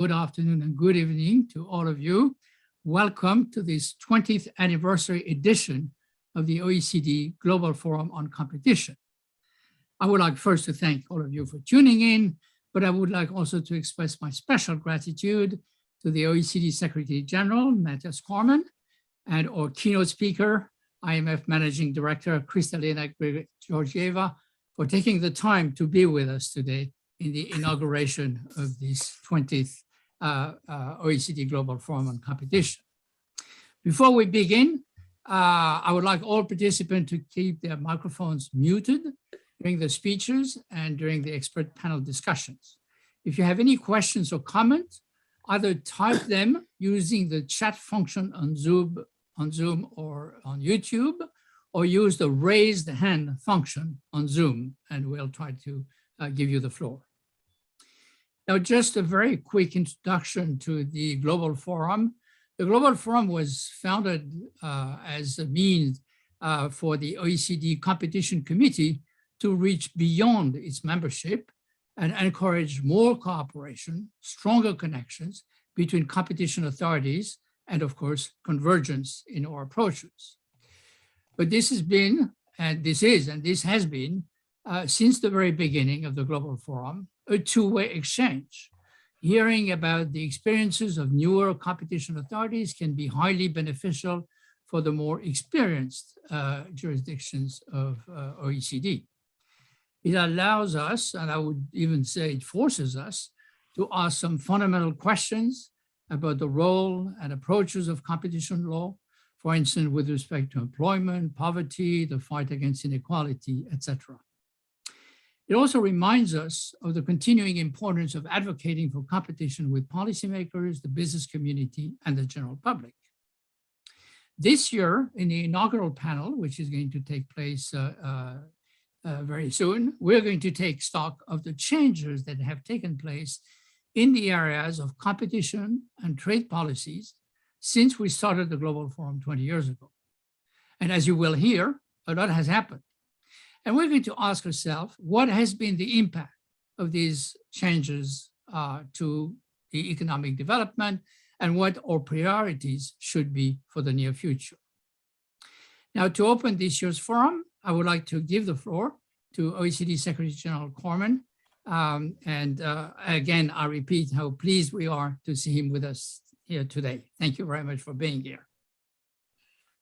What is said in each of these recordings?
Good afternoon and good evening to all of you. Welcome to this 20th anniversary edition of the OECD Global Forum on Competition. I would like first to thank all of you for tuning in, but I would like also to express my special gratitude to the OECD Secretary General, Matthias Cormann, and our keynote speaker, IMF Managing Director, Kristalina Georgieva, for taking the time to be with us today in the inauguration of this 20th OECD Global Forum on Competition. Before we begin, I would like all participants to keep their microphones muted during the speeches and during the expert panel discussions. If you have any questions or comments, either type them using the chat function on Zoom or on YouTube, or use the raise the hand function on Zoom, and we'll try to give you the floor. Now, just a very quick introduction to the Global Forum. The Global Forum was founded as a means for the OECD Competition Committee to reach beyond its membership and encourage more cooperation, stronger connections between competition authorities, and of course, convergence in our approaches. But this has been, and this has been, since the very beginning of the Global Forum, a two-way exchange. Hearing about the experiences of newer competition authorities can be highly beneficial for the more experienced jurisdictions of OECD. It allows us, and I would even say it forces us, to ask some fundamental questions about the role and approaches of competition law, for instance, with respect to employment, poverty, the fight against inequality, etc. It also reminds us of the continuing importance of advocating for competition with policymakers, the business community, and the general public. This year, in the inaugural panel, which is going to take place very soon, we're going to take stock of the changes that have taken place in the areas of competition and trade policies since we started the Global Forum 20 years ago. And as you will hear, a lot has happened. And we're going to ask ourselves, what has been the impact of these changes to the economic development, and what our priorities should be for the near future? Now, to open this year's forum, I would like to give the floor to OECD Secretary General Cormann. Again, I repeat how pleased we are to see him with us here today. Thank you very much for being here.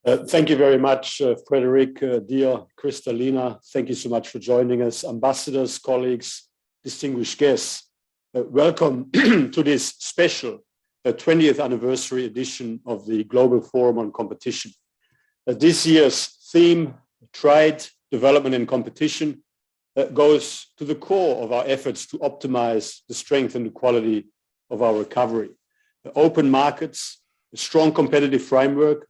Thank you very much, Frederick, dear Kristalina. Thank you so much for joining us. Ambassadors, colleagues, distinguished guests, welcome to this special 20th anniversary edition of the Global Forum on Competition. This year's theme, Trade, Development and Competition, goes to the core of our efforts to optimize the strength and the quality of our recovery. Open markets, a strong competitive framework,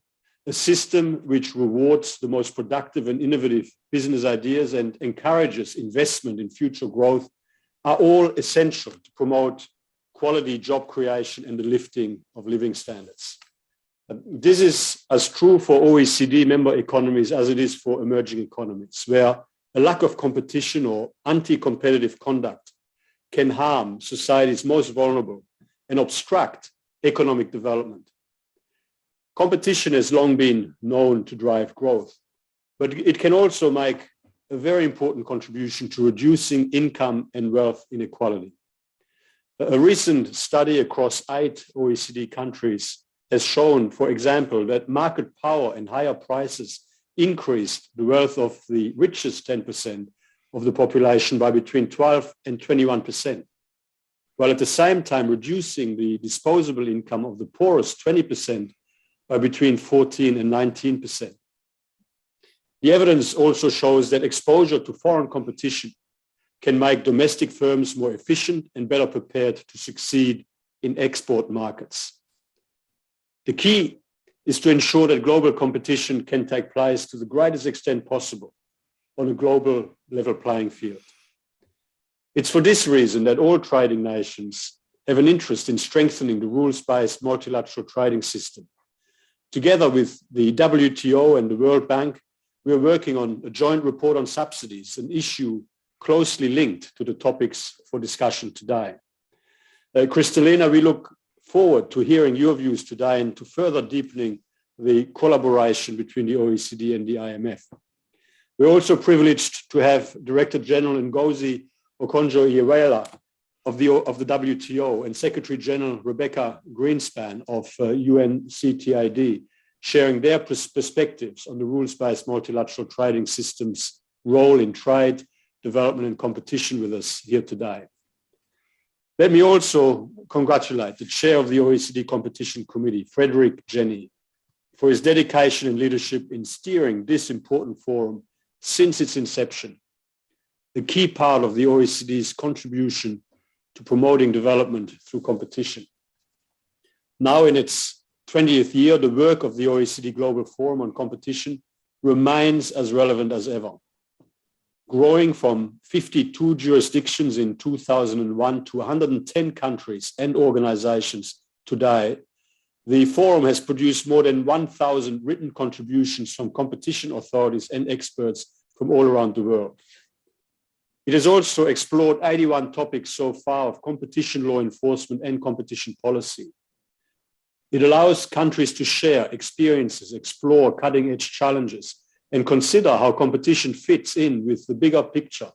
a system which rewards the most productive and innovative business ideas and encourages investment in future growth are all essential to promote quality job creation and the lifting of living standards. This is as true for OECD member economies as it is for emerging economies, where a lack of competition or anti-competitive conduct can harm society's most vulnerable and obstruct economic development. Competition has long been known to drive growth, but it can also make a very important contribution to reducing income and wealth inequality. A recent study across 8 OECD countries has shown, for example, that market power and higher prices increased the wealth of the richest 10% of the population by between 12 and 21%, while at the same time reducing the disposable income of the poorest 20% by between 14 and 19%. The evidence also shows that exposure to foreign competition can make domestic firms more efficient and better prepared to succeed in export markets. The key is to ensure that global competition can take place to the greatest extent possible on a global level playing field. It's for this reason that all trading nations have an interest in strengthening the rules-based multilateral trading system. Together with the WTO and the World Bank, we are working on a joint report on subsidies, an issue closely linked to the topics for discussion today. Kristalina, we look forward to hearing your views today and to further deepening the collaboration between the OECD and the IMF. We're also privileged to have Director General Ngozi Okonjo-Iweala of the WTO and Secretary General Rebeca Grynspan of UNCTAD sharing their perspectives on the rules-based multilateral trading system's role in trade, development and competition with us here today. Let me also congratulate the chair of the OECD Competition Committee, Frederick Jenny, for his dedication and leadership in steering this important forum since its inception, the key part of the OECD's contribution to promoting development through competition. Now in its 20th year, the work of the OECD Global Forum on competition remains as relevant as ever. Growing from 52 jurisdictions in 2001 to 110 countries and organizations today, the forum has produced more than 1,000 written contributions from competition authorities and experts from all around the world. It has also explored 81 topics so far of competition law enforcement and competition policy. It allows countries to share experiences, explore cutting-edge challenges, and consider how competition fits in with the bigger picture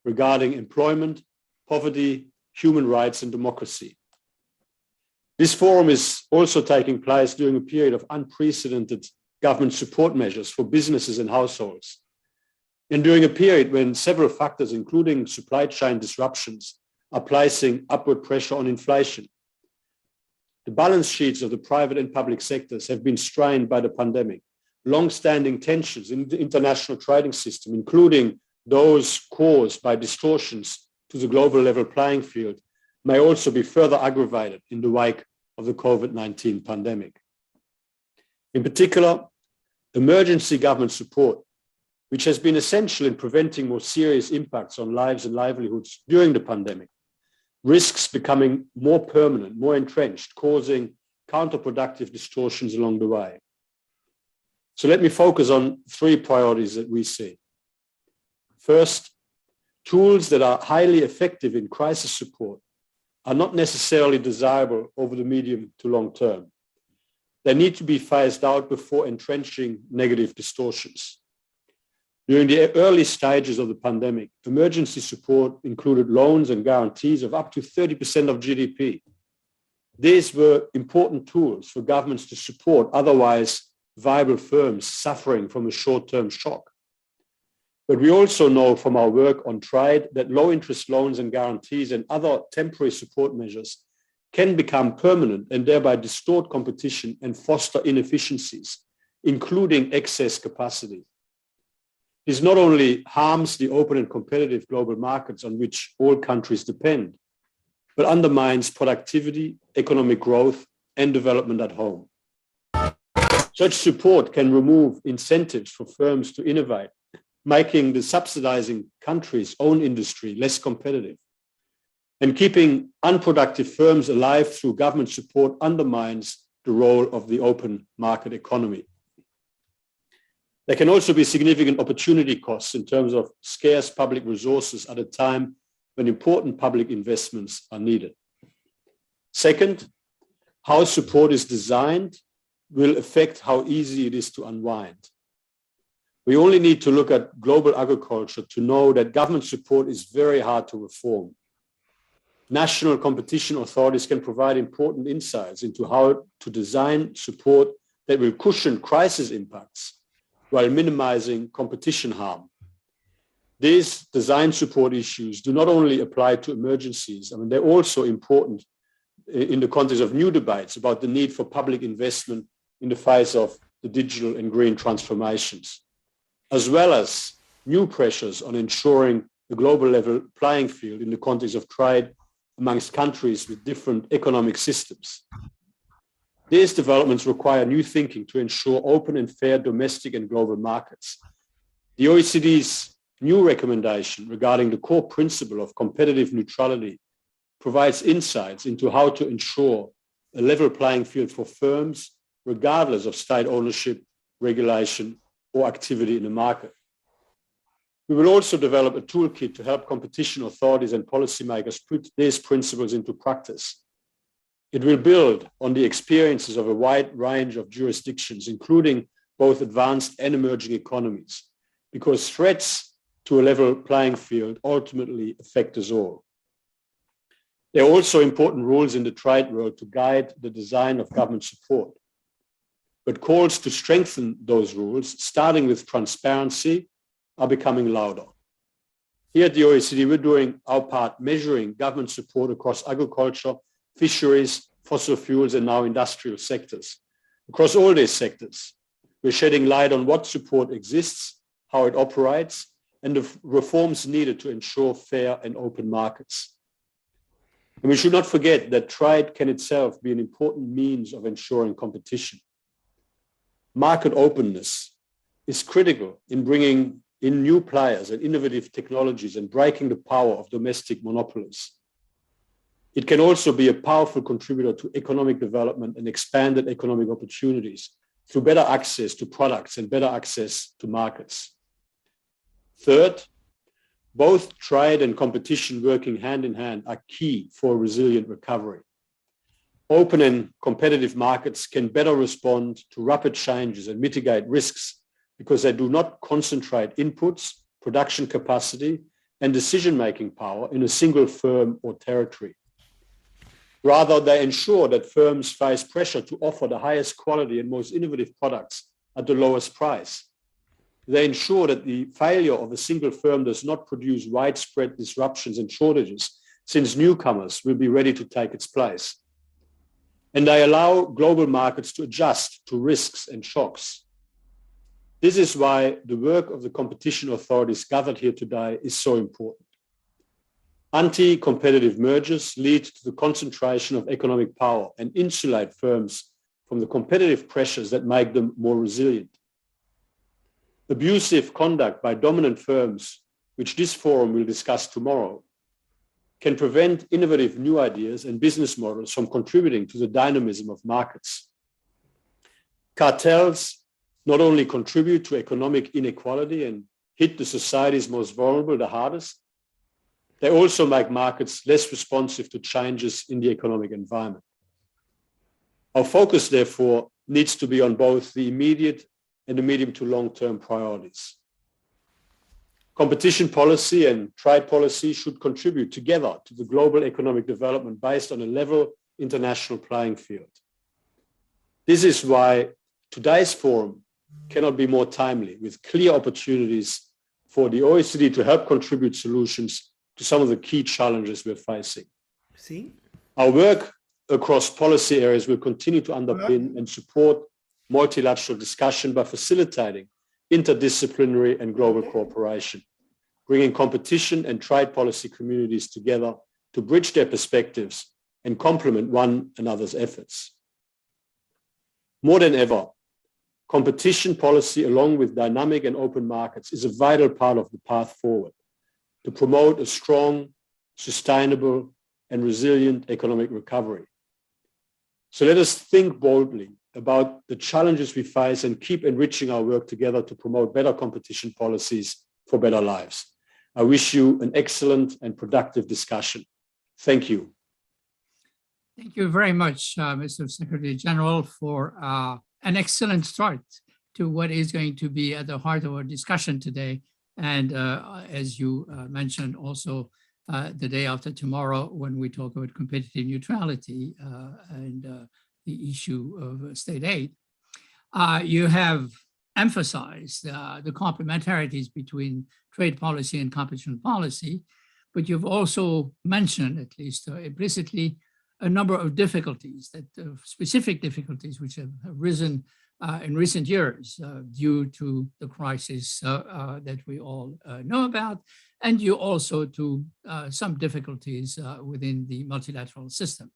regarding employment, poverty, human rights, and democracy. This forum is also taking place during a period of unprecedented government support measures for businesses and households, and during a period when several factors, including supply chain disruptions, are placing upward pressure on inflation. The balance sheets of the private and public sectors have been strained by the pandemic. Long-standing tensions in the international trading system, including those caused by distortions to the global level playing field, may also be further aggravated in the wake of the COVID-19 pandemic. In particular, emergency government support, which has been essential in preventing more serious impacts on lives and livelihoods during the pandemic, risks becoming more permanent, more entrenched, causing counterproductive distortions along the way. So let me focus on three priorities that we see. First, tools that are highly effective in crisis support are not necessarily desirable over the medium to long term. They need to be phased out before entrenching negative distortions. During the early stages of the pandemic, emergency support included loans and guarantees of up to 30% of GDP. These were important tools for governments to support otherwise viable firms suffering from a short-term shock. But we also know from our work on trade that low-interest loans and guarantees and other temporary support measures can become permanent and thereby distort competition and foster inefficiencies, including excess capacity. This not only harms the open and competitive global markets on which all countries depend, but undermines productivity, economic growth, and development at home. Such support can remove incentives for firms to innovate, making the subsidizing country's own industry less competitive. And keeping unproductive firms alive through government support undermines the role of the open market economy. There can also be significant opportunity costs in terms of scarce public resources at a time when important public investments are needed. Second, how support is designed will affect how easy it is to unwind. We only need to look at global agriculture to know that government support is very hard to reform. National competition authorities can provide important insights into how to design support that will cushion crisis impacts while minimizing competition harm. These design support issues do not only apply to emergencies, they're also important in the context of new debates about the need for public investment in the face of the digital and green transformations, as well as new pressures on ensuring the global level playing field in the context of trade amongst countries with different economic systems. These developments require new thinking to ensure open and fair domestic and global markets. The OECD's new recommendation regarding the core principle of competitive neutrality provides insights into how to ensure a level playing field for firms, regardless of state ownership, regulation, or activity in the market. We will also develop a toolkit to help competition authorities and policymakers put these principles into practice It will build on the experiences of a wide range of jurisdictions, including both advanced and emerging economies, because threats to a level playing field ultimately affect us all. There are also important rules in the trade world to guide the design of government support, but calls to strengthen those rules, starting with transparency, are becoming louder. Here at the OECD, we're doing our part, measuring government support across agriculture, fisheries, fossil fuels, and now industrial sectors. Across all these sectors, we're shedding light on what support exists, how it operates, and the reforms needed to ensure fair and open markets. And we should not forget that trade can itself be an important means of ensuring competition. Market openness is critical in bringing in new players and innovative technologies and breaking the power of domestic monopolies. It can also be a powerful contributor to economic development and expanded economic opportunities through better access to products and better access to markets. Third, both trade and competition working hand in hand are key for a resilient recovery. Open and competitive markets can better respond to rapid changes and mitigate risks because they do not concentrate inputs, production capacity, and decision-making power in a single firm or territory. Rather, they ensure that firms face pressure to offer the highest quality and most innovative products at the lowest price. They ensure that the failure of a single firm does not produce widespread disruptions and shortages, since newcomers will be ready to take its place. And they allow global markets to adjust to risks and shocks. This is why the work of the competition authorities gathered here today is so important. Anti-competitive mergers lead to the concentration of economic power and insulate firms from the competitive pressures that make them more resilient. Abusive conduct by dominant firms, which this forum will discuss tomorrow, can prevent innovative new ideas and business models from contributing to the dynamism of markets. Cartels not only contribute to economic inequality and hit the societies most vulnerable the hardest, they also make markets less responsive to changes in the economic environment. Our focus, therefore, needs to be on both the immediate and the medium to long-term priorities. Competition policy and trade policy should contribute together to the global economic development based on a level international playing field. This is why today's forum cannot be more timely, with clear opportunities for the OECD to help contribute solutions to some of the key challenges we're facing. Our work across policy areas will continue to underpin and support multilateral discussion by facilitating interdisciplinary and global cooperation, bringing competition and trade policy communities together to bridge their perspectives and complement one another's efforts. More than ever, competition policy, along with dynamic and open markets, is a vital part of the path forward to promote a strong, sustainable, and resilient economic recovery. So let us think boldly about the challenges we face and keep enriching our work together to promote better competition policies for better lives. I wish you an excellent and productive discussion. Thank you. Thank you very much, Mr. Secretary General, for an excellent start to what is going to be at the heart of our discussion today. And as you mentioned, also the day after tomorrow, when we talk about competitive neutrality and the issue of state aid, you have emphasized the complementarities between trade policy and competition policy, but you've also mentioned, at least implicitly, a number of difficulties, specific difficulties which have risen in recent years due to the crisis that we all know about, and due also to some difficulties within the multilateral system.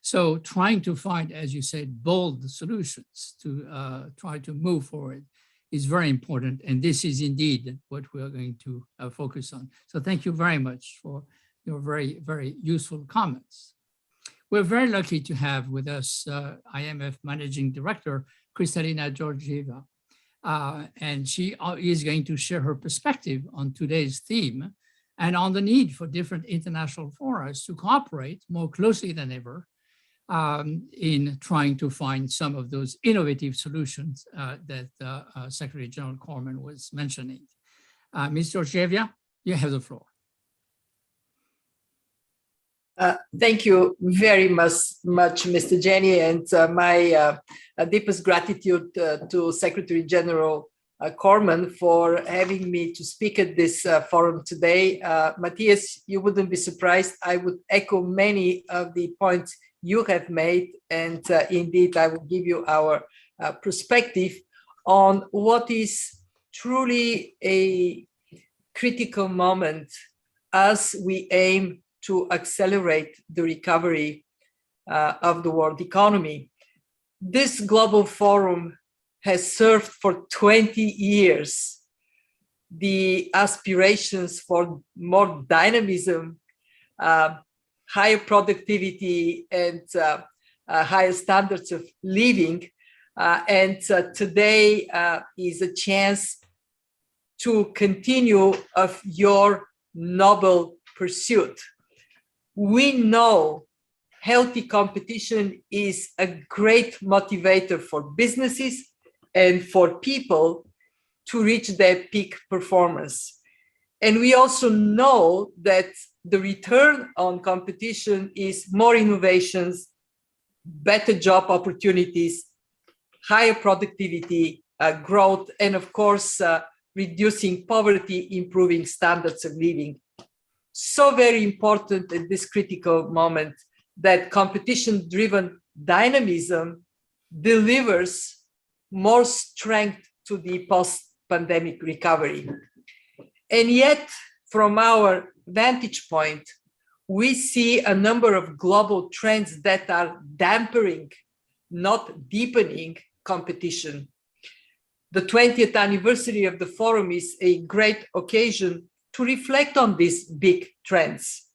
So trying to find, as you said, bold solutions to try to move forward is very important. And this is indeed what we are going to focus on. So thank you very much for your very, very useful comments. We're very lucky to have with us IMF Managing Director, Kristalina Georgieva. And she is going to share her perspective on today's theme and on the need for different international forums to cooperate more closely than ever in trying to find some of those innovative solutions that Secretary General Corman was mentioning. Ms. Georgieva, you have the floor. Thank you very much, Mr. Jenny, and my deepest gratitude to Secretary General Corman for having me to speak at this forum today. Matthias, you wouldn't be surprised. I would echo many of the points you have made, and indeed, I will give you our perspective on what is truly a critical moment as we aim to accelerate the recovery of the world economy. This global forum has served for 20 years the aspirations for more dynamism, higher productivity, and higher standards of living. And today is a chance to continue of your noble pursuit. We know healthy competition is a great motivator for businesses and for people to reach their peak performance. And we also know that the return on competition is more innovations, better job opportunities, higher productivity, growth, and of course, reducing poverty, improving standards of living. So very important at this critical moment that competition-driven dynamism delivers more strength to the post-pandemic recovery. And yet, from our vantage point, we see a number of global trends that are dampering, not deepening competition. The 20th anniversary of the forum is a great occasion to reflect on these big trends.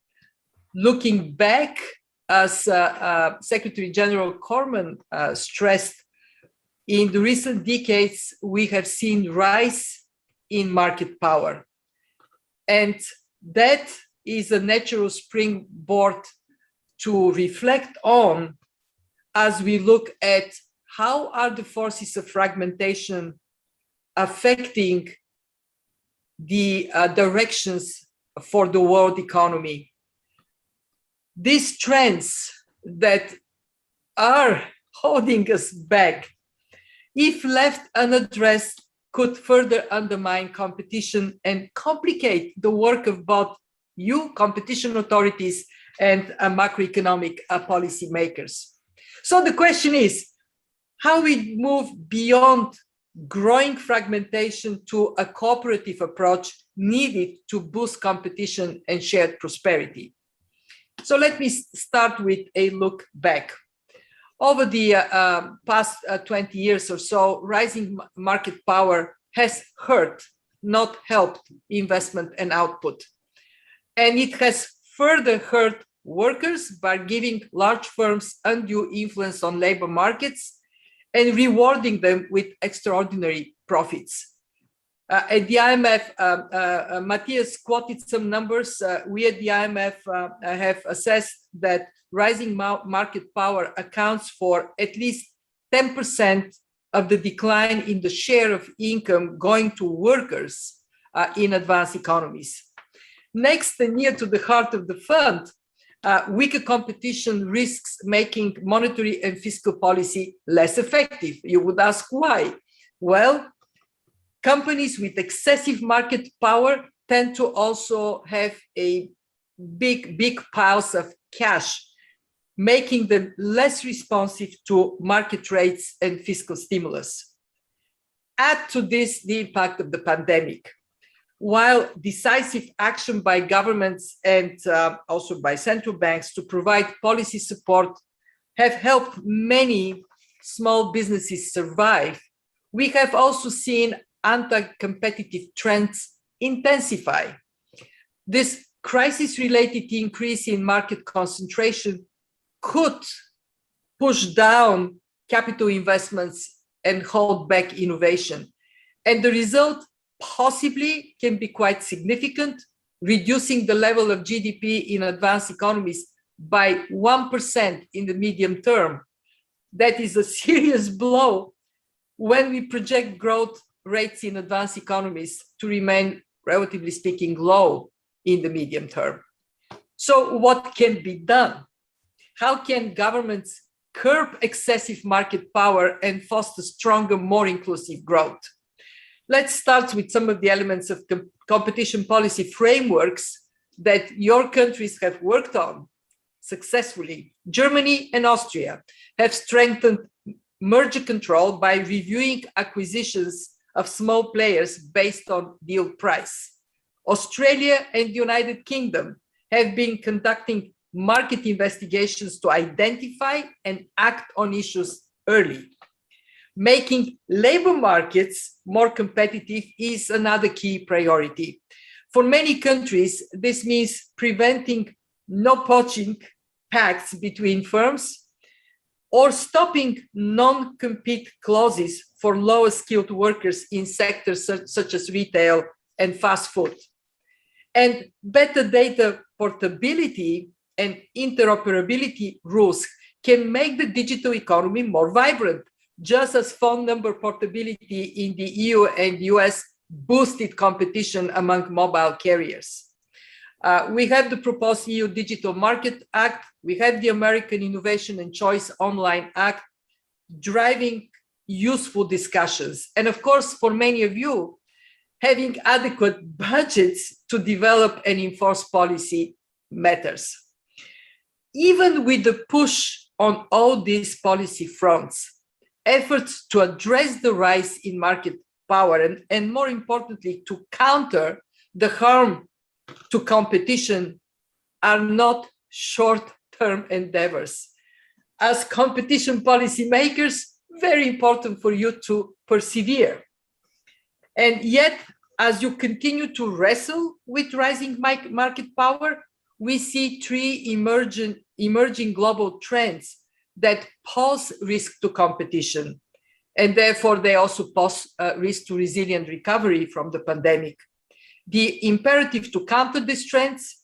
Looking back, as Secretary General Corman stressed, in the recent decades, we have seen rise in market power. And that is a natural springboard to reflect on as we look at how are the forces of fragmentation affecting the directions for the world economy. These trends that are holding us back, if left unaddressed, could further undermine competition and complicate the work of both you, competition authorities, and macroeconomic policymakers. So the question is, how we move beyond growing fragmentation to a cooperative approach needed to boost competition and shared prosperity. So let me start with a look back. Over the past 20 years or so, rising market power has hurt, not helped, investment and output. And it has further hurt workers by giving large firms undue influence on labor markets and rewarding them with extraordinary profits. At the IMF, Matthias quoted some numbers. We at the IMF have assessed that rising market power accounts for at least 10% of the decline in the share of income going to workers in advanced economies. Next, and near to the heart of the fund, weaker competition risks making monetary and fiscal policy less effective. You would ask why? Well, companies with excessive market power tend to also have a big piles of cash, making them less responsive to market rates and fiscal stimulus. Add to this the impact of the pandemic. While decisive action by governments and also by central banks to provide policy support have helped many small businesses survive, we have also seen anti-competitive trends intensify. This crisis-related increase in market concentration could push down capital investments and hold back innovation. And the result possibly can be quite significant, reducing the level of GDP in advanced economies by 1% in the medium term, that is a serious blow when we project growth rates in advanced economies to remain, relatively speaking, low in the medium term. So what can be done? How can governments curb excessive market power and foster stronger, more inclusive growth? Let's start with some of the elements of competition policy frameworks that your countries have worked on successfully. Germany and Austria have strengthened merger control by reviewing acquisitions of small players based on deal price. Australia and the United Kingdom have been conducting market investigations to identify and act on issues early. Making labor markets more competitive is another key priority. For many countries, this means preventing no-poaching pacts between firms or stopping non-compete clauses for lower skilled workers in sectors such as retail and fast food. And better data portability and interoperability rules can make the digital economy more vibrant, just as phone number portability in the EU and US boosted competition among mobile carriers. We have the proposed EU Digital Market Act. We have the American Innovation and Choice Online Act, driving useful discussions. And of course, for many of you, having adequate budgets to develop and enforce policy matters. Even with the push on all these policy fronts, efforts to address the rise in market power and more importantly, to counter the harm to competition are not short-term endeavors. As competition policymakers, very important for you to persevere. And yet, as you continue to wrestle with rising market power, we see three emerging global trends that pose risk to competition. And therefore, they also pose risk to resilient recovery from the pandemic. The imperative to counter these trends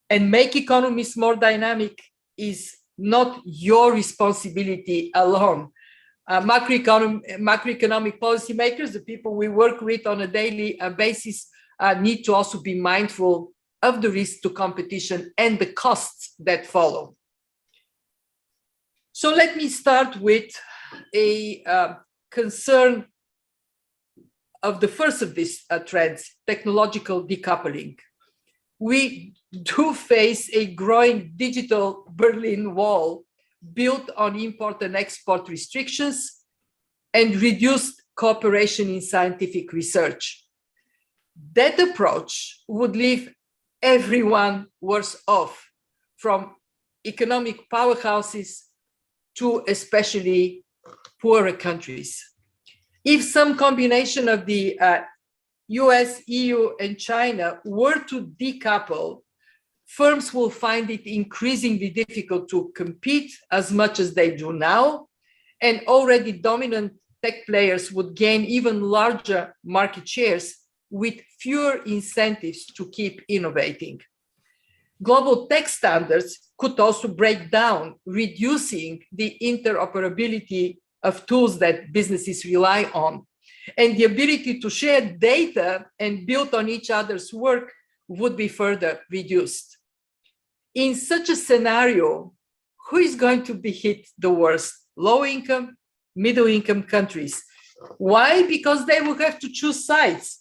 and make economies more dynamic is not your responsibility alone. Macroeconomic policymakers, the people we work with on a daily basis, need to also be mindful of the risk to competition and the costs that follow. So let me start with a concern of the first of these trends, technological decoupling. We do face a growing digital Berlin Wall built on import and export restrictions and reduced cooperation in scientific research. That approach would leave everyone worse off, from economic powerhouses to especially poorer countries. If some combination of the US, EU, and China were to decouple, firms will find it increasingly difficult to compete as much as they do now, and already dominant tech players would gain even larger market shares with fewer incentives to keep innovating. Global tech standards could also break down, reducing the interoperability of tools that businesses rely on. And the ability to share data and build on each other's work would be further reduced. In such a scenario, who is going to be hit the worst? Low income, middle income countries. Why? Because they will have to choose sides.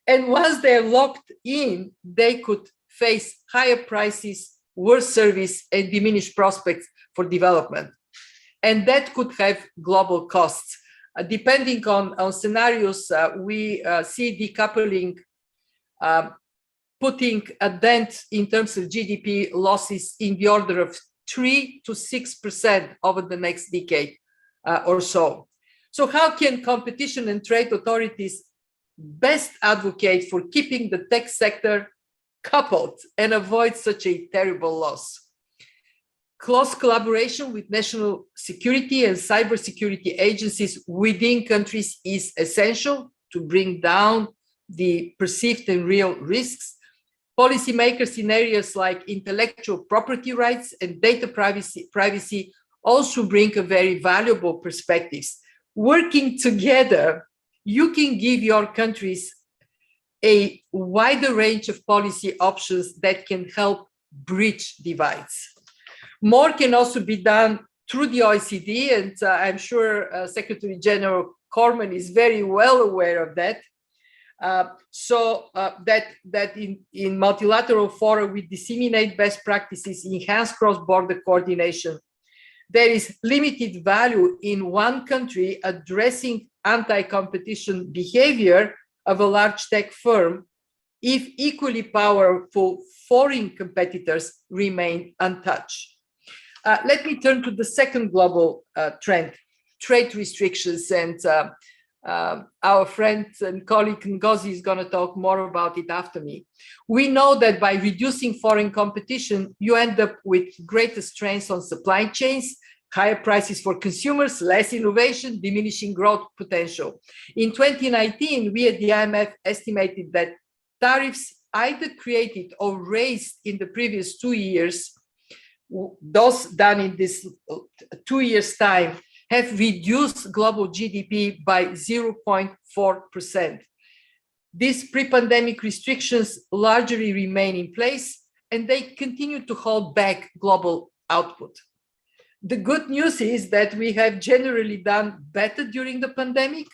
And once they're locked in, they could face higher prices, worse service, and diminished prospects for development. And that could have global costs. Depending on scenarios, we see decoupling putting a dent in terms of GDP losses in the order of 3 to 6% over the next decade or so. So how can competition and trade authorities best advocate for keeping the tech sector coupled and avoid such a terrible loss? Close collaboration with national security and cybersecurity agencies within countries is essential to bring down the perceived and real risks. Policymakers in areas like intellectual property rights and data privacy also bring a very valuable perspectives. Working together, you can give your countries a wider range of policy options that can help bridge divides. More can also be done through the OECD, and I'm sure Secretary General Corman is very well aware of that. That in multilateral fora, we disseminate best practices, enhance cross-border coordination. There is limited value in one country addressing anti-competition behavior of a large tech firm if equally powerful foreign competitors remain untouched. Let me turn to the second global trend, trade restrictions, and our friend and colleague Ngozi is going to talk more about it after me. We know that by reducing foreign competition, you end up with greater strains on supply chains, higher prices for consumers, less innovation, diminishing growth potential. In 2019, we at the IMF estimated that tariffs either created or raised in the previous 2 years, those done in this 2 years' time, have reduced global GDP by 0.4%. These pre-pandemic restrictions largely remain in place, and they continue to hold back global output. The good news is that we have generally done better during the pandemic.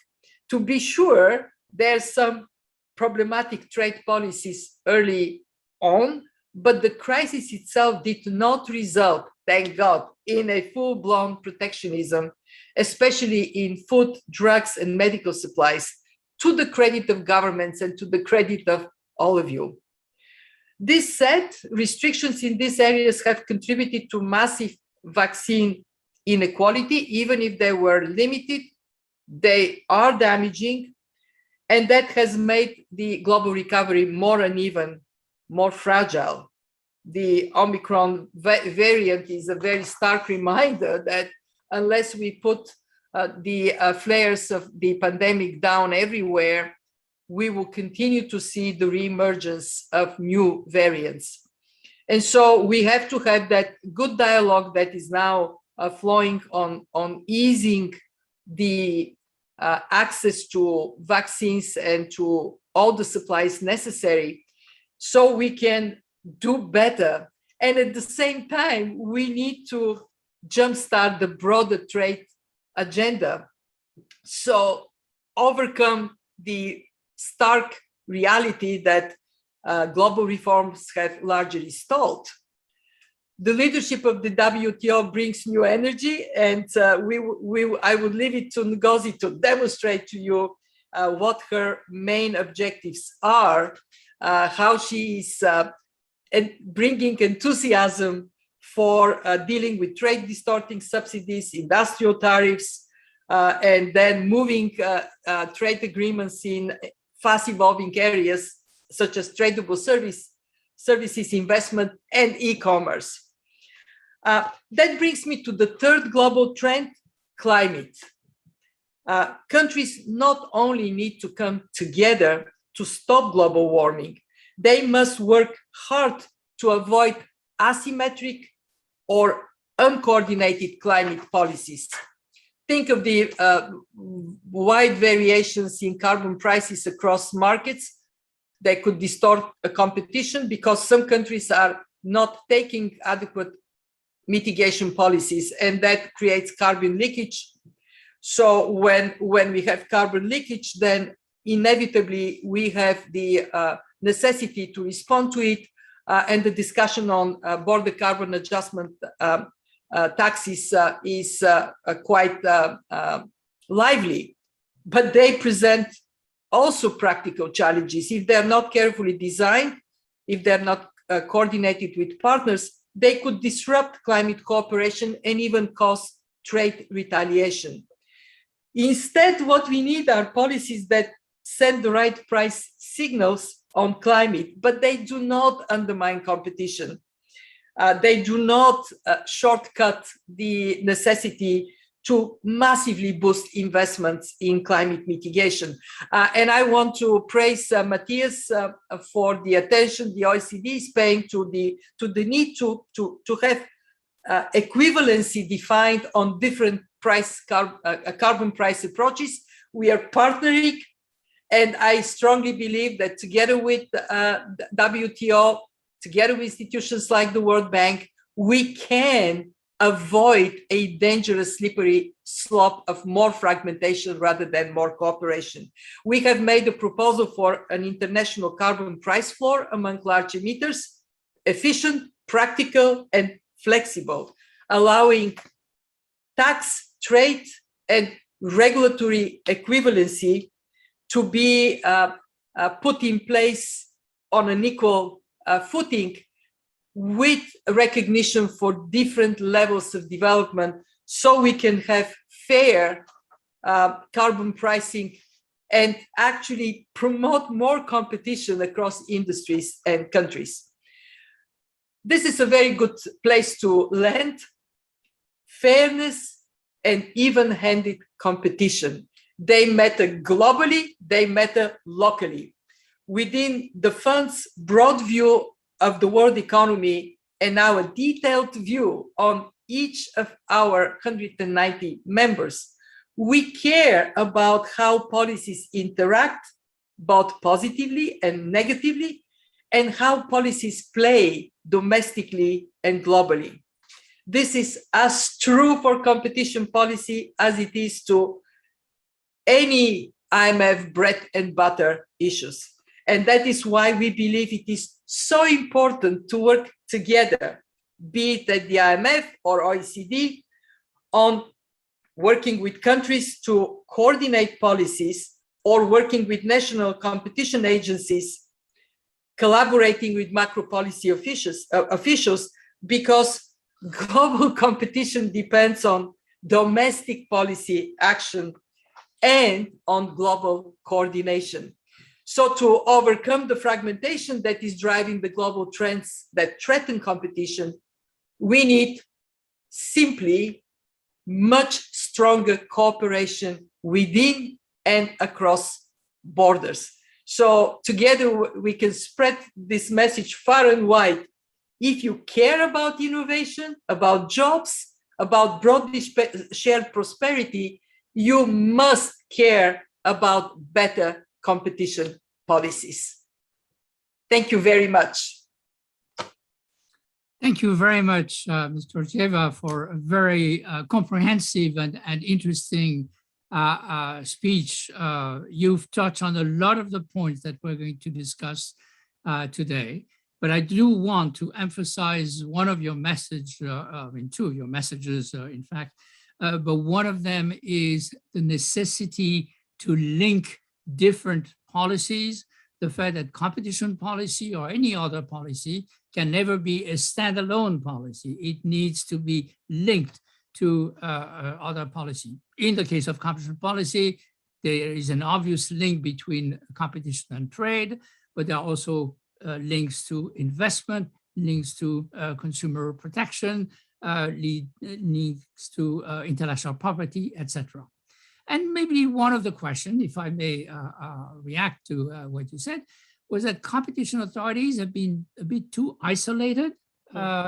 To be sure, there's some problematic trade policies early on, but the crisis itself did not result, thank God, in a full-blown protectionism, especially in food, drugs, and medical supplies, to the credit of governments and to the credit of all of you. This said, restrictions in these areas have contributed to massive vaccine inequality. Even if they were limited, they are damaging, and that has made the global recovery more uneven, more fragile. The Omicron variant is a very stark reminder that unless we put the flares of the pandemic down everywhere, we will continue to see the reemergence of new variants. And so we have to have that good dialogue that is now flowing on easing the access to vaccines and to all the supplies necessary so we can do better. And at the same time, we need to jumpstart the broader trade agenda. So overcome the stark reality that global reforms have largely stalled. The leadership of the WTO brings new energy, and I would leave it to Ngozi to demonstrate to you what her main objectives are, how she is bringing enthusiasm for dealing with trade distorting subsidies, industrial tariffs, and then moving trade agreements in fast evolving areas such as tradable services, investment, and e-commerce. That brings me to the third global trend, climate. Countries not only need to come together to stop global warming, they must work hard to avoid asymmetric or uncoordinated climate policies. Think of the wide variations in carbon prices across markets that could distort a competition because some countries are not taking adequate mitigation policies, and that creates carbon leakage. So when we have carbon leakage, then inevitably we have the necessity to respond to it, and the discussion on border carbon adjustment taxes is quite lively, but they present also practical challenges. If they're not carefully designed, if they're not coordinated with partners, they could disrupt climate cooperation and even cause trade retaliation. Instead, what we need are policies that send the right price signals on climate, but they do not undermine competition. They do not shortcut the necessity to massively boost investments in climate mitigation. And I want to praise Matthias for the attention the OECD is paying to the need to have equivalency defined on different carbon price approaches. We are partnering, and I strongly believe that together with WTO, together with institutions like the World Bank, we can avoid a dangerous slippery slope of more fragmentation rather than more cooperation. We have made a proposal for an international carbon price floor among large emitters, efficient, practical, and flexible, allowing tax, trade, and regulatory equivalency to be put in place on an equal footing, with recognition for different levels of development, so we can have fair carbon pricing and actually promote more competition across industries and countries. This is a very good place to land. Fairness and even-handed competition. They matter globally, they matter locally. Within the fund's broad view of the world economy and now a detailed view on each of our 190 members, we care about how policies interact, both positively and negatively, and how policies play domestically and globally. This is as true for competition policy as it is to any IMF bread and butter issues. And that is why we believe it is so important to work together, be it at the IMF or OECD, on working with countries to coordinate policies, or working with national competition agencies, collaborating with macro policy officials, because global competition depends on domestic policy action and on global coordination. So to overcome the fragmentation that is driving the global trends that threaten competition, we need simply much stronger cooperation within and across borders. So together we can spread this message far and wide. If you care about innovation, about jobs, about broadly shared prosperity, you must care about better competition policies. Thank you very much. Thank you very much, Ms. Georgieva, for a very comprehensive and interesting speech. You've touched on a lot of the points that we're going to discuss today, but I do want to emphasize one of your messages, two of your messages, in fact, but one of them is the necessity to link different policies, the fact that competition policy or any other policy can never be a standalone policy. It needs to be linked to other policy. In the case of competition policy, there is an obvious link between competition and trade, but there are also links to investment, links to consumer protection, links to intellectual property, etc. And maybe one of the questions, if I may react to what you said, was that competition authorities have been a bit too isolated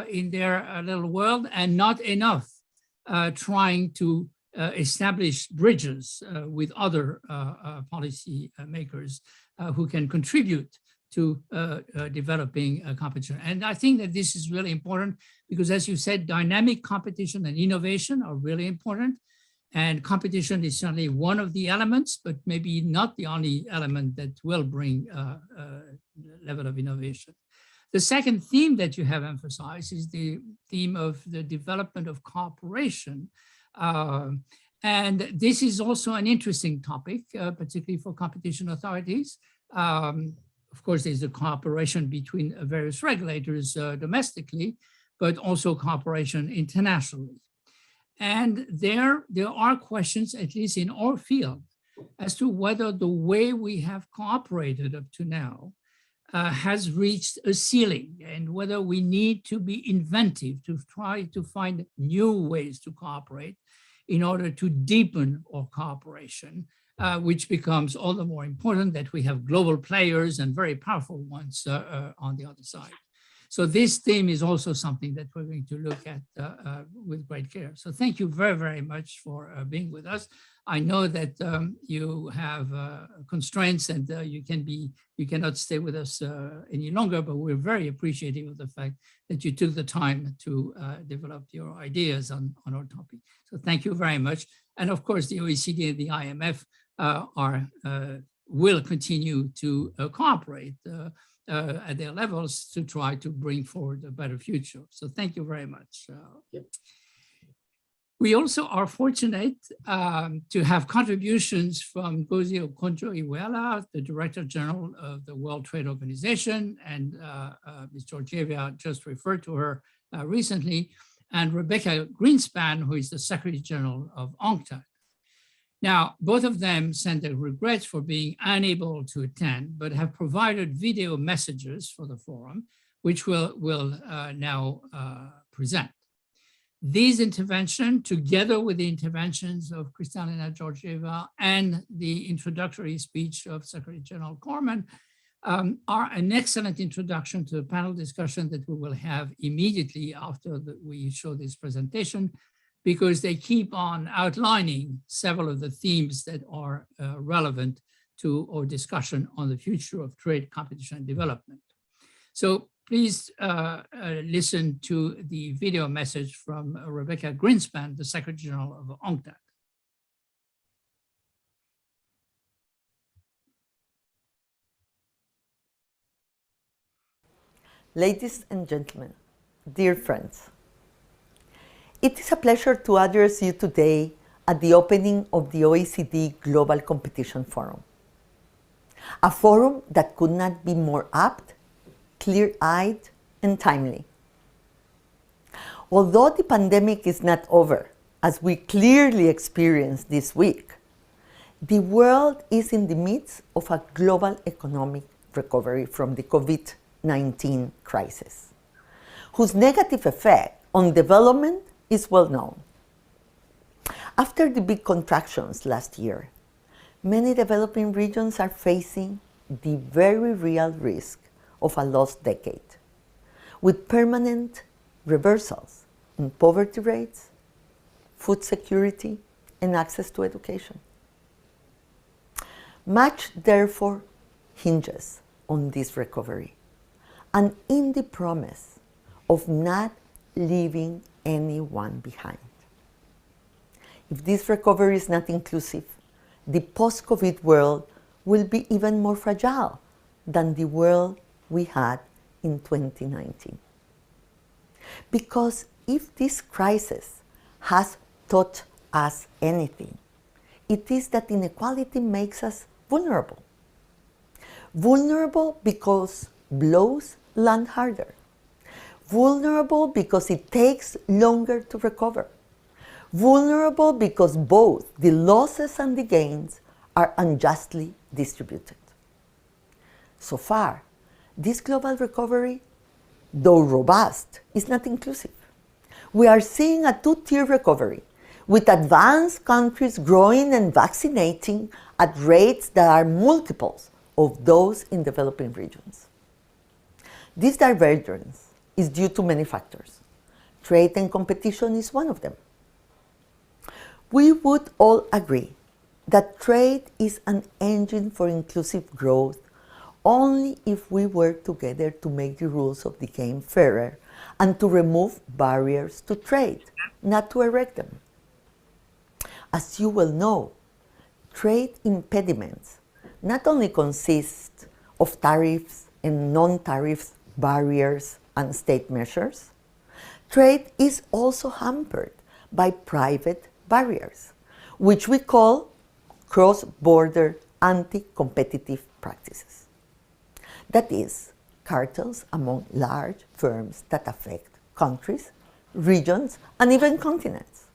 in their little world, and not enough trying to establish bridges with other policy makers who can contribute to developing competition. And I think that this is really important because, as you said, dynamic competition and innovation are really important. And competition is certainly one of the elements, but maybe not the only element that will bring a level of innovation. The second theme that you have emphasized is the theme of the development of cooperation. And this is also an interesting topic, particularly for competition authorities. Of course, there's the cooperation between various regulators domestically, but also cooperation internationally. And there are questions, at least in our field, as to whether the way we have cooperated up to now has reached a ceiling, and whether we need to be inventive to try to find new ways to cooperate in order to deepen our cooperation, which becomes all the more important that we have global players and very powerful ones on the other side. So this theme is also something that we're going to look at with great care. So thank you very, very much for being with us. I know that you have constraints and you cannot stay with us any longer, but we're very appreciative of the fact that you took the time to develop your ideas on our topic. So thank you very much. And of course, the OECD and the IMF will continue to cooperate at their levels to try to bring forward a better future. So thank you very much. Yep. We also are fortunate to have contributions from Ngozi Okonjo-Iweala, the Director General of the World Trade Organization, and Ms. Georgieva just referred to her recently, and Rebeca Grynspan, who is the Secretary General of UNCTAD. Now, both of them sent their regrets for being unable to attend, but have provided video messages for the forum, which we'll now present. These interventions, together with the interventions of Kristalina Georgieva and the introductory speech of Secretary General Corman, are an excellent introduction to the panel discussion that we will have immediately after we show this presentation, because they keep on outlining several of the themes that are relevant to our discussion on the future of trade, competition, and development. So please listen to the video message from Rebeca Grynspan, the Secretary General of UNCTAD. Ladies and gentlemen, dear friends, it is a pleasure to address you today at the opening of the OECD Global Competition Forum, a forum that could not be more apt, clear-eyed, and timely. Although the pandemic is not over, as we clearly experienced this week, the world is in the midst of a global economic recovery from the COVID-19 crisis, whose negative effect on development is well known. After the big contractions last year, many developing regions are facing the very real risk of a lost decade, with permanent reversals in poverty rates, food security, and access to education. Much, therefore, hinges on this recovery and in the promise of not leaving anyone behind. If this recovery is not inclusive, the post-COVID world will be even more fragile than the world we had in 2019. Because if this crisis has taught us anything, it is that inequality makes us vulnerable. Vulnerable because blows land harder. Vulnerable because it takes longer to recover. Vulnerable because both the losses and the gains are unjustly distributed. So far, this global recovery, though robust, is not inclusive. We are seeing a two-tier recovery, with advanced countries growing and vaccinating at rates that are multiples of those in developing regions. This divergence is due to many factors. Trade and competition is one of them. We would all agree that trade is an engine for inclusive growth only if we work together to make the rules of the game fairer and to remove barriers to trade, not to erect them. As you well know, trade impediments not only consist of tariffs and non-tariff barriers and state measures, trade is also hampered by private barriers, which we call cross-border anti-competitive practices. That is, cartels among large firms that affect countries, regions, and even continents.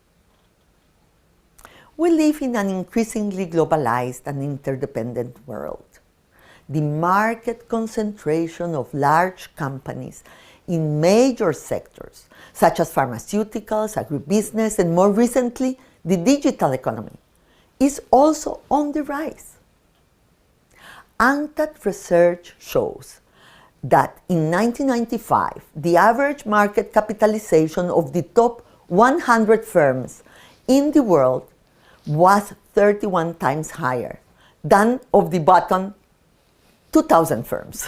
We live in an increasingly globalized and interdependent world. The market concentration of large companies in major sectors, such as pharmaceuticals, agribusiness, and more recently, the digital economy, is also on the rise. UNCTAD research shows that in 1995, the average market capitalization of the top 100 firms in the world was 31 times higher than of the bottom 2,000 firms.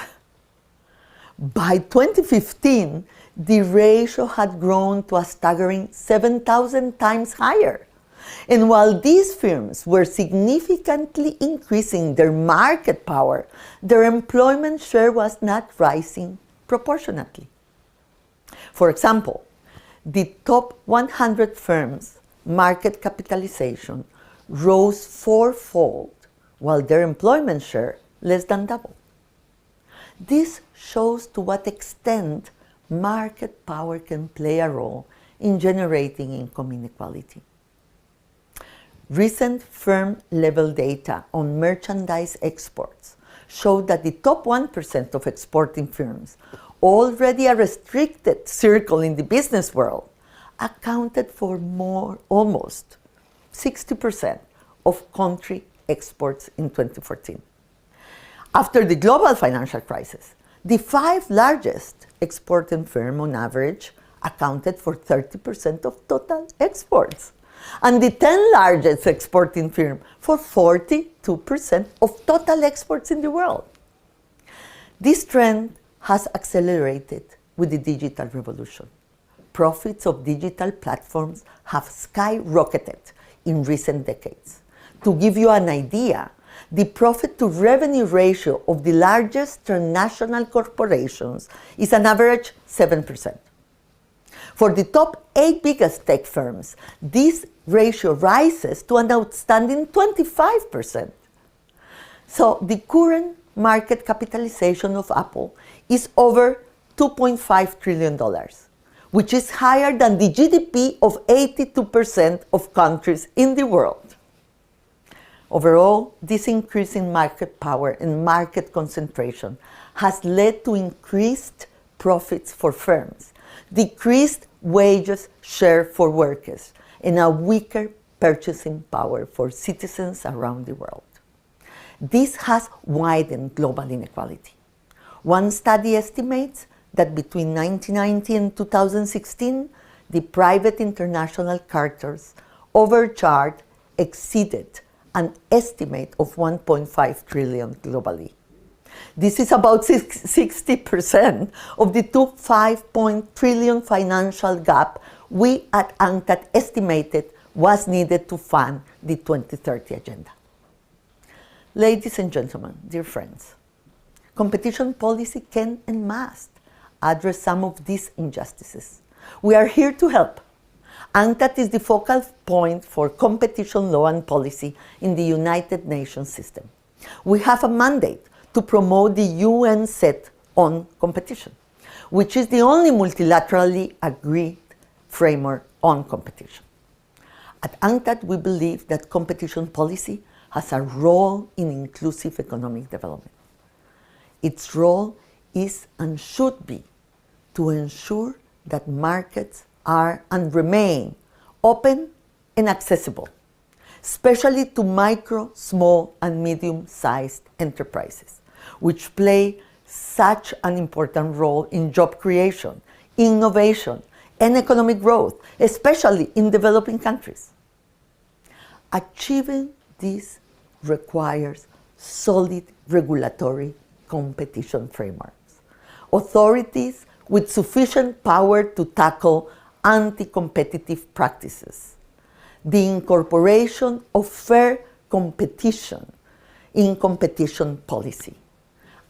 By 2015, the ratio had grown to a staggering 7,000 times higher. And while these firms were significantly increasing their market power, their employment share was not rising proportionately. For example, the top 100 firms' market capitalization rose fourfold, while their employment share less than doubled. This shows to what extent market power can play a role in generating income inequality. Recent firm-level data on merchandise exports show that the top 1% of exporting firms, already a restricted circle in the business world, accounted for almost 60% of country exports in 2014. After the global financial crisis, the 5 largest exporting firms on average accounted for 30% of total exports, and the 10 largest exporting firms for 42% of total exports in the world. This trend has accelerated with the digital revolution. Profits of digital platforms have skyrocketed in recent decades. To give you an idea, the profit-to-revenue ratio of the largest transnational corporations is an average 7%. For the top 8 biggest tech firms, this ratio rises to an outstanding 25%. So the current market capitalization of Apple is over $2.5 trillion, which is higher than the GDP of 82% of countries in the world. Overall, this increase in market power and market concentration has led to increased profits for firms, decreased wages share for workers, and a weaker purchasing power for citizens around the world. This has widened global inequality. One study estimates that between 1990 and 2016, the private international cartels overcharged exceeded an estimate of 1.5 trillion globally. This is about 60% of the $5 trillion financial gap we at UNCTAD estimated was needed to fund the 2030 agenda. Ladies and gentlemen, dear friends, competition policy can and must address some of these injustices. We are here to help. UNCTAD is the focal point for competition law and policy in the United Nations system. We have a mandate to promote the Unset on competition, which is the only multilaterally agreed framework on competition. At UNCTAD, we believe that competition policy has a role in inclusive economic development. Its role is and should be to ensure that markets are and remain open and accessible, especially to micro, small, and medium-sized enterprises, which play such an important role in job creation, innovation, and economic growth, especially in developing countries. Achieving this requires solid regulatory competition frameworks, authorities with sufficient power to tackle anti-competitive practices, the incorporation of fair competition in competition policy,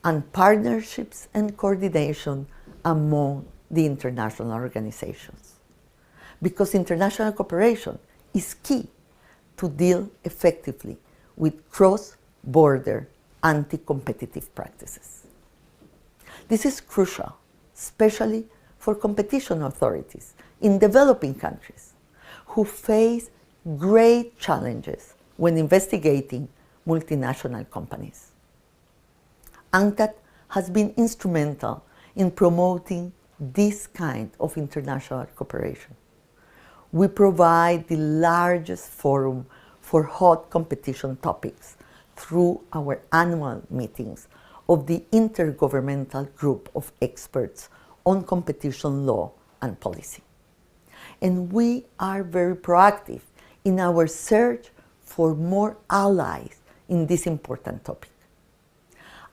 and partnerships and coordination among the international organizations. Because international cooperation is key to deal effectively with cross-border anti-competitive practices. This is crucial, especially for competition authorities in developing countries who face great challenges when investigating multinational companies. UNCTAD has been instrumental in promoting this kind of international cooperation. we provide the largest forum for hot competition topics through our annual meetings of the Intergovernmental Group of Experts on Competition Law and Policy. And we are very proactive in our search for more allies in this important topic.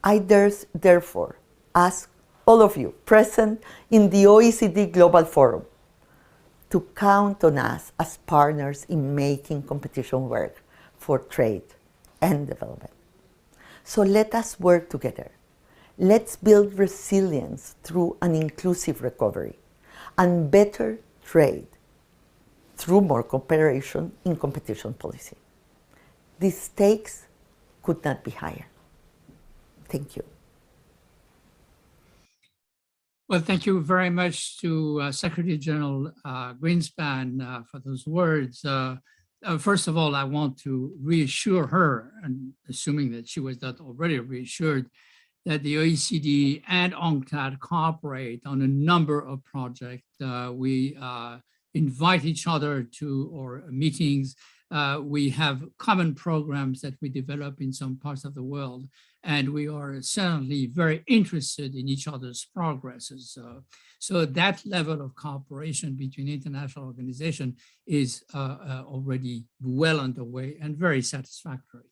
I therefore ask all of you present in the OECD Global Forum to count on us as partners in making competition work for trade and development. So let us work together. Let's build resilience through an inclusive recovery and better trade through more cooperation in competition policy. The stakes could not be higher. Thank you. Well, thank you very much to Secretary General Grynspan for those words. First of all, I want to reassure her, and assuming that she was not already reassured, that the OECD and UNCTAD cooperate on a number of projects. We invite each other to our meetings. We have common programs that we develop in some parts of the world, and we are certainly very interested in each other's progresses. So that level of cooperation between international organizations is already well underway and very satisfactory.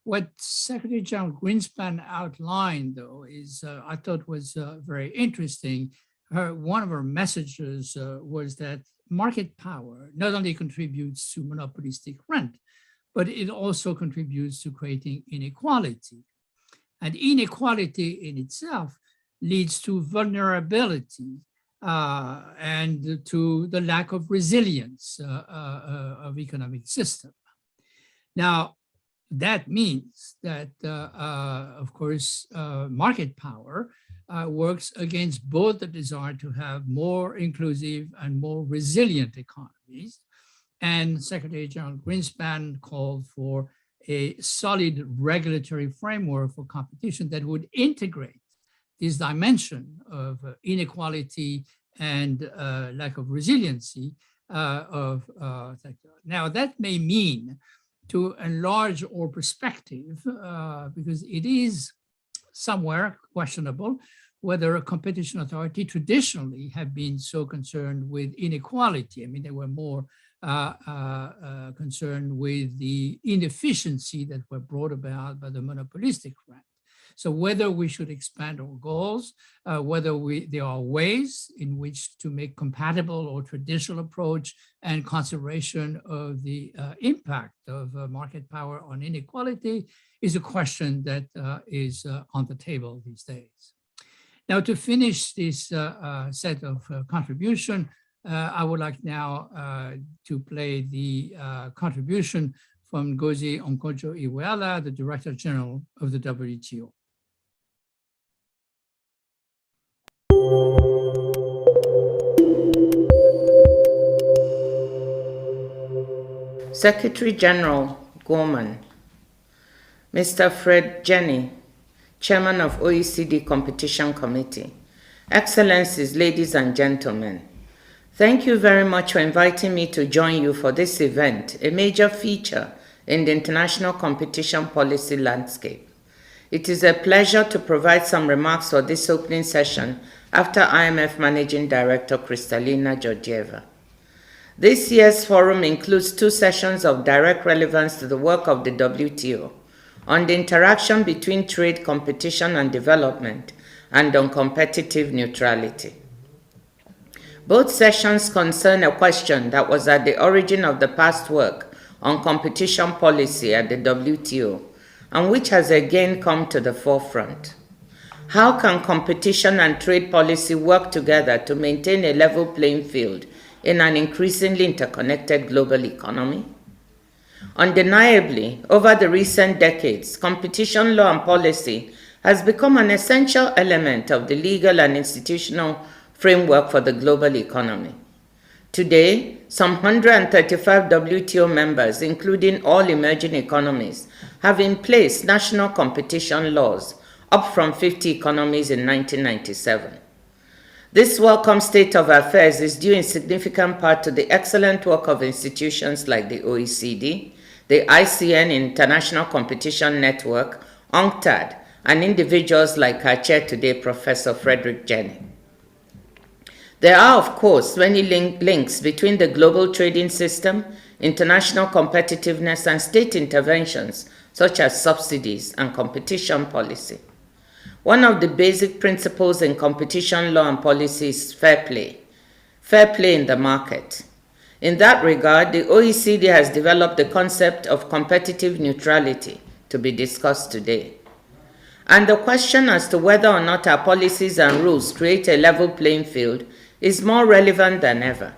What Secretary General Grynspan outlined, though, is I thought was very interesting. One of her messages was that market power not only contributes to monopolistic rent, but it also contributes to creating inequality. And inequality in itself leads to vulnerability and to the lack of resilience of economic system. Now, that means that, of course, market power works against both the desire to have more inclusive and more resilient economies. And Secretary General Grynspan called for a solid regulatory framework for competition that would integrate this dimension of inequality and lack of resiliency of sector. Now, that may mean to enlarge our perspective, because it is somewhere questionable whether a competition authority traditionally have been so concerned with inequality. I mean, they were more concerned with the inefficiency that were brought about by the monopolistic rent. So whether we should expand our goals, whether there are ways in which to make compatible our traditional approach and consideration of the impact of market power on inequality is a question that is on the table these days. Now, to finish this set of contribution, I would like now to play the contribution from Ngozi Okonjo-Iweala, the Director General of the WTO. Secretary General Gorman, Mr. Fred Jenny, Chairman of OECD Competition Committee, Excellencies, ladies and gentlemen, thank you very much for inviting me to join you for this event, a major feature in the international competition policy landscape. It is a pleasure to provide some remarks for this opening session after IMF Managing Director Kristalina Georgieva. This year's forum includes 2 sessions of direct relevance to the work of the WTO on the interaction between trade, competition, and development, and on competitive neutrality. Both sessions concern a question that was at the origin of the past work on competition policy at the WTO, and which has again come to the forefront. How can competition and trade policy work together to maintain a level playing field in an increasingly interconnected global economy? Undeniably, over the recent decades, competition law and policy has become an essential element of the legal and institutional framework for the global economy. Today, some 135 WTO members, including all emerging economies, have in place national competition laws, up from 50 economies in 1997. This welcome state of affairs is due in significant part to the excellent work of institutions like the OECD, the ICN International Competition Network, UNCTAD, and individuals like our chair today, Professor Frederick Jenny. There are, of course, many links between the global trading system, international competitiveness, and state interventions, such as subsidies and competition policy. One of the basic principles in competition law and policy is fair play in the market. In that regard, the OECD has developed the concept of competitive neutrality to be discussed today. And the question as to whether or not our policies and rules create a level playing field is more relevant than ever.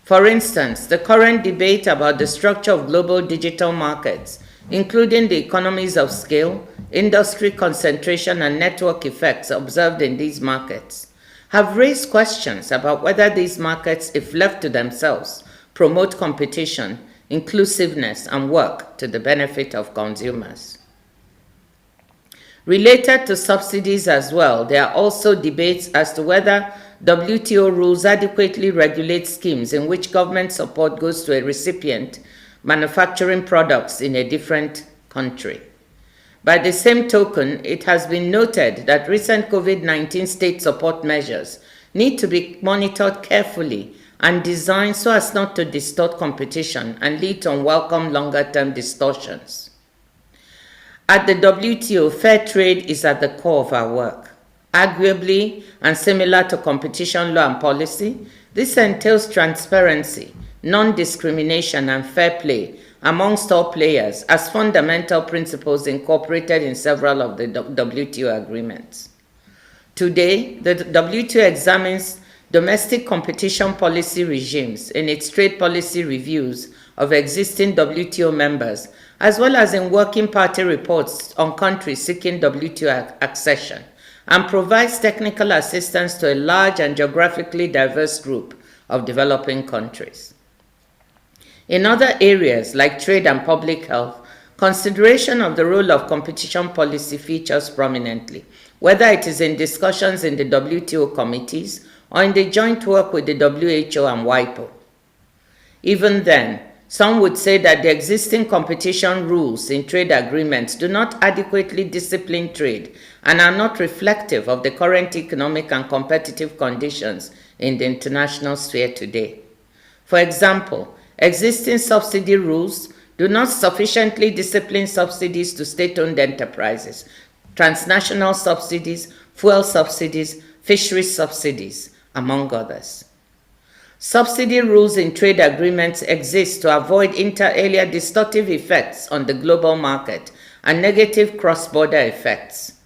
For instance, the current debate about the structure of global digital markets, including the economies of scale, industry concentration, and network effects observed in these markets, have raised questions about whether these markets, if left to themselves, promote competition, inclusiveness, and work to the benefit of consumers. Related to subsidies as well, there are also debates as to whether WTO rules adequately regulate schemes in which government support goes to a recipient manufacturing products in a different country. By the same token, it has been noted that recent COVID-19 state support measures need to be monitored carefully and designed so as not to distort competition and lead to unwelcome longer-term distortions. At the WTO, fair trade is at the core of our work. Arguably, and similar to competition law and policy, this entails transparency, non-discrimination, and fair play amongst all players as fundamental principles incorporated in several of the WTO agreements. Today, the WTO examines domestic competition policy regimes in its trade policy reviews of existing WTO members, as well as in working party reports on countries seeking WTO accession, and provides technical assistance to a large and geographically diverse group of developing countries. In other areas like trade and public health, consideration of the role of competition policy features prominently, whether it is in discussions in the WTO committees or in the joint work with the WHO and WIPO. Even then, some would say that the existing competition rules in trade agreements do not adequately discipline trade and are not reflective of the current economic and competitive conditions in the international sphere today. For example, existing subsidy rules do not sufficiently discipline subsidies to state-owned enterprises, transnational subsidies, fuel subsidies, fisheries subsidies, among others. Subsidy rules in trade agreements exist to avoid inter alia distortive effects on the global market and negative cross-border effects.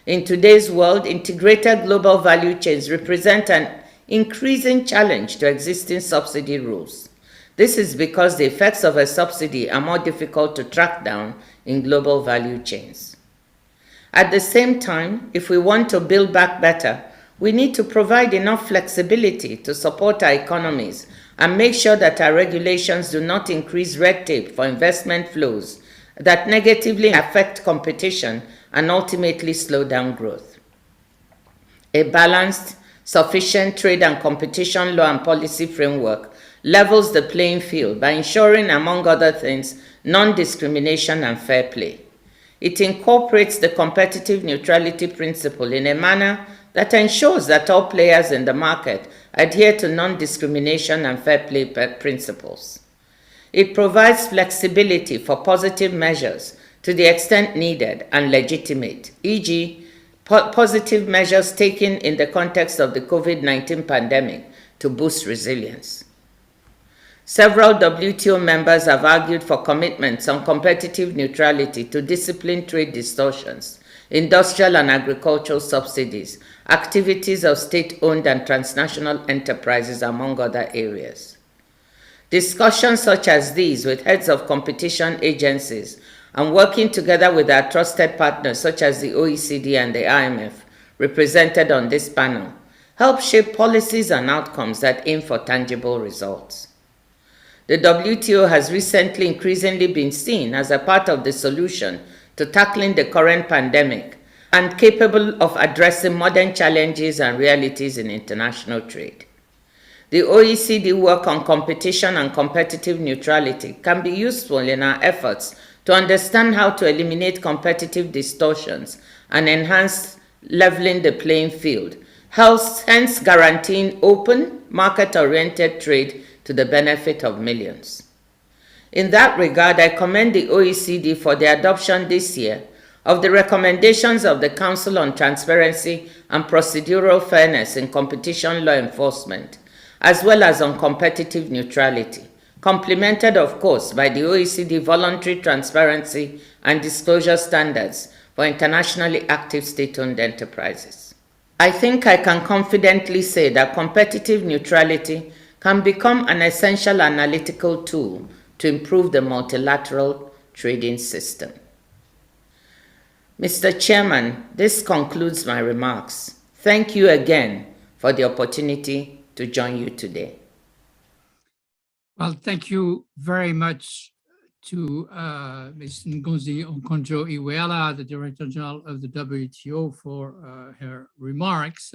In today's world, integrated global value chains represent an increasing challenge to existing subsidy rules. This is because the effects of a subsidy are more difficult to track down in global value chains. At the same time, if we want to build back better, we need to provide enough flexibility to support our economies and make sure that our regulations do not increase red tape for investment flows that negatively affect competition and ultimately slow down growth. A balanced, sufficient trade and competition law and policy framework levels the playing field by ensuring, among other things, non-discrimination and fair play. It incorporates the competitive neutrality principle in a manner that ensures that all players in the market adhere to non-discrimination and fair play principles. It provides flexibility for positive measures to the extent needed and legitimate, e.g., positive measures taken in the context of the COVID-19 pandemic to boost resilience. Several WTO members have argued for commitments on competitive neutrality to discipline trade distortions, industrial and agricultural subsidies, activities of state-owned and transnational enterprises, among other areas. Discussions such as these with heads of competition agencies and working together with our trusted partners such as the OECD and the IMF, represented on this panel, help shape policies and outcomes that aim for tangible results. The WTO has recently increasingly been seen as a part of the solution to tackling the current pandemic, and capable of addressing modern challenges and realities in international trade. The OECD work on competition and competitive neutrality can be useful in our efforts to understand how to eliminate competitive distortions and enhance leveling the playing field, hence guaranteeing open, market-oriented trade to the benefit of millions. In that regard, I commend the OECD for the adoption this year of the recommendations of the Council on Transparency and Procedural Fairness in Competition Law Enforcement, as well as on competitive neutrality, complemented, of course, by the OECD Voluntary Transparency and Disclosure Standards for internationally active state-owned enterprises. I think I can confidently say that competitive neutrality can become an essential analytical tool to improve the multilateral trading system. Mr. Chairman, this concludes my remarks. Thank you again for the opportunity to join you today. Well, thank you very much to Ms. Ngozi Okonjo-Iweala, the Director General of the WTO, for her remarks.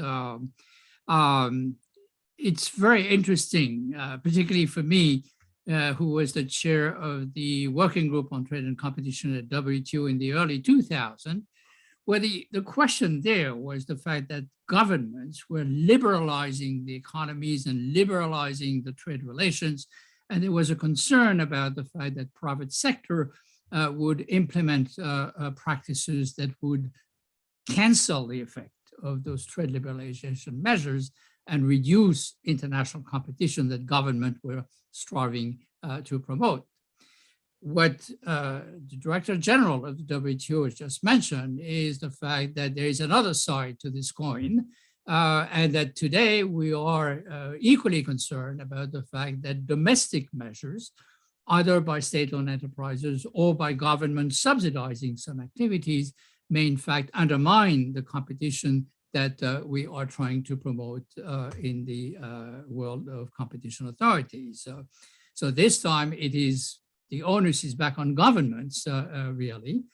It's very interesting, particularly for me, who was the chair of the Working Group on Trade and Competition at WTO in the early 2000s, where the question there was the fact that governments were liberalizing the economies and liberalizing the trade relations. And there was a concern about the fact that private sector would implement practices that would cancel the effect of those trade liberalization measures and reduce international competition that government were striving to promote. What the Director General of the WTO has just mentioned is the fact that there is another side to this coin, and that today we are equally concerned about the fact that domestic measures, either by state-owned enterprises or by government subsidizing some activities, may in fact undermine the competition that we are trying to promote in the world of competition authorities. So this time it is, the onus is back on governments really,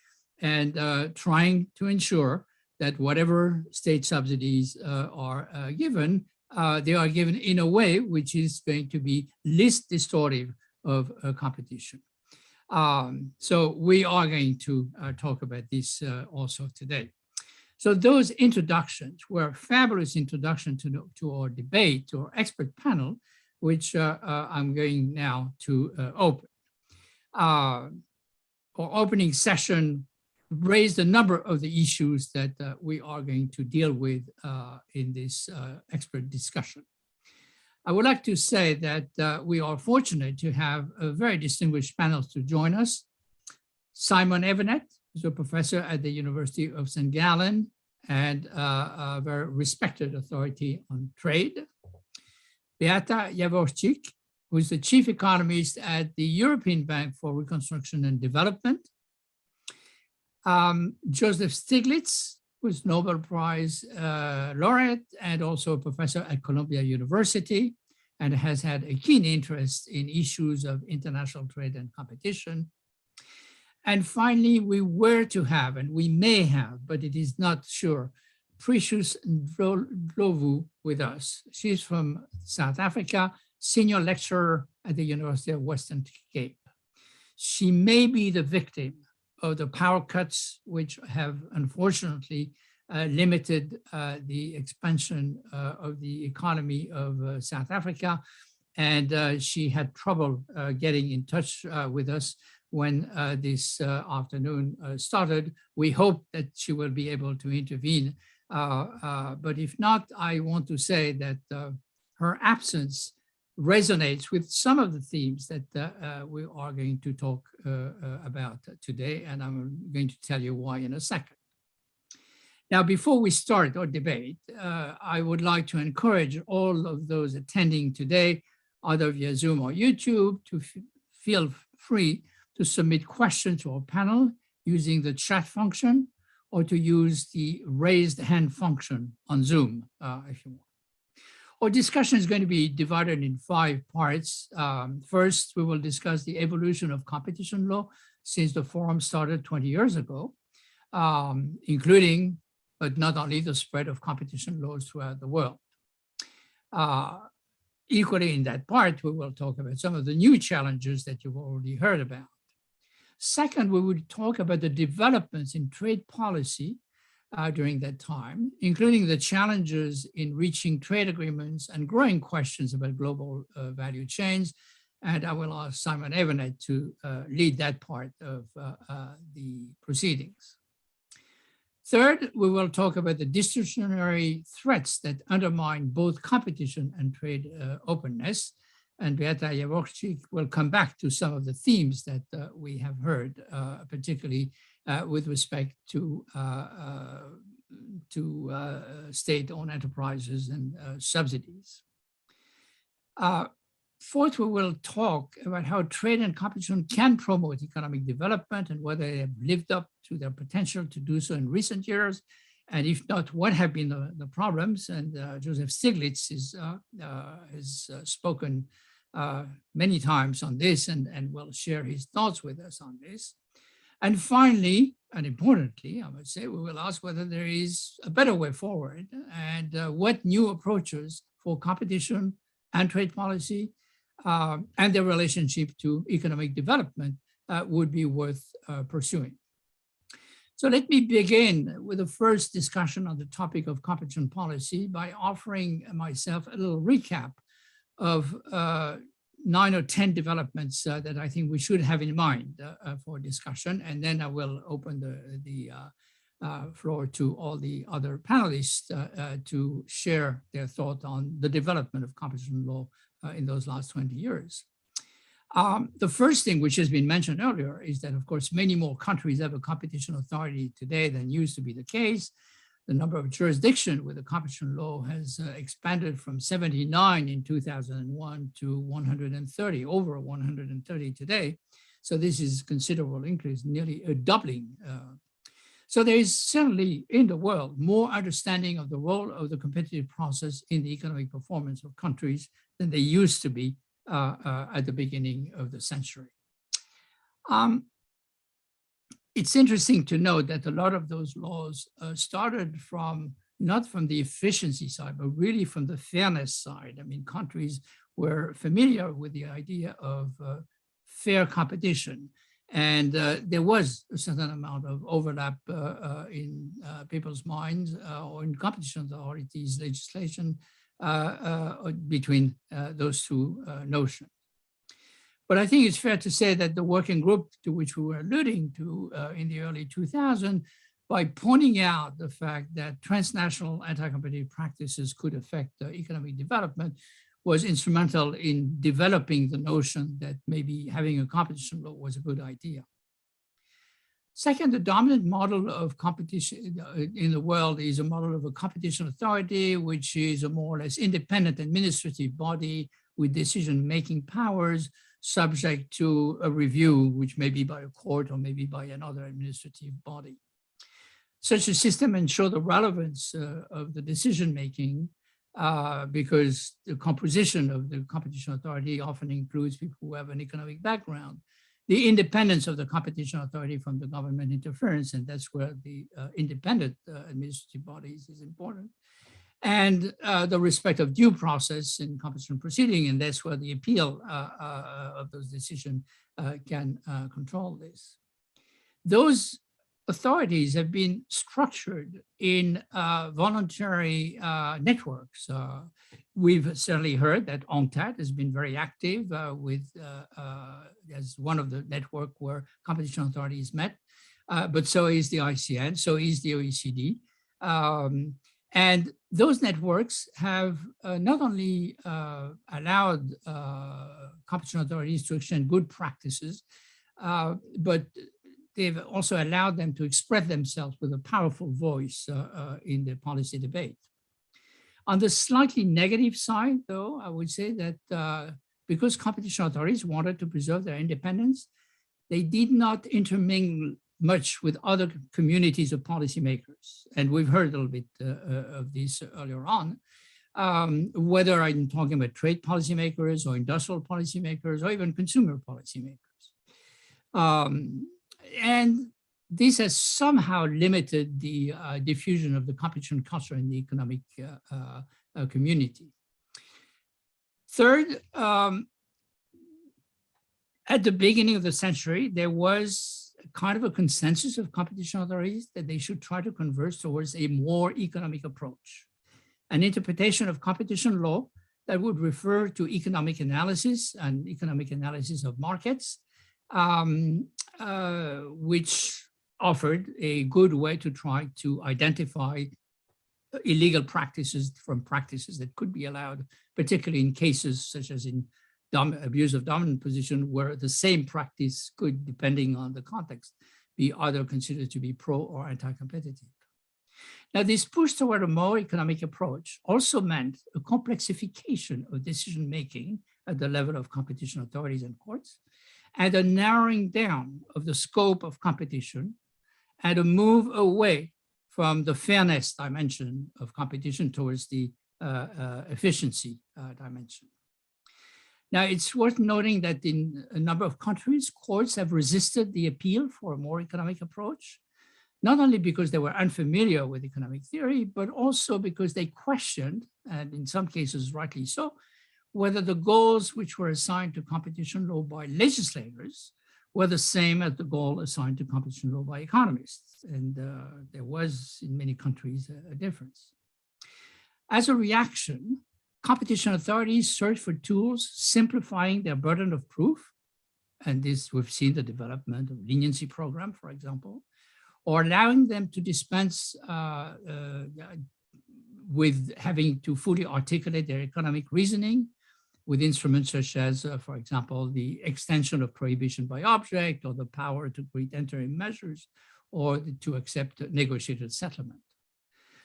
and trying to ensure that whatever state subsidies are given, they are given in a way which is going to be least distortive of competition. So we are going to talk about this also today. So those introductions were a fabulous introduction to our debate, to our expert panel, which I'm going now to open. Our opening session raised a number of the issues that we are going to deal with in this expert discussion. I would like to say that we are fortunate to have a very distinguished panel to join us. Simon Evenett is a professor at the University of St. Gallen and a very respected authority on trade. Beata Javorcik, who is the chief economist at the European Bank for Reconstruction and Development. Joseph Stiglitz, who is Nobel Prize laureate and also a professor at Columbia University, and has had a keen interest in issues of international trade and competition. And finally, we were to have, and we may have, but it is not sure, Precious Ndlovu with us. She's from South Africa, senior lecturer at the University of Western Cape. She may be the victim of the power cuts, which have unfortunately limited the expansion of the economy of South Africa. And she had trouble getting in touch with us when this afternoon started. We hope that she will be able to intervene. But if not, I want to say that her absence resonates with some of the themes that we are going to talk about today, and I'm going to tell you why in a second. Now, before we start our debate, I would like to encourage all of those attending today, either via Zoom or YouTube, to feel free to submit questions to our panel using the chat function or to use the raised hand function on Zoom, if you want. Our discussion is going to be divided in 5 parts. First, we will discuss the evolution of competition law since the forum started 20 years ago, including but not only the spread of competition laws throughout the world. Equally in that part, we will talk about some of the new challenges that you've already heard about. Second, we would talk about the developments in trade policy during that time, including the challenges in reaching trade agreements and growing questions about global value chains. And I will ask Simon Evenett to lead that part of the proceedings. Third, we will talk about the distortionary threats that undermine both competition and trade openness. And Beata Javorcik will come back to some of the themes that we have heard, particularly with respect to state-owned enterprises and subsidies. Fourth, we will talk about how trade and competition can promote economic development and whether they have lived up to their potential to do so in recent years. And if not, what have been the problems? And Joseph Stiglitz has spoken many times on this and will share his thoughts with us on this. And finally, and importantly, I would say, we will ask whether there is a better way forward and what new approaches for competition and trade policy and their relationship to economic development would be worth pursuing. So let me begin with the first discussion on the topic of competition policy by offering myself a little recap of 9 or 10 developments that I think we should have in mind for discussion. And then I will open the floor to all the other panelists to share their thought on the development of competition law in those last 20 years. The first thing, which has been mentioned earlier, is that, of course, many more countries have a competition authority today than used to be the case. The number of jurisdictions with a competition law has expanded from 79 in 2001 to 130, over 130 today. So this is a considerable increase, nearly a doubling. So there is certainly in the world more understanding of the role of the competitive process in the economic performance of countries than there used to be at the beginning of the century. It's interesting to note that a lot of those laws started from, not from the efficiency side, but really from the fairness side. I mean, countries were familiar with the idea of fair competition. And there was a certain amount of overlap in people's minds or in competition authorities' legislation between those two notions. But I think it's fair to say that the working group to which we were alluding to in the early 2000s, by pointing out the fact that transnational anti-competitive practices could affect economic development, was instrumental in developing the notion that maybe having a competition law was a good idea. Second, the dominant model of competition in the world is a model of a competition authority, which is a more or less independent administrative body with decision-making powers subject to a review, which may be by a court or maybe by another administrative body. Such a system ensures the relevance of the decision-making because the composition of the competition authority often includes people who have an economic background, the independence of the competition authority from the government interference, and that's where the independent administrative bodies is important, and the respect of due process in competition proceeding, and that's where the appeal of those decisions can control this. Those authorities have been structured in voluntary networks. We've certainly heard that UNCTAD has been very active as one of the network where competition authorities met, but so is the ICN, so is the OECD. And those networks have not only allowed competition authorities to exchange good practices, but they've also allowed them to express themselves with a powerful voice in the policy debate. On the slightly negative side, though, I would say that because competition authorities wanted to preserve their independence, they did not intermingle much with other communities of policymakers. And we've heard a little bit of this earlier on, whether I'm talking about trade policymakers or industrial policymakers or even consumer policymakers. And this has somehow limited the diffusion of the competition culture in the economic community. Third, at the beginning of the century, there was kind of a consensus of competition authorities that they should try to converge towards a more economic approach, an interpretation of competition law that would refer to economic analysis and economic analysis of markets, which offered a good way to try to identify illegal practices from practices that could be allowed, particularly in cases such as in abuse of dominant position, where the same practice could, depending on the context, be either considered to be pro or anti-competitive. Now, this push toward a more economic approach also meant a complexification of decision-making at the level of competition authorities and courts, and a narrowing down of the scope of competition, and a move away from the fairness dimension of competition towards the efficiency dimension. Now, it's worth noting that in a number of countries, courts have resisted the appeal for a more economic approach, not only because they were unfamiliar with economic theory, but also because they questioned, and in some cases rightly so, whether the goals which were assigned to competition law by legislators were the same as the goal assigned to competition law by economists. And there was, in many countries, a difference. As a reaction, competition authorities search for tools simplifying their burden of proof. And this, we've seen the development of leniency program, for example, or allowing them to dispense with having to fully articulate their economic reasoning with instruments such as, for example, the extension of prohibition by object, or the power to create interim measures, or to accept negotiated settlement.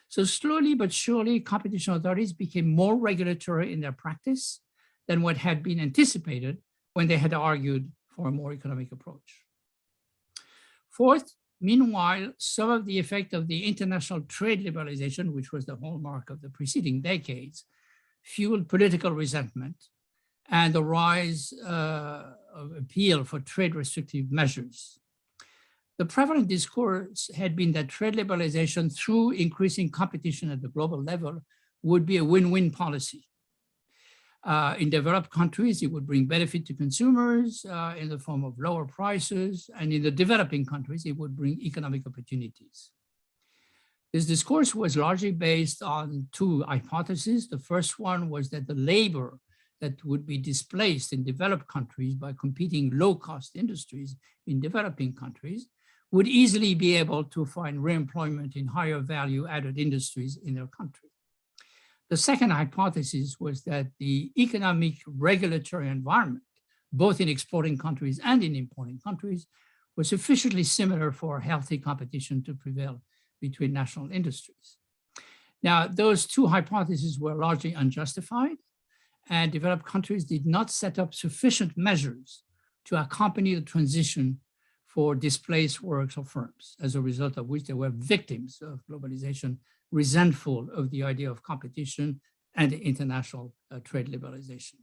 So slowly but surely, competition authorities became more regulatory in their practice than what had been anticipated when they had argued for a more economic approach. Fourth, meanwhile, some of the effect of the international trade liberalization, which was the hallmark of the preceding decades, fueled political resentment and the rise of appeal for trade restrictive measures. The prevalent discourse had been that trade liberalization through increasing competition at the global level would be a win-win policy. In developed countries, it would bring benefit to consumers in the form of lower prices, and in the developing countries, it would bring economic opportunities. This discourse was largely based on two hypotheses. The first one was that the labor that would be displaced in developed countries by competing low-cost industries in developing countries would easily be able to find reemployment in higher value-added industries in their country. The second hypothesis was that the economic regulatory environment, both in exporting countries and in importing countries, was sufficiently similar for healthy competition to prevail between national industries. Now, those two hypotheses were largely unjustified, and developed countries did not set up sufficient measures to accompany the transition for displaced workers or firms, as a result of which they were victims of globalization, resentful of the idea of competition and international trade liberalization.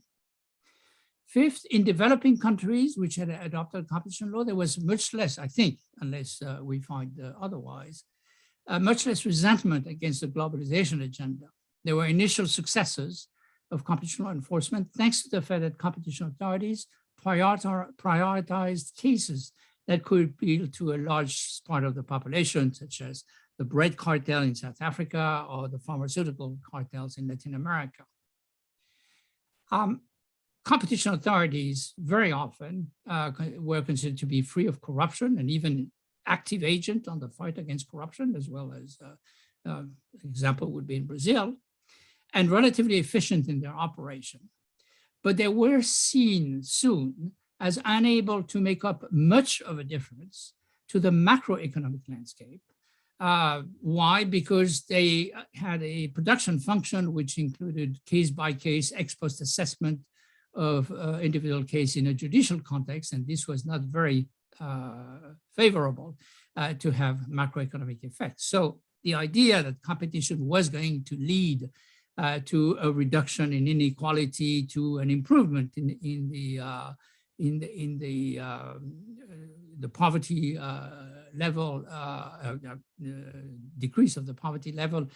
Fifth, in developing countries which had adopted competition law, there was much less, I think, unless we find otherwise, much less resentment against the globalization agenda. There were initial successes of competition law enforcement, thanks to the fact that competition authorities prioritized cases that could appeal to a large part of the population, such as the bread cartel in South Africa or the pharmaceutical cartels in Latin America. Competition authorities very often were considered to be free of corruption and even active agent on the fight against corruption, as well as example would be in Brazil, and relatively efficient in their operation. But they were seen soon as unable to make up much of a difference to the macroeconomic landscape. Why? Because they had a production function which included case-by-case ex-post assessment of individual case in a judicial context, and this was not very favorable to have macroeconomic effects. So the idea that competition was going to lead to a reduction in inequality, to an improvement in the poverty decrease of the poverty level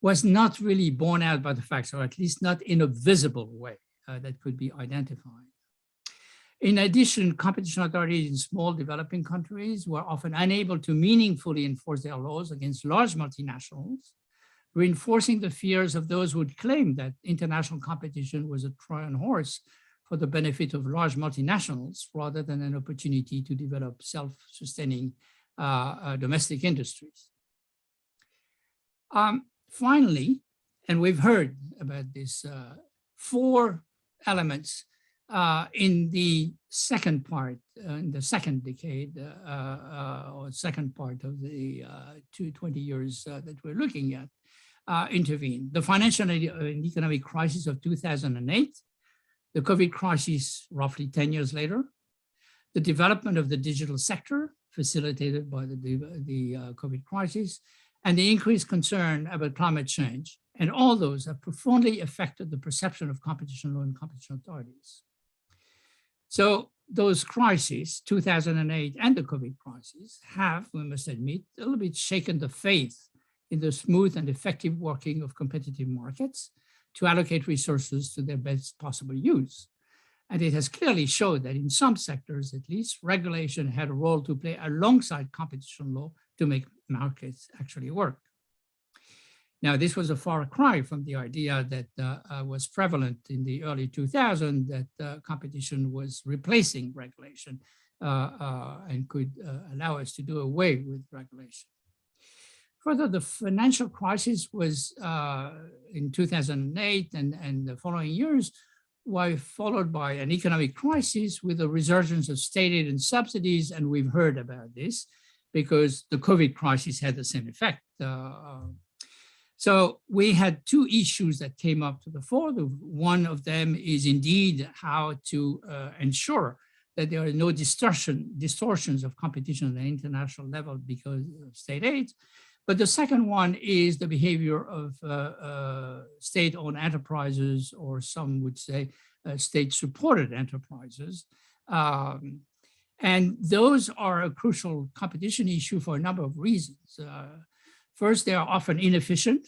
was not really borne out by the facts, or at least not in a visible way that could be identified. In addition, competition authorities in small developing countries were often unable to meaningfully enforce their laws against large multinationals, reinforcing the fears of those who would claim that international competition was a Trojan horse for the benefit of large multinationals rather than an opportunity to develop self-sustaining domestic industries. Finally, and we've heard about this, 4 elements in the second part, in the second decade, or second part of the 20 years that we're looking at, intervened. The financial and economic crisis of 2008, the COVID crisis roughly 10 years later, the development of the digital sector facilitated by the COVID crisis, and the increased concern about climate change. And all those have profoundly affected the perception of competition law and competition authorities. So those crises, 2008 and the COVID crisis, have, we must admit, a little bit shaken the faith in the smooth and effective working of competitive markets to allocate resources to their best possible use. And it has clearly showed that in some sectors, at least, regulation had a role to play alongside competition law to make markets actually work. Now, this was a far cry from the idea that was prevalent in the early 2000s that competition was replacing regulation and could allow us to do away with regulation. Further, the financial crisis was in 2008 and the following years were followed by an economic crisis with a resurgence of state aid and subsidies, and we've heard about this because the COVID crisis had the same effect. So we had 2 issues that came up to the fore. One of them is indeed how to ensure that there are no distortions of competition at the international level because of state aid. But the second one is the behavior of state-owned enterprises, or some would say state-supported enterprises. And those are a crucial competition issue for a number of reasons. First, they are often inefficient,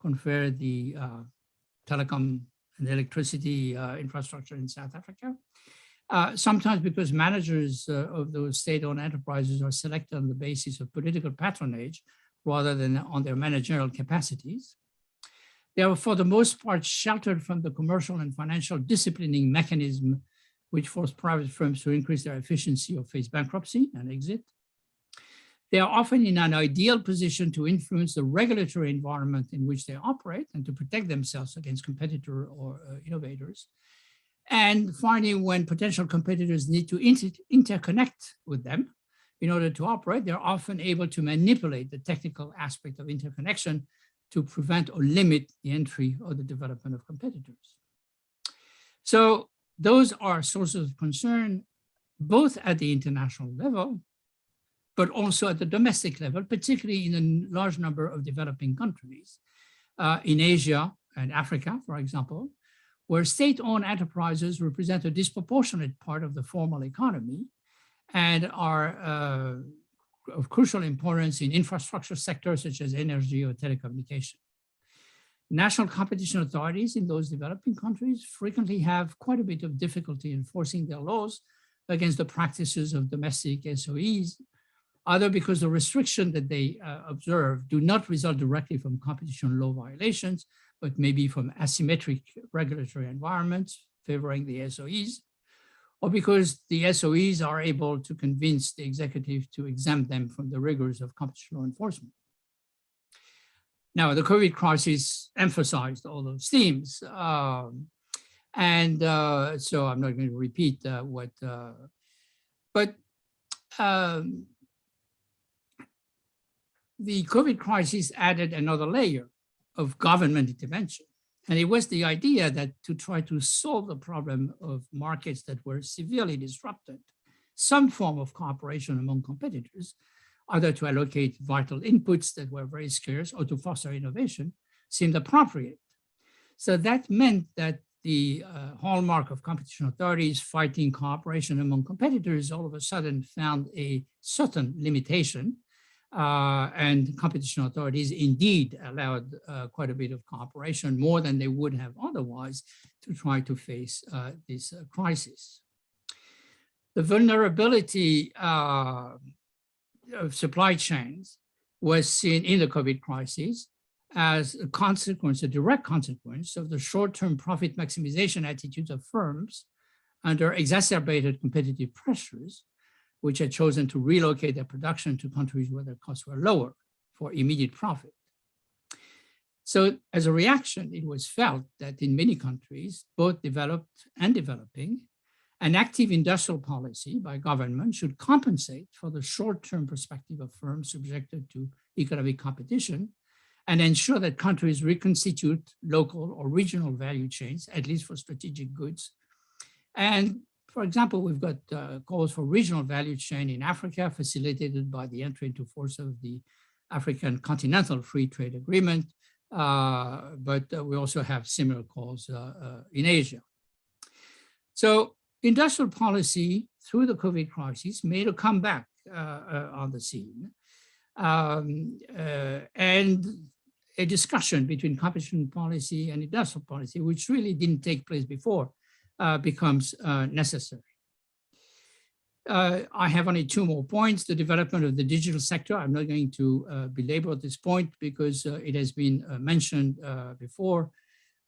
compare the telecom and electricity infrastructure in South Africa. Sometimes because managers of those state-owned enterprises are selected on the basis of political patronage rather than on their managerial capacities. They are, for the most part, sheltered from the commercial and financial disciplining mechanism which force private firms to increase their efficiency or face bankruptcy and exit. They are often in an ideal position to influence the regulatory environment in which they operate and to protect themselves against competitor or innovators. And finally, when potential competitors need to interconnect with them in order to operate, they're often able to manipulate the technical aspect of interconnection to prevent or limit the entry or the development of competitors. So those are sources of concern, both at the international level, but also at the domestic level, particularly in a large number of developing countries, in Asia and Africa, for example, where state-owned enterprises represent a disproportionate part of the formal economy and are of crucial importance in infrastructure sectors such as energy or telecommunication. National competition authorities in those developing countries frequently have quite a bit of difficulty enforcing their laws against the practices of domestic SOEs, either because the restriction that they observe do not result directly from competition law violations, but maybe from asymmetric regulatory environments favoring the SOEs, or because the SOEs are able to convince the executive to exempt them from the rigors of competition law enforcement. Now, the COVID crisis emphasized all those themes. So I'm not going to repeat the COVID crisis added another layer of government intervention. And it was the idea that to try to solve the problem of markets that were severely disrupted, some form of cooperation among competitors, either to allocate vital inputs that were very scarce or to foster innovation, seemed appropriate. So that meant that the hallmark of competition authorities fighting cooperation among competitors all of a sudden found a certain limitation, and competition authorities indeed allowed quite a bit of cooperation, more than they would have otherwise, to try to face this crisis. The vulnerability of supply chains was seen in the COVID crisis as a consequence, a direct consequence of the short-term profit maximization attitudes of firms under exacerbated competitive pressures, which had chosen to relocate their production to countries where their costs were lower for immediate profit. So as a reaction, it was felt that in many countries, both developed and developing, an active industrial policy by government should compensate for the short-term perspective of firms subjected to economic competition and ensure that countries reconstitute local or regional value chains, at least for strategic goods. And for example, we've got calls for regional value chain in Africa, facilitated by the entry into force of the African Continental Free Trade Agreement, but we also have similar calls in Asia. So industrial policy through the COVID crisis made a comeback on the scene, and a discussion between competition policy and industrial policy, which really didn't take place before, becomes necessary. I have only two more points. The development of the digital sector. I'm not going to belabor this point because it has been mentioned before.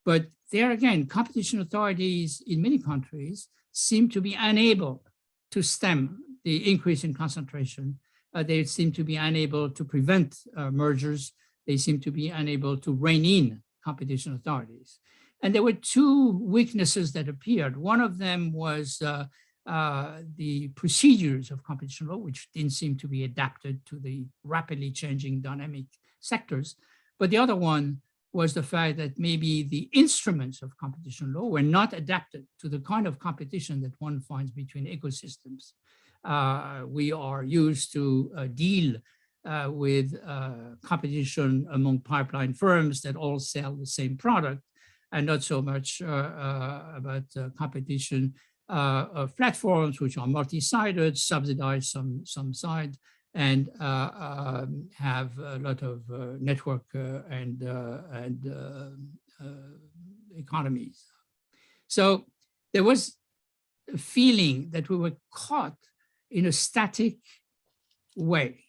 But there again, competition authorities in many countries seem to be unable to stem the increase in concentration. They seem to be unable to prevent mergers. They seem to be unable to rein in competition authorities. And there were two weaknesses that appeared. One of them was the procedures of competition law, which didn't seem to be adapted to the rapidly changing dynamic sectors. But the other one was the fact that maybe the instruments of competition law were not adapted to the kind of competition that one finds between ecosystems. We are used to deal with competition among pipeline firms that all sell the same product, and not so much about competition of platforms which are multi-sided, subsidize some side, and have a lot of network and economies. So there was a feeling that we were caught in a static way,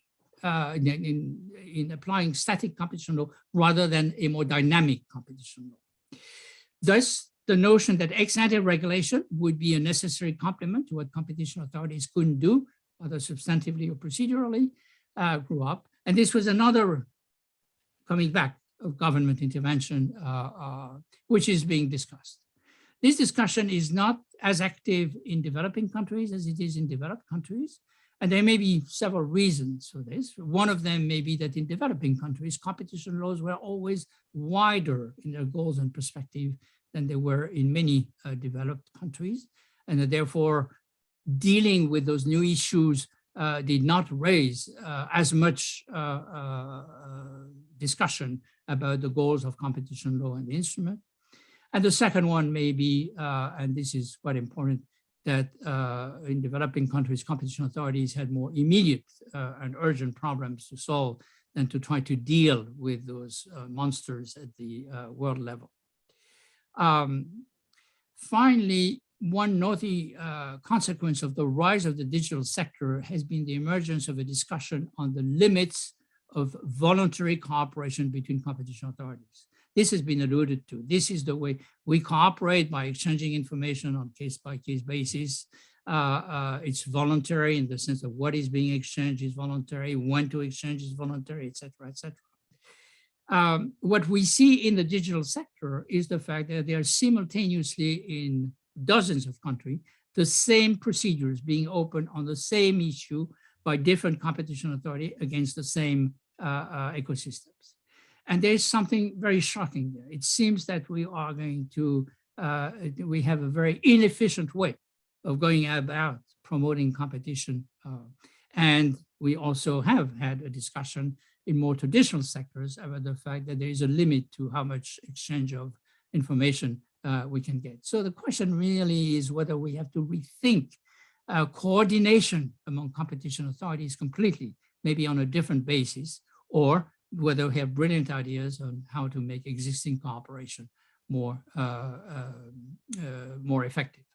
in applying static competition law rather than a more dynamic competition law. Thus, the notion that ex-ante regulation would be a necessary complement to what competition authorities couldn't do, either substantively or procedurally, grew up. And this was another coming back of government intervention, which is being discussed. This discussion is not as active in developing countries as it is in developed countries. And there may be several reasons for this. One of them may be that in developing countries, competition laws were always wider in their goals and perspective than they were in many developed countries. And that therefore, dealing with those new issues did not raise as much discussion about the goals of competition law and the instrument. And the second one may be, and this is quite important, that in developing countries, competition authorities had more immediate and urgent problems to solve than to try to deal with those monsters at the world level. Finally, one noteworthy consequence of the rise of the digital sector has been the emergence of a discussion on the limits of voluntary cooperation between competition authorities. This has been alluded to. This is the way we cooperate, by exchanging information on case-by-case basis. It's voluntary in the sense of what is being exchanged is voluntary, when to exchange is voluntary, et cetera, et cetera. What we see in the digital sector is the fact that there are simultaneously in dozens of countries, the same procedures being opened on the same issue by different competition authority against the same ecosystems. And there's something very shocking there. It seems that we are going to, we have a very inefficient way of going about promoting competition. And we also have had a discussion in more traditional sectors about the fact that there is a limit to how much exchange of information we can get. So the question really is whether we have to rethink coordination among competition authorities completely, maybe on a different basis, or whether we have brilliant ideas on how to make existing cooperation more effective.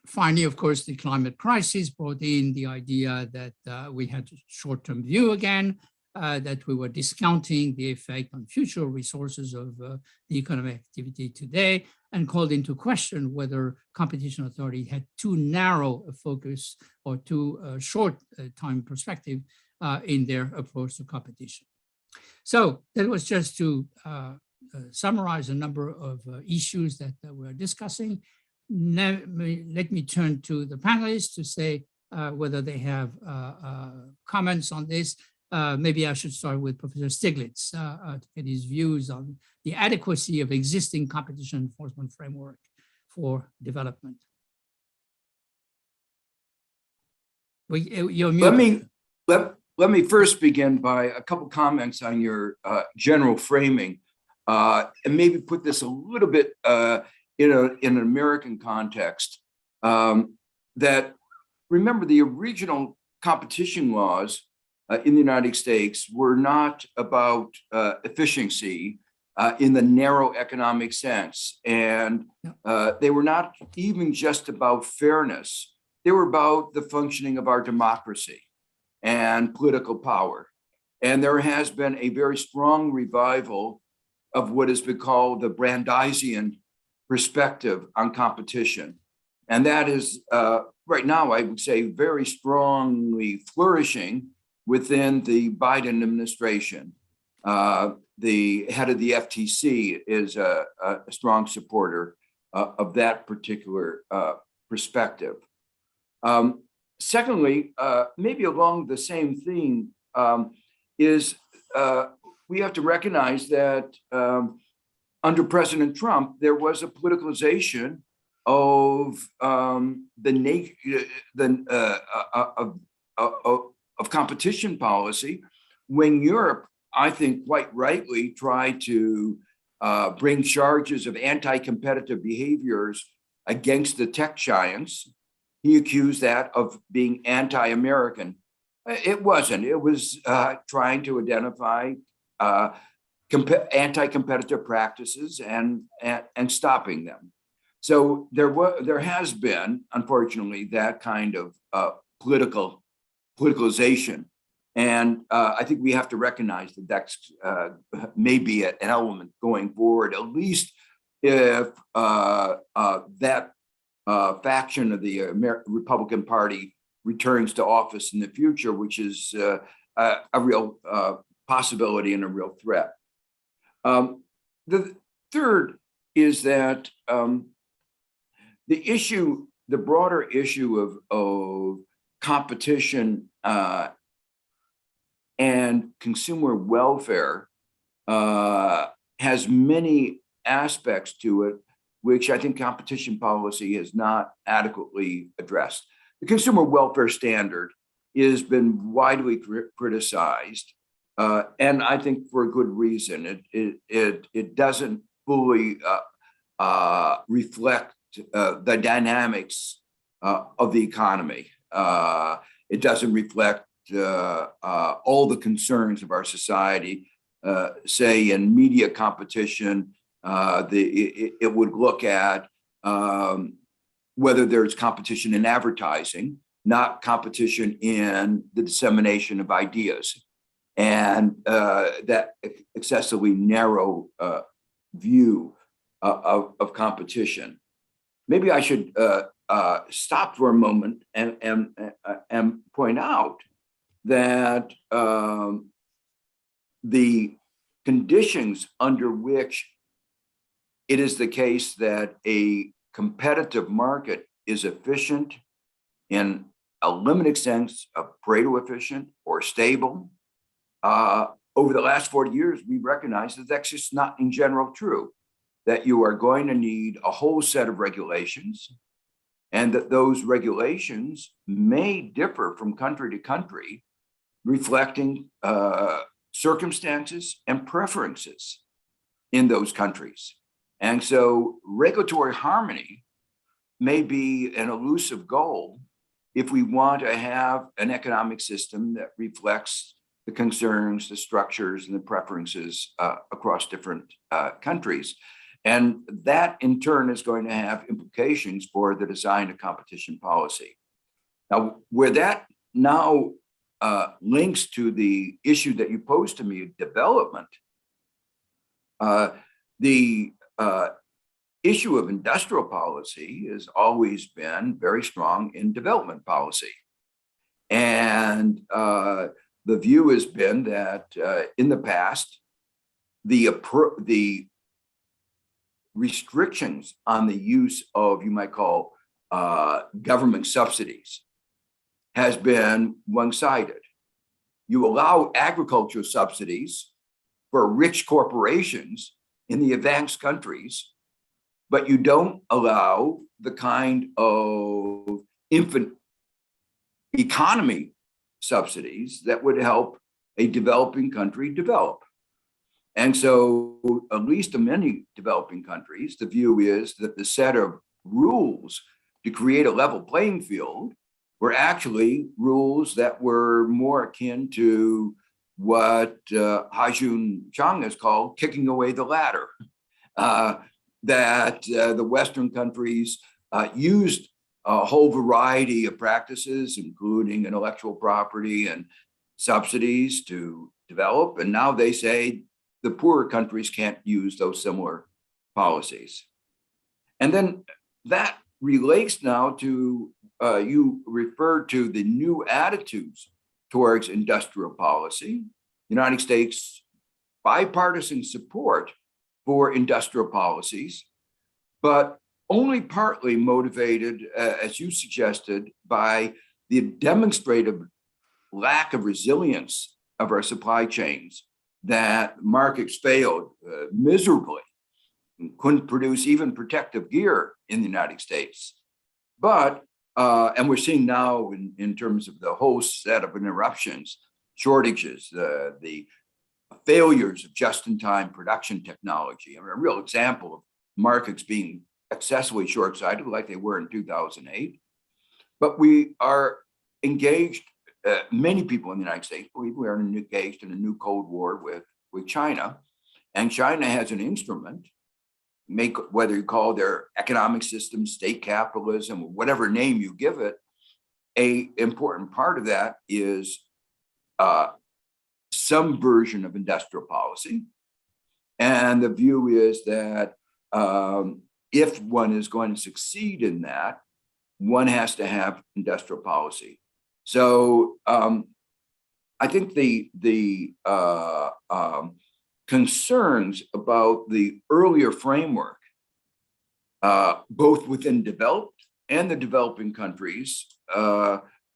Finally, of course, the climate crisis brought in the idea that we had a short-term view again, that we were discounting the effect on future resources of the economic activity today, and called into question whether competition authority had too narrow a focus or too short time perspective in their approach to competition. So that was just to summarize a number of issues that we're discussing. Now, let me turn to the panelists to say whether they have comments on this. Maybe I should start with Professor Stiglitz to get his views on the adequacy of existing competition enforcement framework for development. You're muted. Let me first begin by a couple comments on your general framing, and maybe put this a little bit in an American context. That remember, the original competition laws in the United States were not about efficiency in the narrow economic sense, and they were not even just about fairness. They were about the functioning of our democracy and political power. And there has been a very strong revival of what has been called the Brandeisian perspective on competition. And that is right now, I would say, very strongly flourishing within the Biden administration. The head of the FTC is a strong supporter of that particular perspective. Secondly, maybe along the same theme is we have to recognize that under President Trump, there was a politicalization of of competition policy when Europe, I think quite rightly, tried to bring charges of anti-competitive behaviors against the tech giants. He accused that of being anti-American. It wasn't. It was trying to identify anti-competitive practices and stopping them. So there has been, unfortunately, that kind of politicalization. And I think we have to recognize that that's maybe an element going forward, at least if that faction of the Republican Party returns to office in the future, which is a real possibility and a real threat. The third is that the broader issue of competition and consumer welfare has many aspects to it, which I think competition policy has not adequately addressed. The consumer welfare standard has been widely criticized, and I think for a good reason. It doesn't fully reflect the dynamics of the economy. It doesn't reflect all the concerns of our society. Say in media competition, it would look at whether there's competition in advertising, not competition in the dissemination of ideas, and that excessively narrow view of competition. Maybe I should stop for a moment and point out that the conditions under which it is the case that a competitive market is efficient in a limited sense of Pareto efficient or stable. Over the last 40 years, we recognize that that's just not in general true, that you are going to need a whole set of regulations, and that those regulations may differ from country to country, reflecting circumstances and preferences. in those countries. And so regulatory harmony may be an elusive goal if we want to have an economic system that reflects the concerns, the structures, and the preferences across different countries. And that in turn is going to have implications for the design of competition policy. Now, where that now links to the issue that you posed to me, development, the issue of industrial policy has always been very strong in development policy. And the view has been that in the past, the restrictions on the use of, you might call, government subsidies has been one-sided. You allow agricultural subsidies for rich corporations in the advanced countries, but you don't allow the kind of infant economy subsidies that would help a developing country develop. And so, at least in many developing countries, the view is that the set of rules to create a level playing field were actually rules that were more akin to what Ha-Joon Chang has called kicking away the ladder. That the Western countries used a whole variety of practices, including intellectual property and subsidies to develop. And now they say the poorer countries can't use those similar policies. And then that relates now to, you referred to the new attitudes towards industrial policy. United States bipartisan support for industrial policies, but only partly motivated, as you suggested, by the demonstrated lack of resilience of our supply chains, that markets failed miserably, couldn't produce even protective gear in the United States. But, and we're seeing now in terms of the whole set of interruptions, shortages, the failures of just-in-time production technology. I mean, a real example of markets being excessively short-sighted like they were in 2008. But we are engaged, many people in the United States believe we are engaged in a new Cold War with China. And China has an instrument, whether you call their economic system state capitalism, or whatever name you give it, an important part of that is some version of industrial policy. And the view is that if one is going to succeed in that, one has to have industrial policy. So I think the concerns about the earlier framework, both within developed and the developing countries,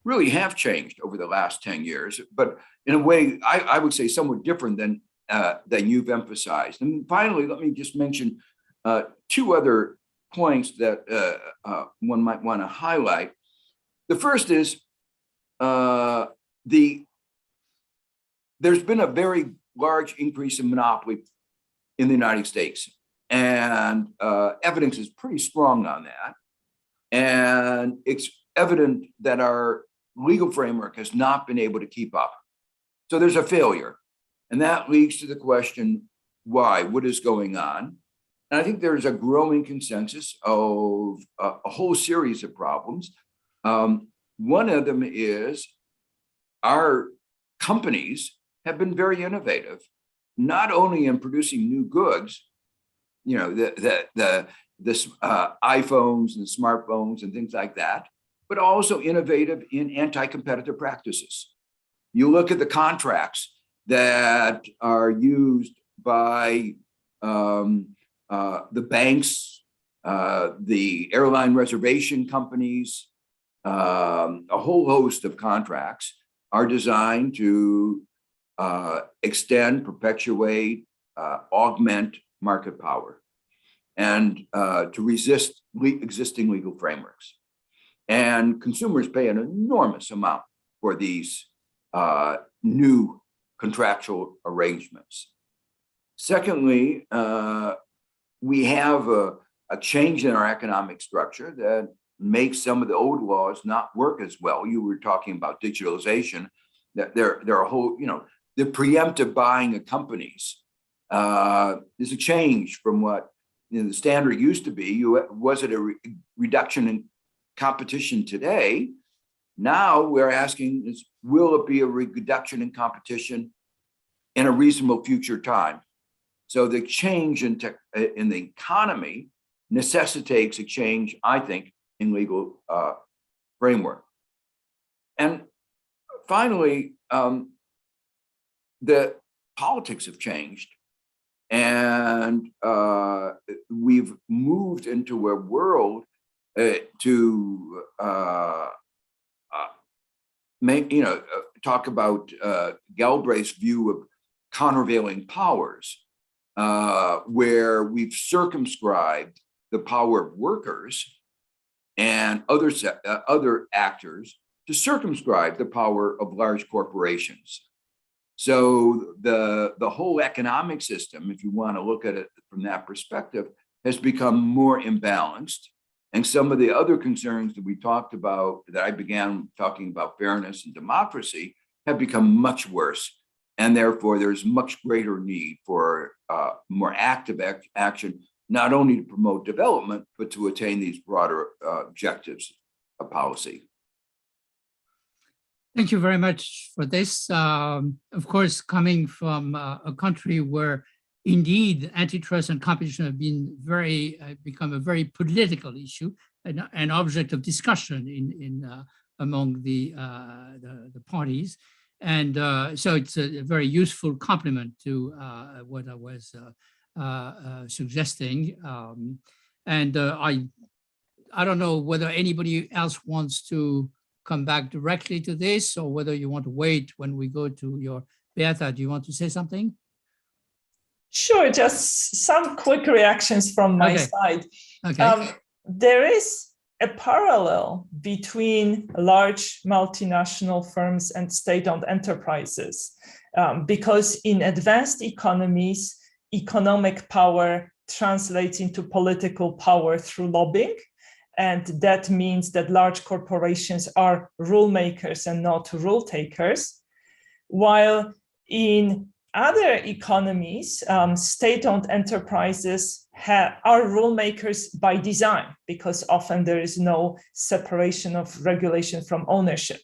really have changed over the last 10 years, but in a way, I would say somewhat different than you've emphasized. And finally, let me just mention two other points that one might want to highlight. The first is there's been a very large increase in monopoly in the United States, and evidence is pretty strong on that. And it's evident that our legal framework has not been able to keep up. So there's a failure. And that leads to the question, why? What is going on? And I think there's a growing consensus of a whole series of problems. One of them is our companies have been very innovative, not only in producing new goods, you know, the iPhones and smartphones and things like that, but also innovative in anti-competitive practices. You look at the contracts that are used by the banks, the airline reservation companies, a whole host of contracts are designed to extend, perpetuate, augment market power, and to resist existing legal frameworks. And consumers pay an enormous amount for these new contractual arrangements. Secondly, we have a change in our economic structure that makes some of the old laws not work as well. You were talking about digitalization, that there are a whole, the preemptive buying of companies is a change from what the standard used to be. Was it a reduction in competition today? Now we're asking will it be a reduction in competition in a reasonable future time? So the change in the economy necessitates a change, I think, in legal framework. And finally, the politics have changed, and we've moved into a world to talk about Galbraith's view of countervailing powers, where we've circumscribed the power of workers and other actors to circumscribe the power of large corporations. So the whole economic system, if you want to look at it from that perspective, has become more imbalanced. And some of the other concerns that we talked about, that I began talking about fairness and democracy, have become much worse. And therefore, there's much greater need for more active action, not only to promote development, but to attain these broader objectives of policy. Thank you very much for this. Of course, coming from a country where indeed antitrust and competition have been become a very political issue, an object of discussion among the parties. And so it's a very useful complement to what I was suggesting. I don't know whether anybody else wants to come back directly to this, or whether you want to wait when we go to your Beata. Do you want to say something? Sure, just some quick reactions from my side. Okay. There is a parallel between large multinational firms and state-owned enterprises, because in advanced economies, economic power translates into political power through lobbying. And that means that large corporations are rule makers and not rule takers. While in other economies, state-owned enterprises are rule makers by design, because often there is no separation of regulation from ownership.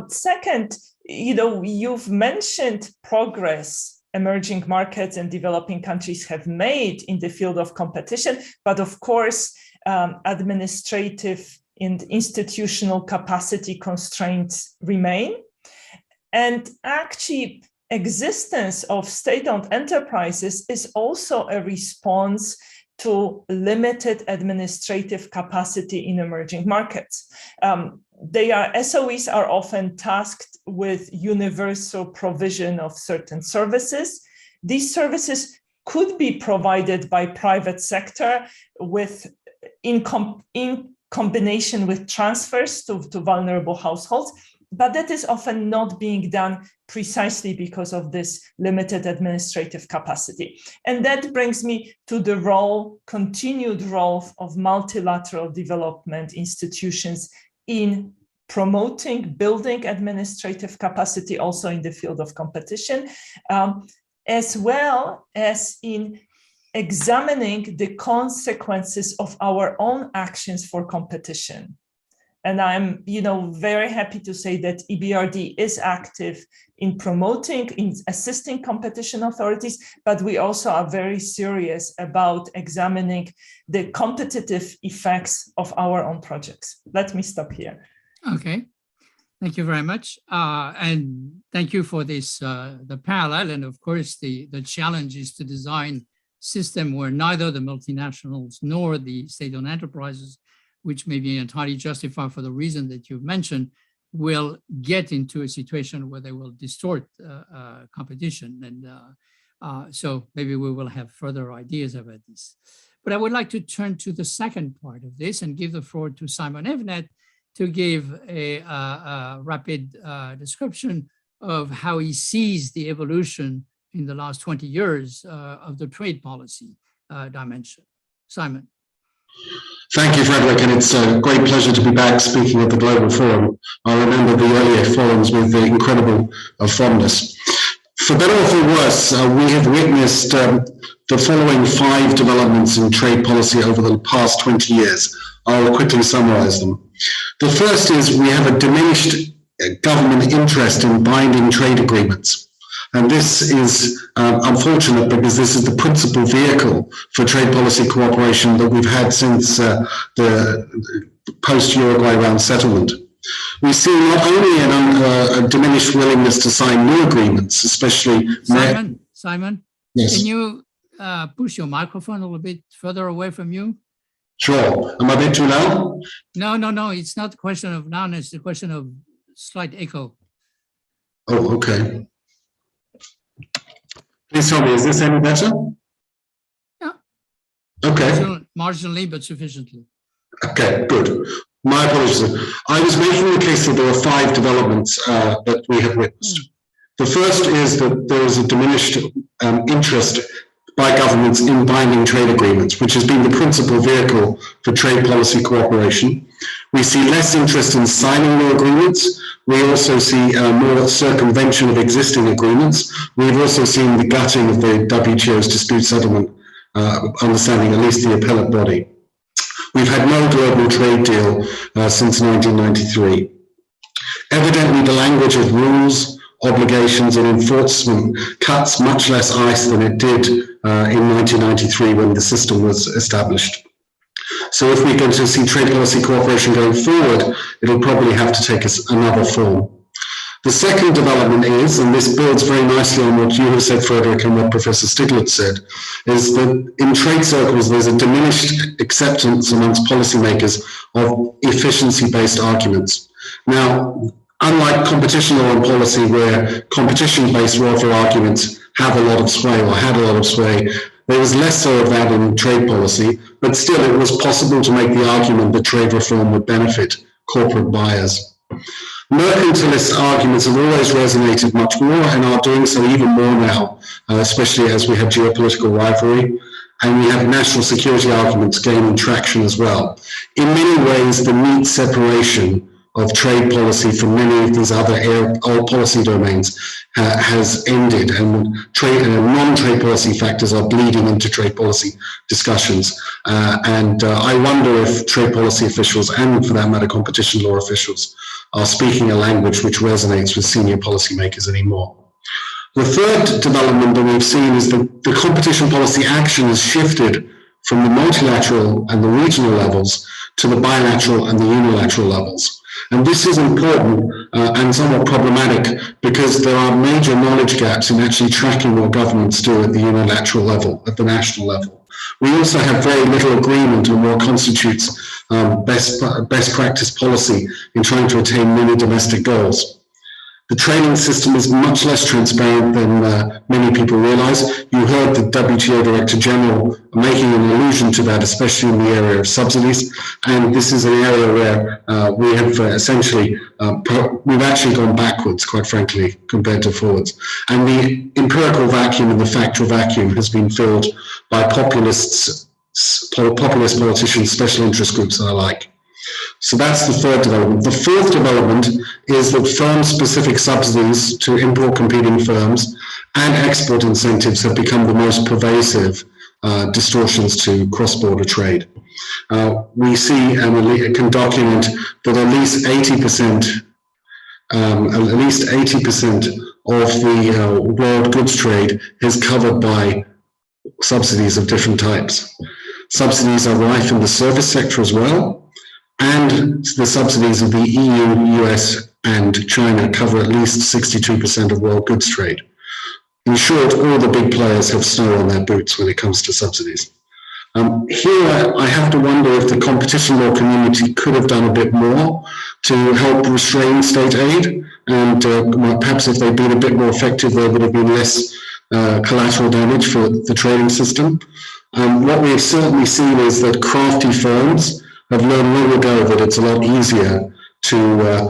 Second, you've mentioned progress emerging markets and developing countries have made in the field of competition, but of course, administrative and institutional capacity constraints remain. And actually, existence of state-owned enterprises is also a response to limited administrative capacity in emerging markets. SOEs are often tasked with universal provision of certain services. These services could be provided by private sector in combination with transfers to vulnerable households, but that is often not being done precisely because of this limited administrative capacity. And that brings me to the continued role of multilateral development institutions in promoting, building administrative capacity also in the field of competition, as well as in examining the consequences of our own actions for competition. And I'm, very happy to say that EBRD is active in promoting, in assisting competition authorities, but we also are very serious about examining the competitive effects of our own projects. Let me stop here. Okay, thank you very much. And thank you for this, the parallel. And of course, the challenge is to design system where neither the multinationals nor the state-owned enterprises, which may be entirely justified for the reason that you've mentioned, will get into a situation where they will distort competition. And so maybe we will have further ideas about this. But I would like to turn to the second part of this and give the floor to Simon Evenett to give a rapid description of how he sees the evolution in the last 20 years of the trade policy dimension. Simon. Thank you, Frederick, and it's a great pleasure to be back speaking at the Global Forum. I remember the earlier forums with incredible fondness. For better or for worse, we have witnessed the following 5 developments in trade policy over the past 20 years. I'll quickly summarize them. The first is we have a diminished government interest in binding trade agreements. And this is unfortunate because this is the principal vehicle for trade policy cooperation that we've had since the post-Uruguay round settlement. We see not only a diminished willingness to sign new agreements, especially... Simon, yes. Can you push your microphone a little bit further away from you? Sure. Am I a bit too loud? No, it's not a question of loudness, it's a question of slight echo. Oh, okay. Please tell me, is this any better? Yeah. Okay. Marginally, but sufficiently. Okay, good. My apologies. I was making the case that there are 5 developments that we have witnessed. The first is that there is a diminished interest by governments in binding trade agreements, which has been the principal vehicle for trade policy cooperation. We see less interest in signing new agreements. We also see more circumvention of existing agreements. We've also seen the gutting of the WTO's dispute settlement understanding, at least the appellate body. We've had no global trade deal since 1993. Evidently, the language of rules, obligations and enforcement cuts much less ice than it did in 1993 when the system was established. So if we're going to see trade policy cooperation going forward, it'll probably have to take us another form. The second development is, and this builds very nicely on what you have said, Frederick, and what Professor Stiglitz said, is that in trade circles, there's a diminished acceptance amongst policymakers of efficiency-based arguments. Now, unlike competition law and policy, where competition-based welfare arguments have a lot of sway or had a lot of sway, there was less so of that in trade policy, but still it was possible to make the argument that trade reform would benefit corporate buyers. Mercantilist arguments have always resonated much more and are doing so even more now, especially as we have geopolitical rivalry, and we have national security arguments gaining traction as well. In many ways, the neat separation of trade policy from many of these other policy domains has ended, and trade and non-trade policy factors are bleeding into trade policy discussions. I wonder if trade policy officials, and for that matter competition law officials, are speaking a language which resonates with senior policymakers anymore. The third development that we've seen is that the competition policy action has shifted from the multilateral and the regional levels to the bilateral and the unilateral levels. And this is important and somewhat problematic because there are major knowledge gaps in actually tracking what governments do at the unilateral level, at the national level. We also have very little agreement on what constitutes best practice policy in trying to attain many domestic goals. The trading system is much less transparent than many people realize. You heard the WTO Director General making an allusion to that, especially in the area of subsidies. And this is an area where we have essentially, we've actually gone backwards, quite frankly, compared to forwards. And the empirical vacuum and the factual vacuum has been filled by populist politicians, special interest groups and the like. So that's the third development. The fourth development is that firm-specific subsidies to import competing firms and export incentives have become the most pervasive distortions to cross-border trade. We see and can document that at least 80% of the world goods trade is covered by subsidies of different types. Subsidies are rife in the service sector as well. And the subsidies of the EU, US, and China cover at least 62% of world goods trade. In short, all the big players have snow on their boots when it comes to subsidies. Here, I have to wonder if the competition law community could have done a bit more to help restrain state aid, and perhaps if they'd been a bit more effective, there would have been less collateral damage for the trading system. What we have certainly seen is that crafty firms have learned long ago that it's a lot easier to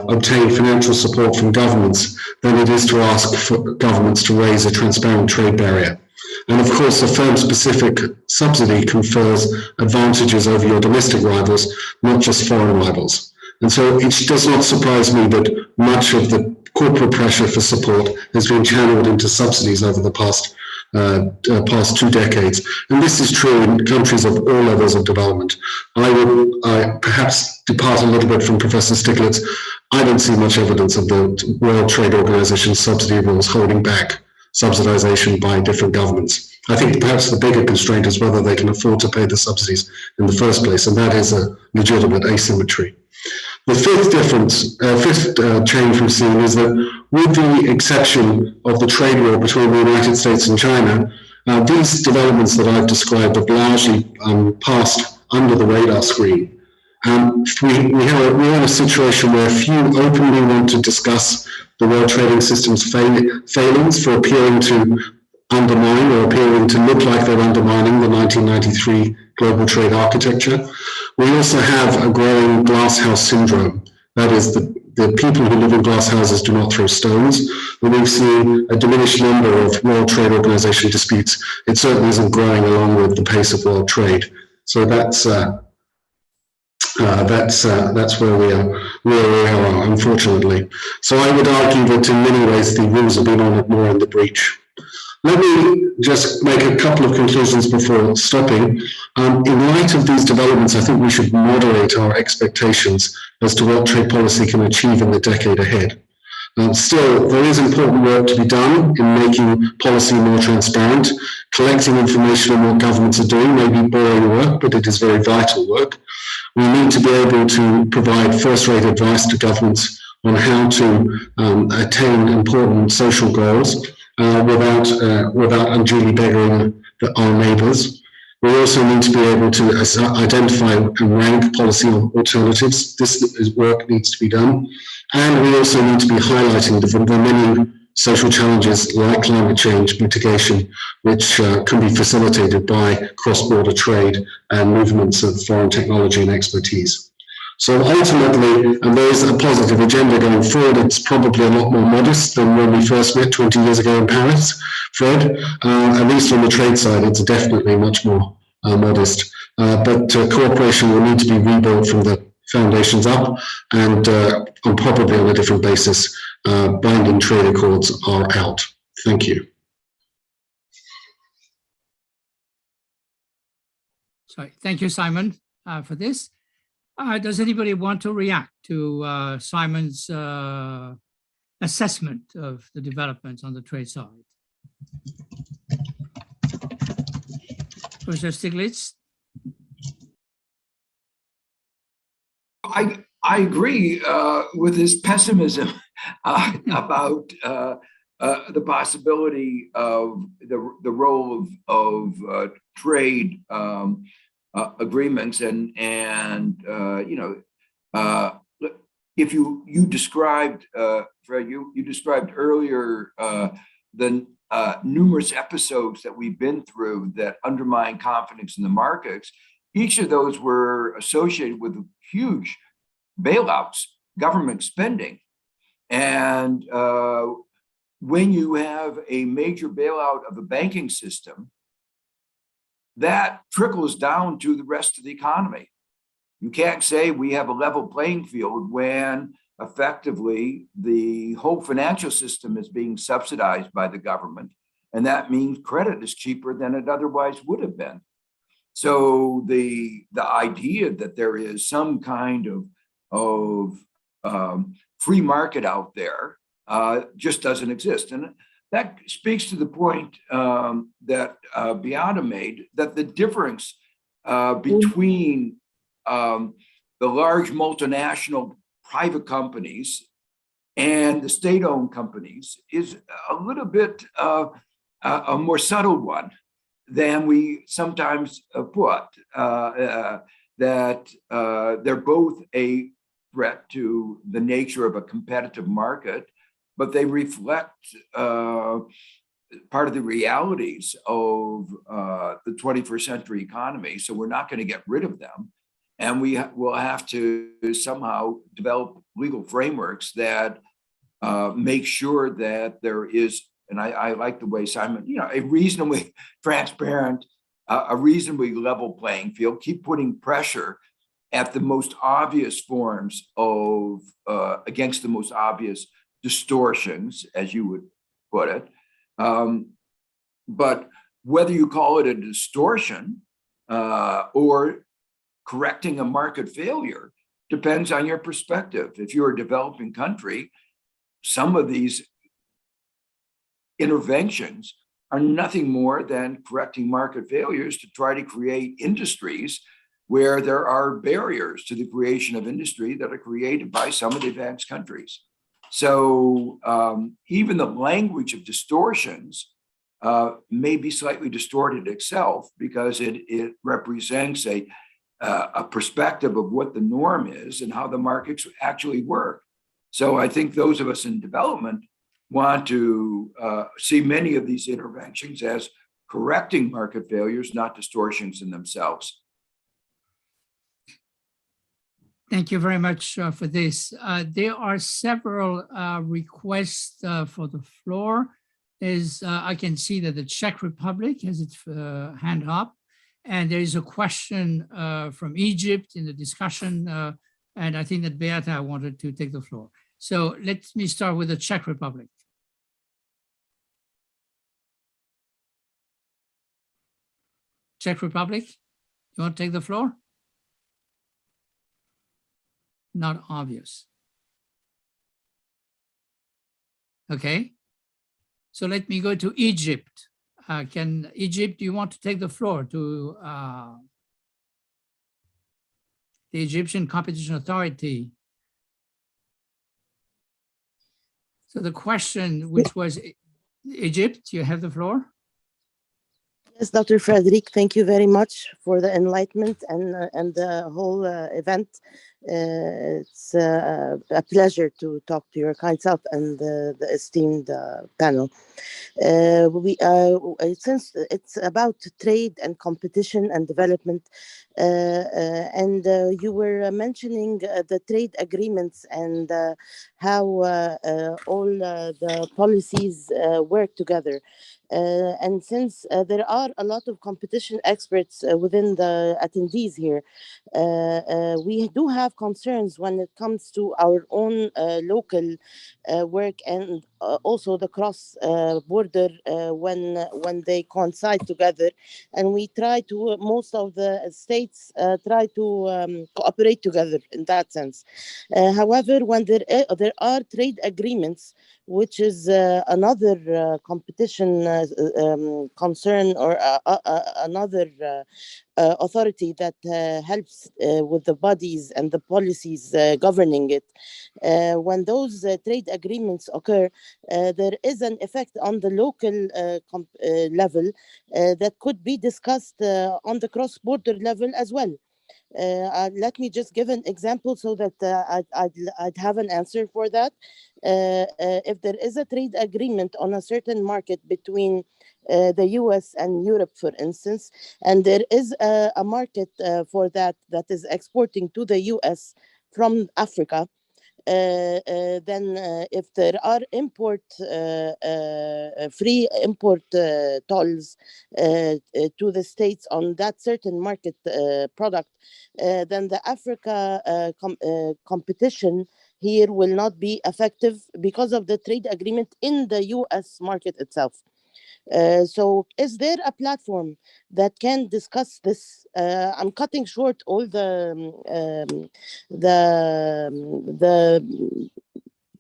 obtain financial support from governments than it is to ask for governments to raise a transparent trade barrier. And of course, a firm-specific subsidy confers advantages over your domestic rivals, not just foreign rivals. And so it does not surprise me that much of the corporate pressure for support has been channeled into subsidies over the past 2 decades. And this is true in countries of all levels of development. I would perhaps depart a little bit from Professor Stiglitz. I don't see much evidence of the World Trade Organization subsidy rules holding back subsidization by different governments. I think perhaps the bigger constraint is whether they can afford to pay the subsidies in the first place, and that is a legitimate asymmetry. The fifth change we've seen is that, with the exception of the trade war between the United States and China, these developments that I've described have largely passed under the radar screen. We're in a situation where few openly want to discuss the world trading system's failings for appearing to undermine or appearing to look like they're undermining the 1993 global trade architecture. We also have a growing glass house syndrome. That is, the people who live in glass houses do not throw stones. When we've seen a diminished number of World Trade Organization disputes, it certainly isn't growing along with the pace of world trade. So that's where we are, unfortunately. So I would argue that in many ways the rules have been honoured more in the breach. Let me just make a couple of conclusions before stopping. In light of these developments, I think we should moderate our expectations as to what trade policy can achieve in the decade ahead. Still, there is important work to be done in making policy more transparent. Collecting information on what governments are doing may be boring work, but it is very vital work. We need to be able to provide first-rate advice to governments on how to attain important social goals without unduly beggaring our neighbours. We also need to be able to identify and rank policy alternatives. This work needs to be done. And we also need to be highlighting the many social challenges like climate change mitigation, which can be facilitated by cross-border trade and movements of foreign technology and expertise. So ultimately, and there is a positive agenda going forward, it's probably a lot more modest than when we first met 20 years ago in Paris, Fred. At least on the trade side, it's definitely much more modest. But cooperation will need to be rebuilt from the foundations up, and probably on a different basis. Binding trade accords are out. Thank you. Sorry, thank you, Simon, for this. Does anybody want to react to Simon's assessment of the developments on the trade side? Professor Stiglitz? I agree with his pessimism about the possibility of the role of trade agreements, and if you described, Fred, you described earlier the numerous episodes that we've been through that undermine confidence in the markets. Each of those were associated with huge bailouts, government spending. And when you have a major bailout of the banking system, that trickles down to the rest of the economy. You can't say we have a level playing field when effectively the whole financial system is being subsidized by the government. And that means credit is cheaper than it otherwise would have been. So the idea that there is some kind of free market out there just doesn't exist. And that speaks to the point that Beata made, that the difference between the large multinational private companies and the state-owned companies is a little bit a more subtle one than we sometimes put, that they're both a threat to the nature of a competitive market, but they reflect part of the realities of the 21st century economy. So we're not going to get rid of them. And we will have to somehow develop legal frameworks that make sure that there is, and I like the way Simon, a reasonably transparent, a reasonably level playing field, keep putting pressure at the most obvious forms of, against the most obvious distortions, as you would put it. But whether you call it a distortion or correcting a market failure depends on your perspective. If you're a developing country, some of these interventions are nothing more than correcting market failures to try to create industries where there are barriers to the creation of industry that are created by some of the advanced countries. So even the language of distortions may be slightly distorted itself because it represents a perspective of what the norm is and how the markets actually work. So I think those of us in development want to see many of these interventions as correcting market failures, not distortions in themselves. Thank you very much for this. There are several requests for the floor. I can see that the Czech Republic has its hand up, and there is a question from Egypt in the discussion, and I think that Beata wanted to take the floor. So let me start with the Czech Republic. Czech Republic, you want to take the floor? Not obvious. Okay, so let me go to Egypt. Can Egypt, do you want to take the floor to the Egyptian Competition Authority? So the question, which was Egypt, you have the floor. Yes, Dr. Frederick, thank you very much for the enlightenment and the whole event. It's a pleasure to talk to your kind self and the esteemed panel. Since it's about trade and competition and development, and you were mentioning the trade agreements and how all the policies work together. And since there are a lot of competition experts within the attendees here, we do have concerns when it comes to our own local work and also the cross border when they coincide together, and we try to, most of the states try to cooperate together in that sense. However, when there are trade agreements, which is another competition concern or another authority that helps with the bodies and the policies governing it. When those trade agreements occur, there is an effect on the local level that could be discussed on the cross-border level as well. Let me just give an example so that I'd have an answer for that. If there is a trade agreement on a certain market between the US and Europe, for instance, and there is a market for that is exporting to the US from Africa, then if there are free import tolls to the States on that certain market product, then the Africa competition here will not be effective because of the trade agreement in the US market itself. So is there a platform that can discuss this? I'm cutting short all the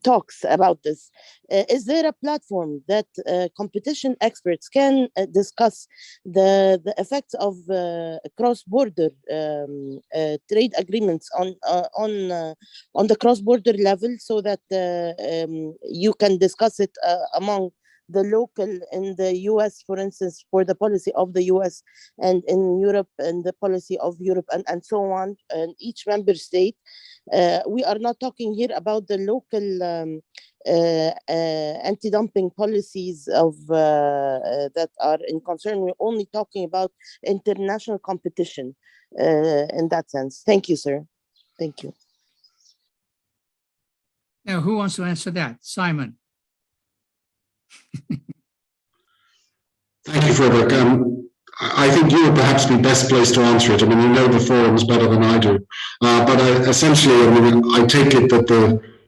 talks about this. Is there a platform that competition experts can discuss the effects of cross-border trade agreements on the cross-border level, so that you can discuss it among the local in the US, for instance, for the policy of the US, and in Europe and the policy of Europe, and so on, and each member state. We are not talking here about the local anti-dumping policies of that are in concern. We're only talking about international competition in that sense. Thank you, sir. Thank you. Now, who wants to answer that? Simon. Thank you, Frederick. I think you would perhaps be best placed to answer it. I mean, you know the forums better than I do. But I take it that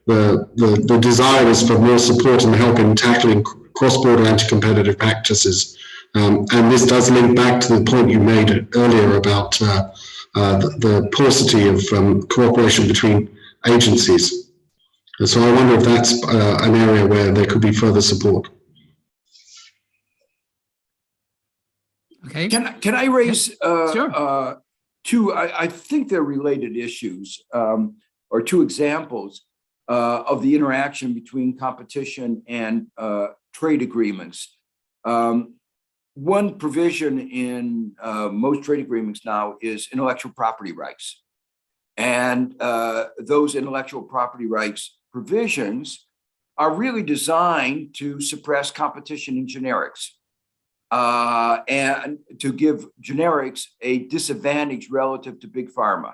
the desire is for more support and help in tackling cross-border anti-competitive practices. And this does link back to the point you made earlier about the paucity of cooperation between agencies. And so I wonder if that's an area where there could be further support. Okay. Can I raise Sure. two, I think they're related issues, or two examples of the interaction between competition and trade agreements. One provision in most trade agreements now is intellectual property rights. And those intellectual property rights provisions are really designed to suppress competition in generics. And to give generics a disadvantage relative to big pharma.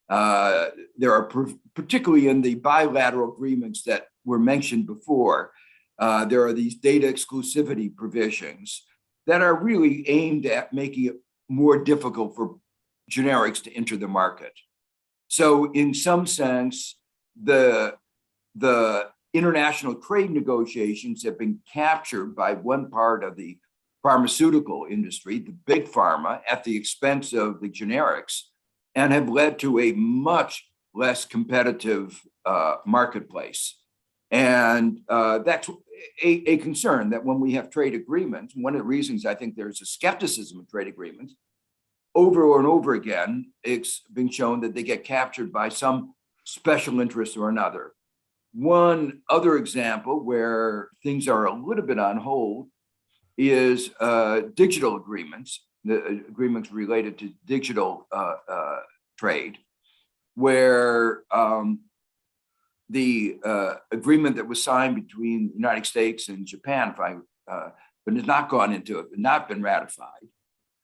There are, particularly in the bilateral agreements that were mentioned before, there are these data exclusivity provisions that are really aimed at making it more difficult for generics to enter the market. So in some sense, the international trade negotiations have been captured by one part of the pharmaceutical industry, the big pharma, at the expense of the generics, and have led to a much less competitive marketplace. And that's a concern, that when we have trade agreements, one of the reasons I think there's a skepticism of trade agreements, over and over again, it's been shown that they get captured by some special interest or another. One other example where things are a little bit on hold is digital agreements, the agreements related to digital trade, where the agreement that was signed between the United States and Japan, but has not gone into it, not been ratified,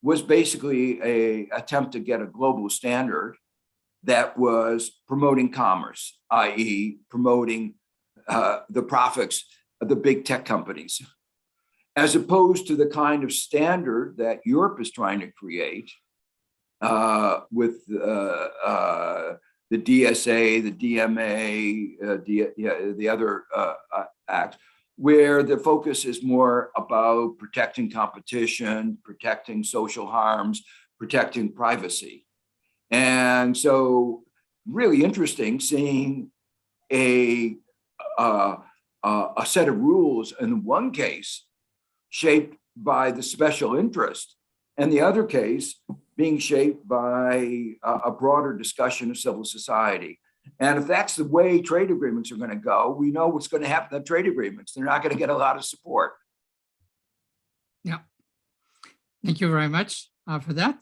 was basically an attempt to get a global standard that was promoting commerce, i.e. promoting the profits of the big tech companies, as opposed to the kind of standard that Europe is trying to create with the DSA, the DMA, the other acts, where the focus is more about protecting competition, protecting social harms, protecting privacy. And so really interesting seeing a set of rules in one case shaped by the special interest, and the other case being shaped by a broader discussion of civil society. And if that's the way trade agreements are going to go, we know what's going to happen to trade agreements. They're not going to get a lot of support. Yeah. Thank you very much for that.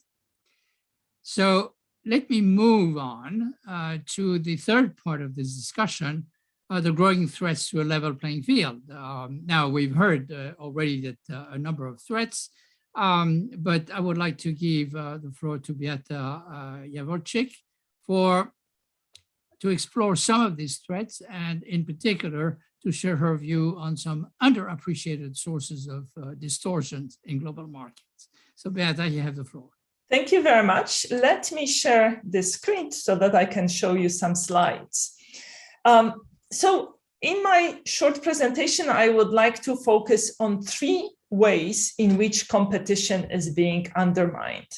So let me move on to the third part of this discussion, the growing threats to a level playing field. Now, we've heard already that a number of threats, but I would like to give the floor to Beata Javorcik to explore some of these threats, and in particular, to share her view on some underappreciated sources of distortions in global markets. So Beata, you have the floor. Thank you very much. Let me share the screen so that I can show you some slides. So in my short presentation, I would like to focus on three ways in which competition is being undermined.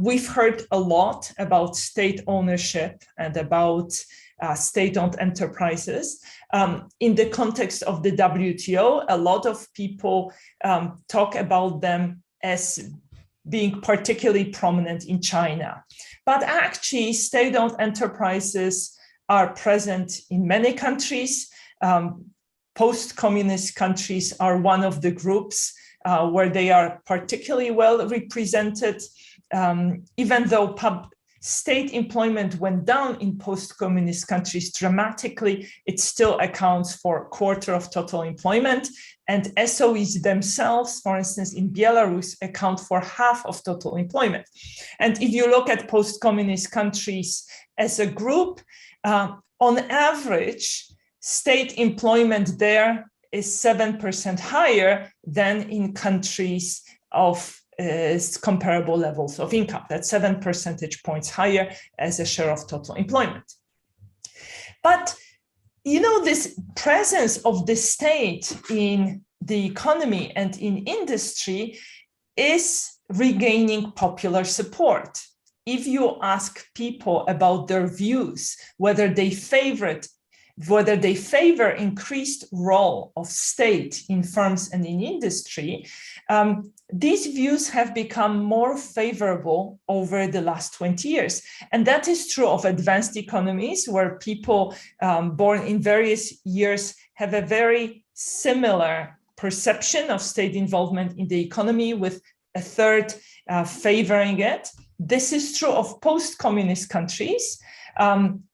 We've heard a lot about state ownership and about state-owned enterprises. In the context of the WTO, a lot of people talk about them as being particularly prominent in China. But actually, state-owned enterprises are present in many countries. Post-communist countries are one of the groups where they are particularly well represented. Even though state employment went down in post-communist countries dramatically, it still accounts for a quarter of total employment. And SOEs themselves, for instance, in Belarus, account for half of total employment. And if you look at post-communist countries as a group, on average, state employment there is 7% higher than in countries of comparable levels of income. That's 7 percentage points higher as a share of total employment. But this presence of the state in the economy and in industry is regaining popular support. If you ask people about their views, whether they favor increased role of state in firms and in industry, these views have become more favorable over the last 20 years. And that is true of advanced economies, where people born in various years have a very similar perception of state involvement in the economy, with a third favoring it. This is true of post-communist countries,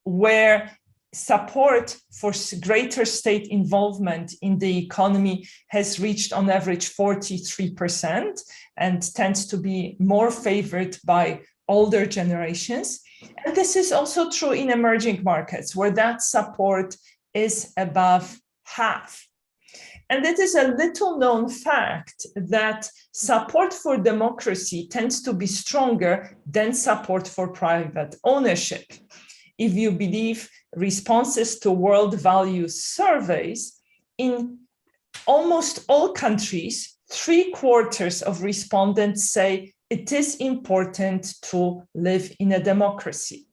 where support for greater state involvement in the economy has reached on average 43% and tends to be more favored by older generations. And this is also true in emerging markets, where that support is above half. And it is a little known fact that support for democracy tends to be stronger than support for private ownership. If you believe responses to world values surveys, in almost all countries, 3/4 of respondents say it is important to live in a democracy.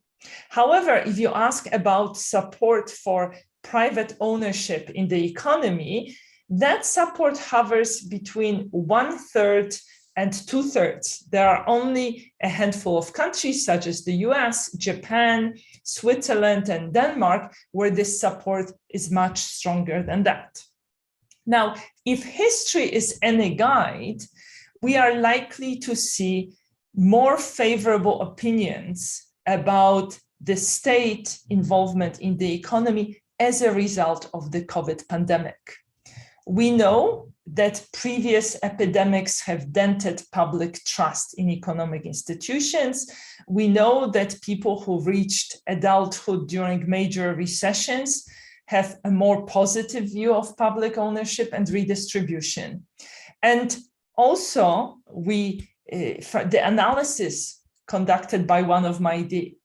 However, if you ask about support for private ownership in the economy, that support hovers between 1/3 and 2/3. There are only a handful of countries, such as the US, Japan, Switzerland, and Denmark, where this support is much stronger than that. Now, if history is any guide, we are likely to see more favorable opinions about the state involvement in the economy as a result of the COVID pandemic. We know that previous epidemics have dented public trust in economic institutions. We know that people who reached adulthood during major recessions have a more positive view of public ownership and redistribution. And also, the analysis conducted by one of my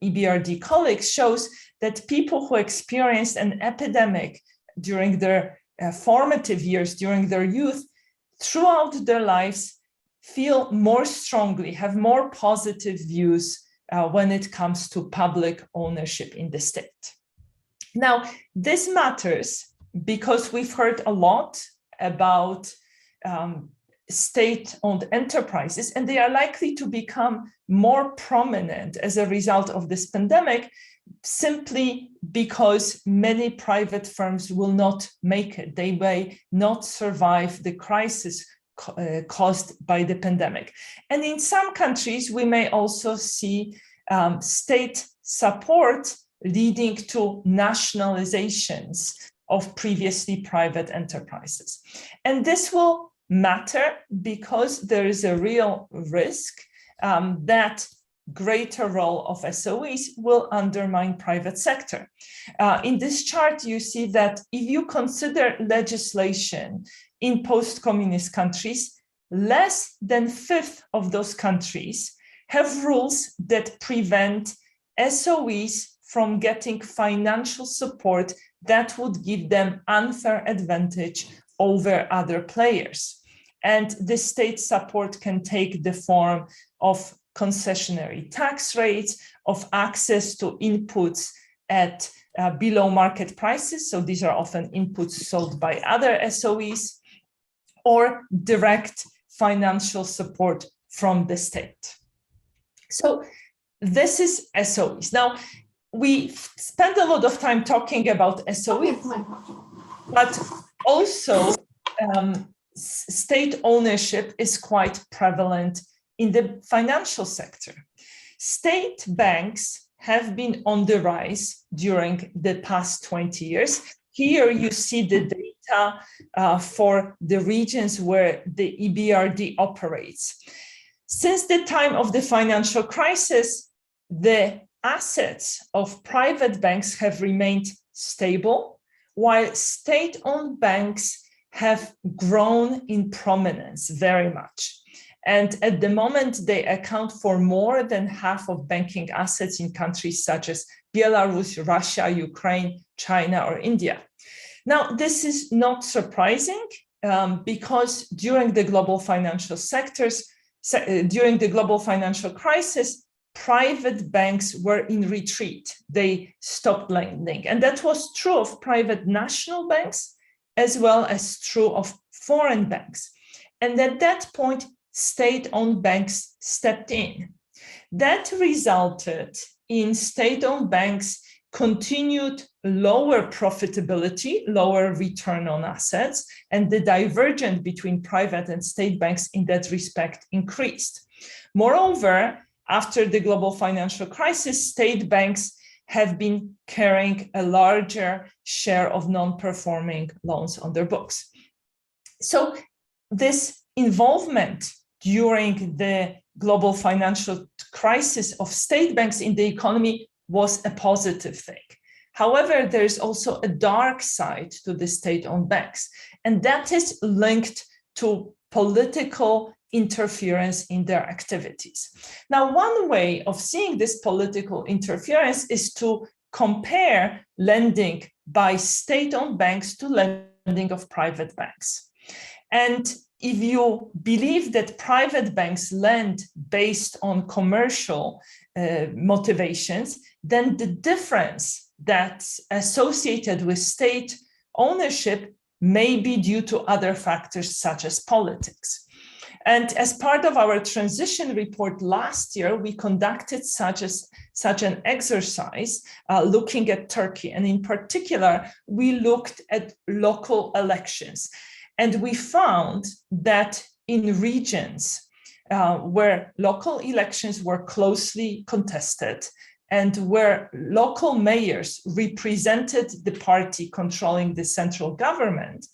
EBRD colleagues shows that people who experienced an epidemic during their formative years, during their youth, throughout their lives, feel more strongly, have more positive views when it comes to public ownership in the state. Now, this matters because we've heard a lot about state-owned enterprises, and they are likely to become more prominent as a result of this pandemic, simply because many private firms will not make it. They may not survive the crisis caused by the pandemic. And in some countries, we may also see state support leading to nationalizations of previously private enterprises. And this will matter because there is a real risk that greater role of SOEs will undermine private sector. In this chart, you see that if you consider legislation in post-communist countries, less than 1/5 of those countries have rules that prevent SOEs from getting financial support that would give them unfair advantage over other players. And the state support can take the form of concessionary tax rates, of access to inputs at below market prices. So these are often inputs sold by other SOEs, or direct financial support from the state. So this is SOEs. Now, we spend a lot of time talking about SOEs, but also state ownership is quite prevalent in the financial sector. State banks have been on the rise during the past 20 years. Here you see the data for the regions where the EBRD operates. Since the time of the financial crisis, the assets of private banks have remained stable, while state-owned banks have grown in prominence very much. And at the moment, they account for more than half of banking assets in countries such as Belarus, Russia, Ukraine, China, or India. Now, this is not surprising because during the global financial crisis, private banks were in retreat. They stopped lending. And that was true of private national banks as well as true of foreign banks. And at that point, state-owned banks stepped in. That resulted in state-owned banks continued lower profitability, lower return on assets, and the divergence between private and state banks in that respect increased. Moreover, after the global financial crisis, state banks have been carrying a larger share of non-performing loans on their books. So this involvement during the global financial crisis of state banks in the economy was a positive thing. However, there's also a dark side to the state-owned banks, and that is linked to political interference in their activities. Now, one way of seeing this political interference is to compare lending by state-owned banks to lending of private banks. And if you believe that private banks lend based on commercial motivations, then the difference that's associated with state ownership may be due to other factors such as politics. And as part of our transition report last year, we conducted such an exercise looking at Turkey. And in particular, we looked at local elections. And we found that in regions where local elections were closely contested and where local mayors represented the party controlling the central government,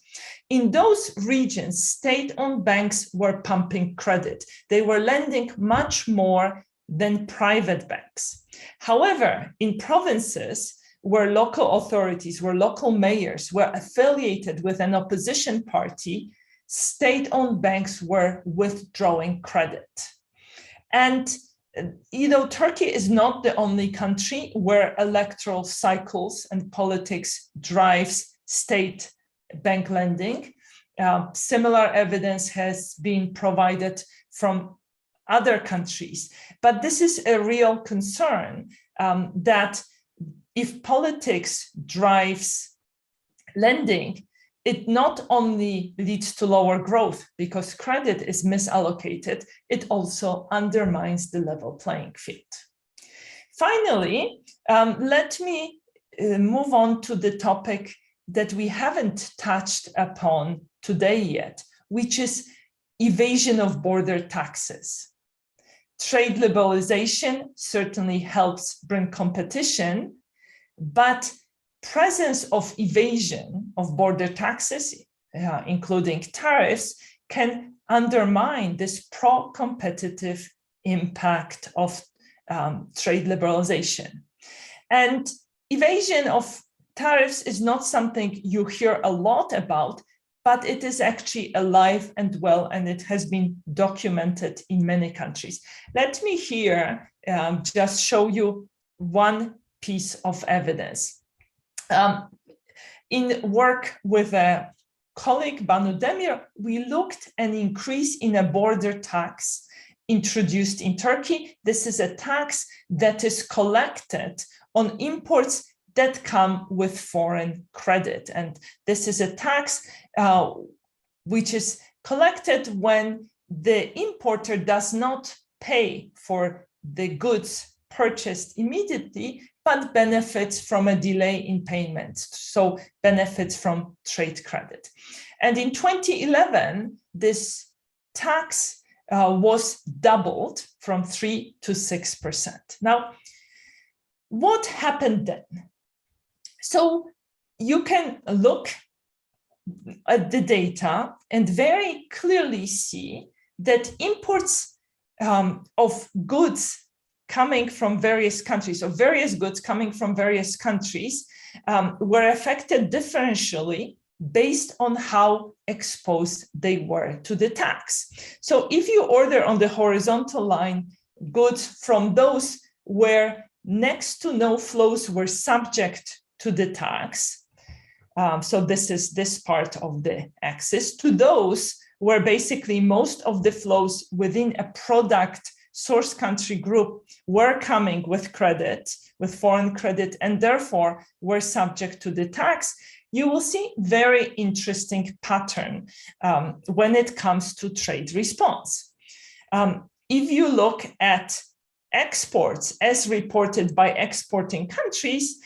in those regions, state-owned banks were pumping credit. They were lending much more than private banks. However, in provinces where local authorities, where local mayors were affiliated with an opposition party, state-owned banks were withdrawing credit. And Turkey is not the only country where electoral cycles and politics drives state bank lending. Similar evidence has been provided from other countries. But this is a real concern that if politics drives lending, it not only leads to lower growth because credit is misallocated, it also undermines the level playing field. Finally, let me move on to the topic that we haven't touched upon today yet, which is evasion of border taxes. Trade liberalization certainly helps bring competition, but presence of evasion of border taxes, including tariffs, can undermine this pro-competitive impact of trade liberalization. And evasion of tariffs is not something you hear a lot about, but it is actually alive and well, and it has been documented in many countries. Let me here just show you one piece of evidence. In work with a colleague, Banu Demir, we looked at an increase in a border tax introduced in Turkey. This is a tax that is collected on imports that come with foreign credit. And this is a tax which is collected when the importer does not pay for the goods purchased immediately, but benefits from a delay in payment, so benefits from trade credit. And in 2011, this tax was doubled from 3 to 6%. Now, what happened then? So you can look at the data and very clearly see that imports of goods coming from various countries, or various goods coming from various countries, were affected differentially based on how exposed they were to the tax. So if you order on the horizontal line goods from those where next to no flows were subject to the tax, so this is this part of the axis, to those where basically most of the flows within a product source country group were coming with credit, with foreign credit, and therefore were subject to the tax, you will see very interesting pattern when it comes to trade response. If you look at exports as reported by exporting countries,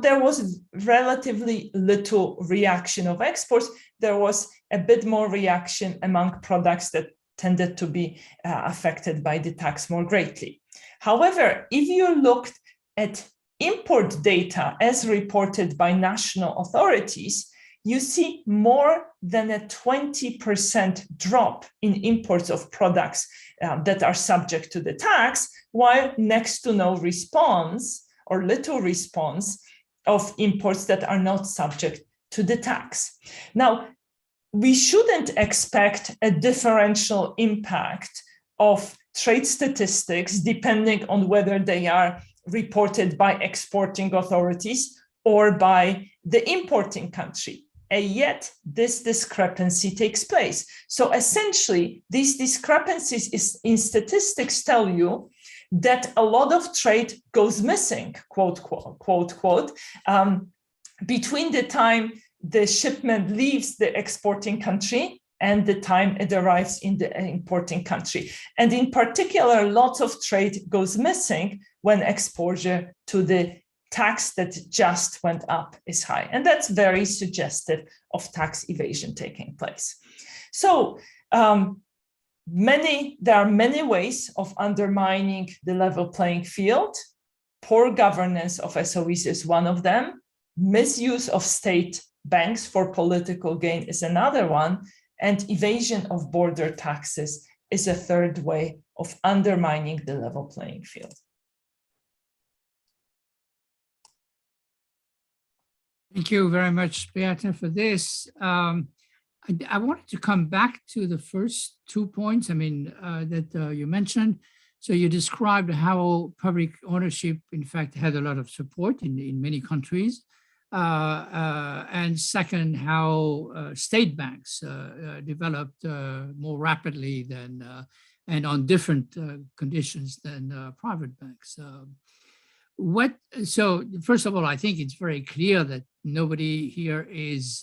there was relatively little reaction of exports. There was a bit more reaction among products that tended to be affected by the tax more greatly. However, if you looked at import data as reported by national authorities, you see more than a 20% drop in imports of products that are subject to the tax, while next to no response or little response of imports that are not subject to the tax. Now, we shouldn't expect a differential impact of trade statistics depending on whether they are reported by exporting authorities or by the importing country. And yet this discrepancy takes place. So essentially, these discrepancies in statistics tell you that a lot of trade goes missing, quote, quote, between the time the shipment leaves the exporting country and the time it arrives in the importing country. And in particular, lots of trade goes missing when exposure to the tax that just went up is high. And that's very suggestive of tax evasion taking place. So there are many ways of undermining the level playing field. Poor governance of SOEs is one of them. Misuse of state banks for political gain is another one. And evasion of border taxes is a third way of undermining the level playing field. Thank you very much, Beata, for this. I wanted to come back to the first 2 points, that you mentioned. So you described how public ownership, in fact, had a lot of support in many countries. And second, how state banks developed more rapidly than and on different conditions than private banks. So first of all, I think it's very clear that nobody here is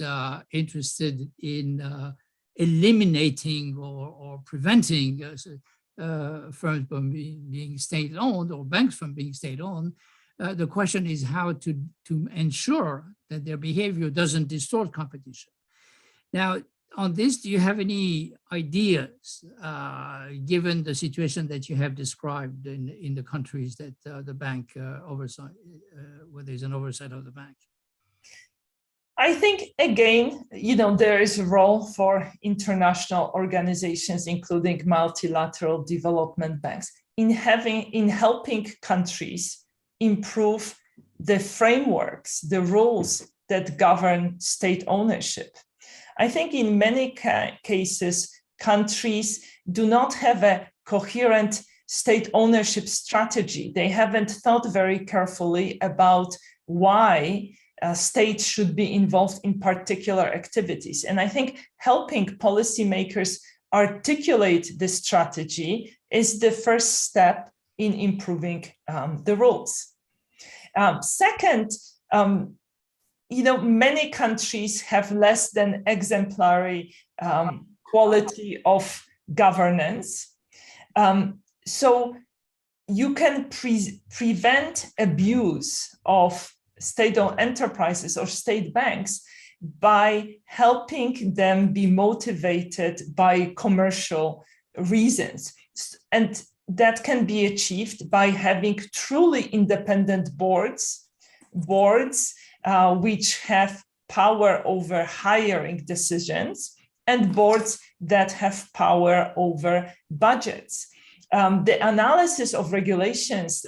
interested in eliminating or preventing firms from being state-owned or banks from being state-owned. The question is how to ensure that their behavior doesn't distort competition. Now, on this, do you have any ideas, given the situation that you have described in the countries that the bank oversight, where there's an oversight of the bank? I think, again, there is a role for international organizations, including multilateral development banks, in helping countries improve the frameworks, the rules that govern state ownership. I think in many cases, countries do not have a coherent state ownership strategy. They haven't thought very carefully about why states should be involved in particular activities. And I think helping policymakers articulate this strategy is the first step in improving the rules. Second, many countries have less than exemplary quality of governance. So you can prevent abuse of state-owned enterprises or state banks by helping them be motivated by commercial reasons. And that can be achieved by having truly independent boards which have power over hiring decisions and boards that have power over budgets. the analysis of regulations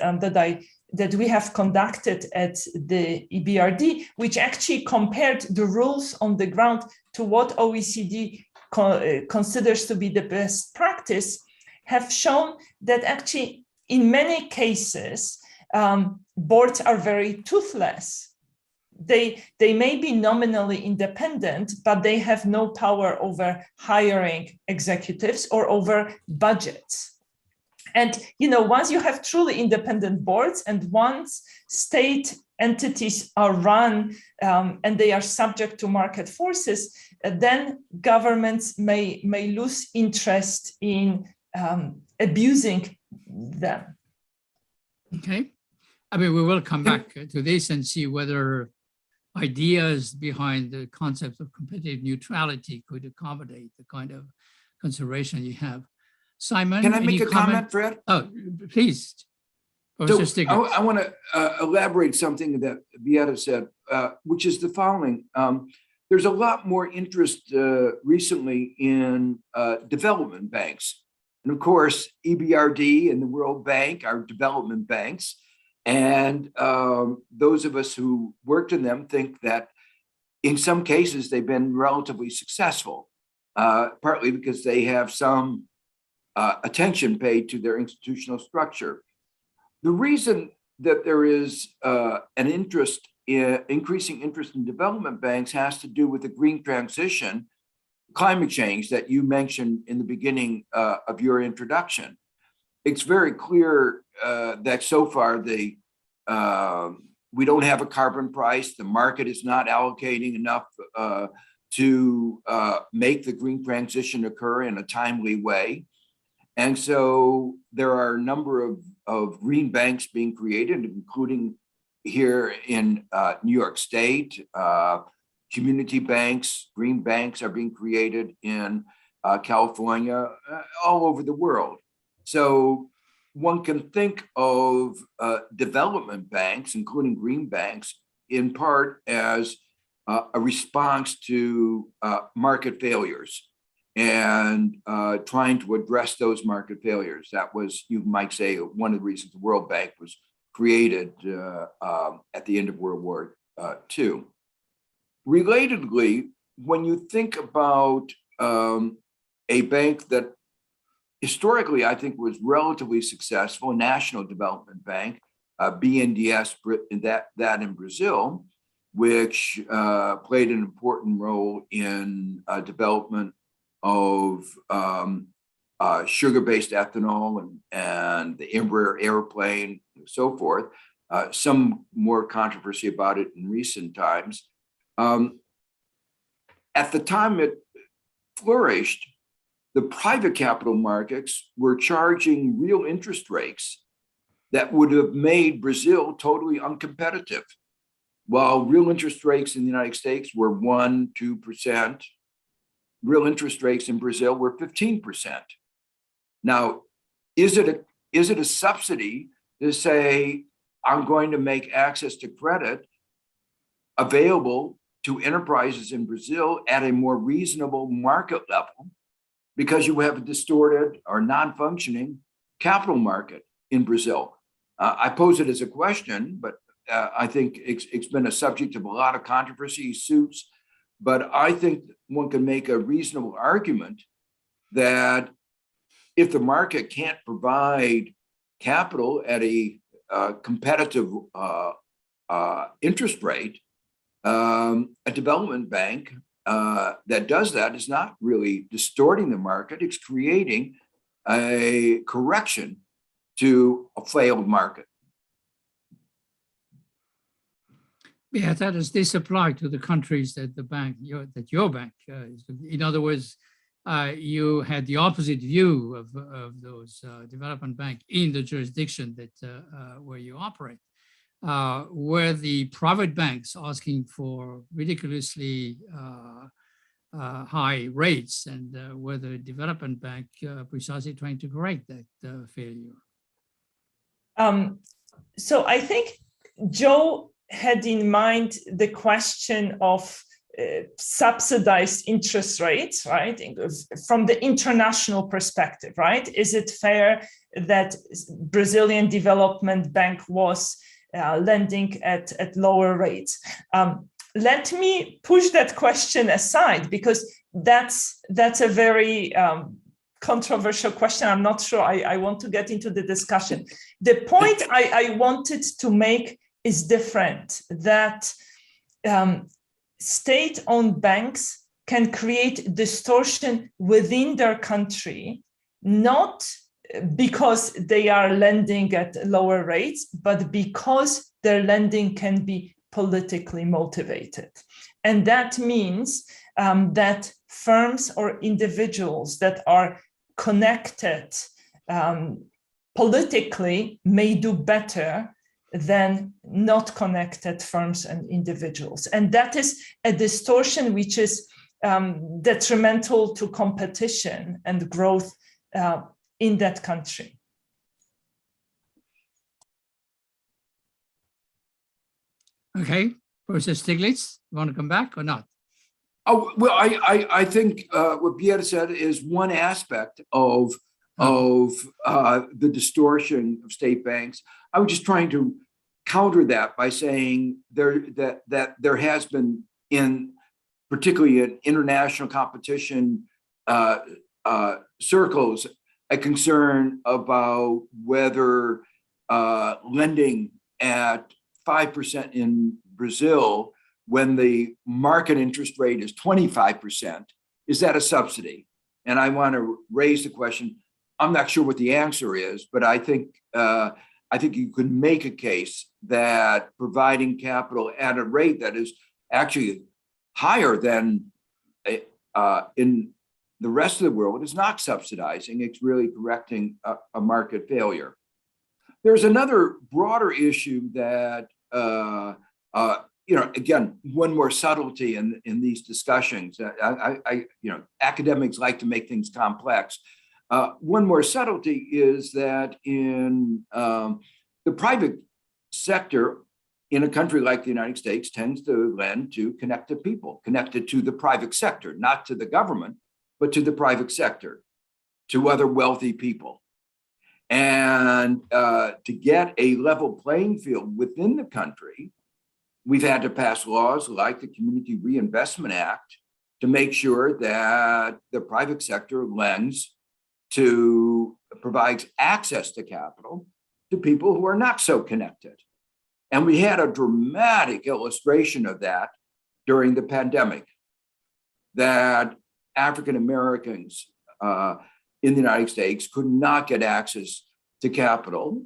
that we have conducted at the EBRD, which actually compared the rules on the ground to what OECD considers to be the best practice, have shown that actually in many cases, boards are very toothless. They may be nominally independent, but they have no power over hiring executives or over budgets. And once you have truly independent boards and once state entities are run and they are subject to market forces, then governments may lose interest in abusing them. Okay. I mean, we will come back to this and see whether ideas behind the concept of competitive neutrality could accommodate the kind of consideration you have. Simon, Can I make any a comment, Fred? Oh, please. So I want to elaborate something that Beata said, which is the following. There's a lot more interest recently in development banks. And of course, EBRD and the World Bank are development banks. And those of us who worked in them think that in some cases they've been relatively successful, partly because they have some attention paid to their institutional structure. The reason that there is increasing interest in development banks has to do with the green transition, climate change that you mentioned in the beginning of your introduction. It's very clear that so far we don't have a carbon price. The market is not allocating enough to make the green transition occur in a timely way. And so there are a number of green banks being created, including here in New York State. Community banks, green banks are being created in California, all over the world. So one can think of development banks, including green banks, in part as a response to market failures and trying to address those market failures. That was, you might say, one of the reasons the World Bank was created at the end of World War II. Relatedly, when you think about a bank that historically I think was relatively successful, National Development Bank, BNDES, that in Brazil, which played an important role in development of sugar-based ethanol and the Embraer airplane and so forth. Some more controversy about it in recent times. At the time it flourished, the private capital markets were charging real interest rates that would have made Brazil totally uncompetitive. While real interest rates in the United States were 1%, 2%, real interest rates in Brazil were 15%. Now, is it a subsidy to say, I'm going to make access to credit available to enterprises in Brazil at a more reasonable market level because you have a distorted or non-functioning capital market in Brazil? I pose it as a question, but I think it's been a subject of a lot of controversy, suits, but I think one can make a reasonable argument that if the market can't provide capital at a competitive interest rate, a development bank that does that is not really distorting the market, it's creating a correction to a failed market. Yeah, does this apply to the countries that your bank is? In other words, you had the opposite view of those development bank in the jurisdiction that where you operate. Were the private banks asking for ridiculously high rates, and were the development bank precisely trying to correct that failure? So I think Joe had in mind the question of subsidized interest rates, right? From the international perspective, right? Is it fair that Brazilian Development Bank was lending at lower rates? Let me push that question aside, because that's a very controversial question. I'm not sure I want to get into the discussion. The point I wanted to make is different, that state-owned banks can create distortion within their country, not because they are lending at lower rates, but because their lending can be politically motivated. And that means that firms or individuals that are connected politically may do better than not connected firms and individuals. And that is a distortion which is detrimental to competition and growth in that country. Okay, Professor Stiglitz, you want to come back or not? Oh, well, I think what Beata said is one aspect of the distortion of state banks. I was just trying to counter that by saying that there has been, particularly in international competition circles, a concern about whether lending at 5% in Brazil, when the market interest rate is 25%, is that a subsidy? And I want to raise the question. I'm not sure what the answer is, but I think you could make a case that providing capital at a rate that is actually higher than in the rest of the world is not subsidizing. It's really correcting a market failure. There's another broader issue that, again, one more subtlety in these discussions. Academics like to make things complex. One more subtlety is that in the private sector in a country like the United States tends to lend to connected people, connected to the private sector, not to the government, but to the private sector, to other wealthy people. And to get a level playing field within the country, we've had to pass laws like the Community Reinvestment Act to make sure that the private sector lends provides access to capital to people who are not so connected. And we had a dramatic illustration of that during the pandemic, that African Americans in the United States could not get access to capital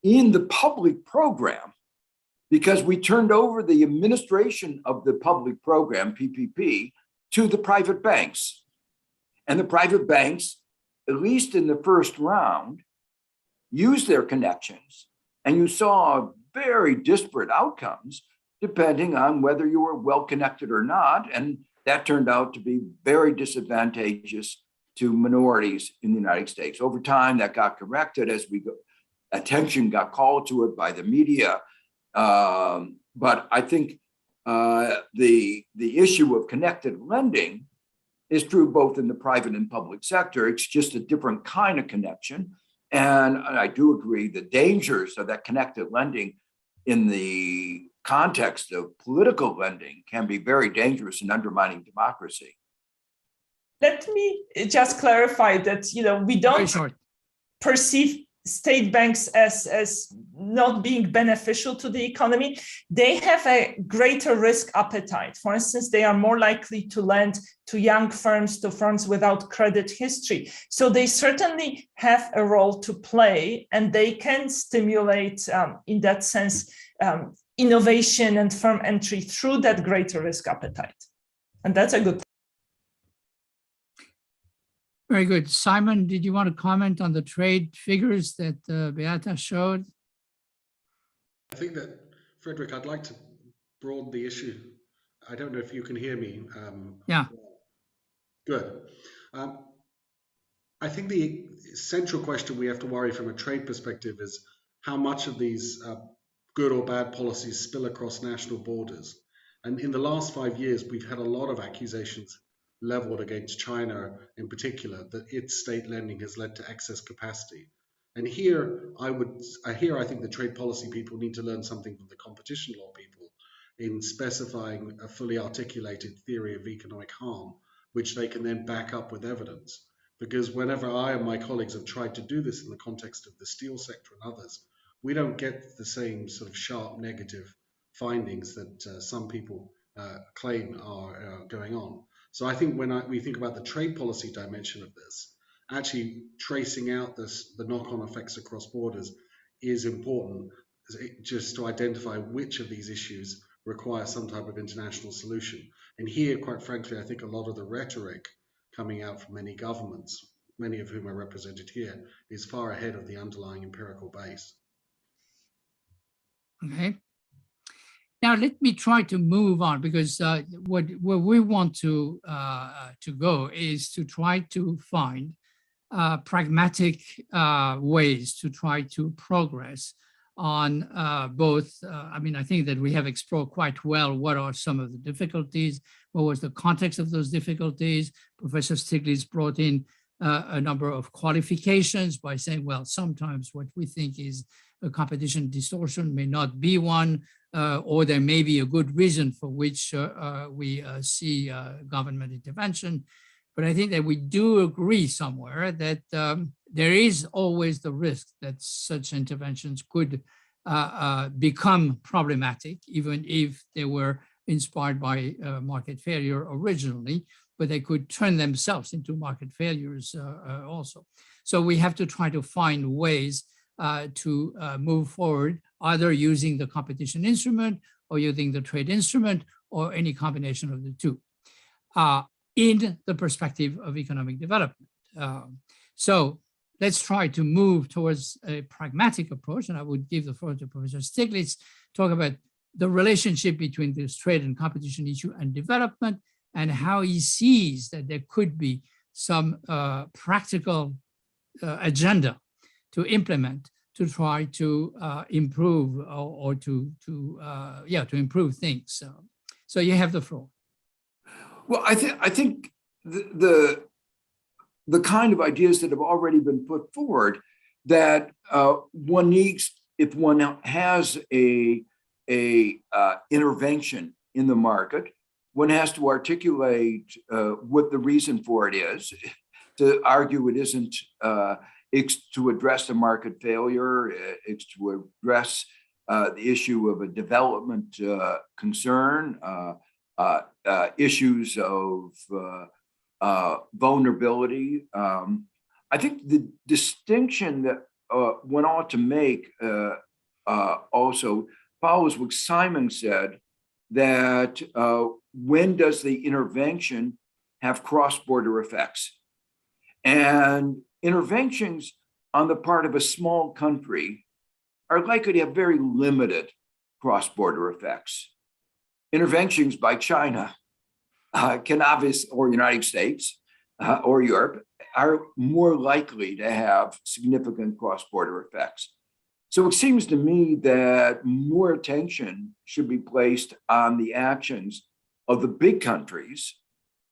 in the public program because we turned over the administration of the public program, PPP, to the private banks. And the private banks, at least in the first round, used their connections. And you saw very disparate outcomes depending on whether you were well connected or not. And that turned out to be very disadvantageous to minorities in the United States. Over time, that got corrected as attention got called to it by the media. But I think the issue of connected lending is true both in the private and public sector. It's just a different kind of connection. And I do agree the dangers of that connected lending in the context of political lending can be very dangerous in undermining democracy. Let me just clarify that, we don't perceive state banks as not being beneficial to the economy. They have a greater risk appetite. For instance, they are more likely to lend to young firms, to firms without credit history. So they certainly have a role to play, and they can stimulate, in that sense, innovation and firm entry through that greater risk appetite. And that's a good thing. Very good. Simon, did you want to comment on the trade figures that Beata showed? I think that, Frederick, I'd like to broaden the issue. I don't know if you can hear me. Yeah. Good. I think the central question we have to worry from a trade perspective is how much of these good or bad policies spill across national borders. And in the last 5 years, we've had a lot of accusations leveled against China in particular, that its state lending has led to excess capacity. And here, I think the trade policy people need to learn something from the competition law people in specifying a fully articulated theory of economic harm, which they can then back up with evidence. Because whenever I and my colleagues have tried to do this in the context of the steel sector and others, we don't get the same sort of sharp negative findings that some people claim are going on. So I think when we think about the trade policy dimension of this, actually tracing out the knock-on effects across borders is important, just to identify which of these issues require some type of international solution. And here, quite frankly, I think a lot of the rhetoric coming out from many governments, many of whom are represented here, is far ahead of the underlying empirical base. Okay. Now let me try to move on, because where we want to go is to try to find pragmatic ways to try to progress on both. I mean, I think that we have explored quite well what are some of the difficulties, what was the context of those difficulties. Professor Stiglitz brought in a number of qualifications by saying, well, sometimes what we think is a competition distortion may not be one, or there may be a good reason for which we see government intervention. But I think that we do agree somewhere that there is always the risk that such interventions could become problematic, even if they were inspired by market failure originally, but they could turn themselves into market failures also. So we have to try to find ways to move forward, either using the competition instrument or using the trade instrument or any combination of the two, in the perspective of economic development. So let's try to move towards a pragmatic approach, and I would give the floor to Professor Stiglitz, talk about the relationship between this trade and competition issue and development, and how he sees that there could be some practical agenda to implement to try to improve or to improve things. So you have the floor. Well, I think the kind of ideas that have already been put forward, that one needs, if one has a intervention in the market, one has to articulate what the reason for it is. To argue it isn't, it's to address the market failure, it's to address the issue of a development concern, issues of vulnerability. I think the distinction that one ought to make also follows what Simon said, that when does the intervention have cross-border effects? And interventions on the part of a small country are likely to have very limited cross-border effects. Interventions by China can obviously, or United States or Europe, are more likely to have significant cross-border effects. So it seems to me that more attention should be placed on the actions of the big countries,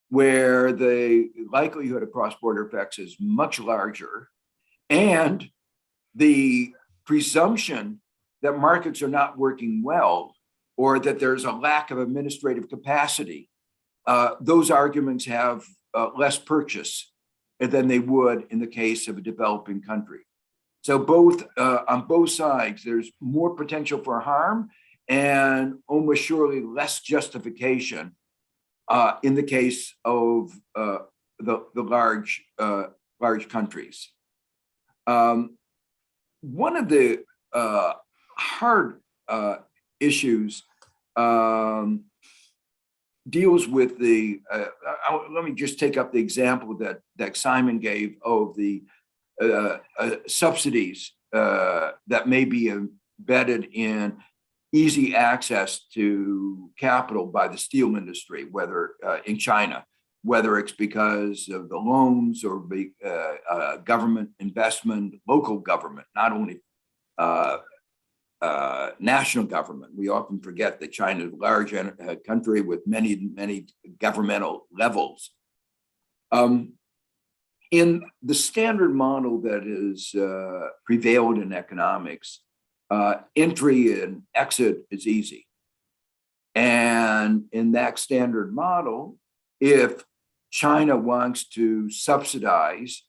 where the likelihood of cross-border effects is much larger, and the presumption that markets are not working well, or that there's a lack of administrative capacity, those arguments have less purchase than they would in the case of a developing country. So on both sides, there's more potential for harm and almost surely less justification in the case of the large countries. One of the hard issues deals with the, let me just take up the example that Simon gave of the subsidies that may be embedded in easy access to capital by the steel industry, whether in China, whether it's because of the loans or government investment, local government, not only national government. We often forget that China is a large country with many governmental levels. In the standard model that is prevailed in economics, entry and exit is easy. And in that standard model, if China wants to subsidize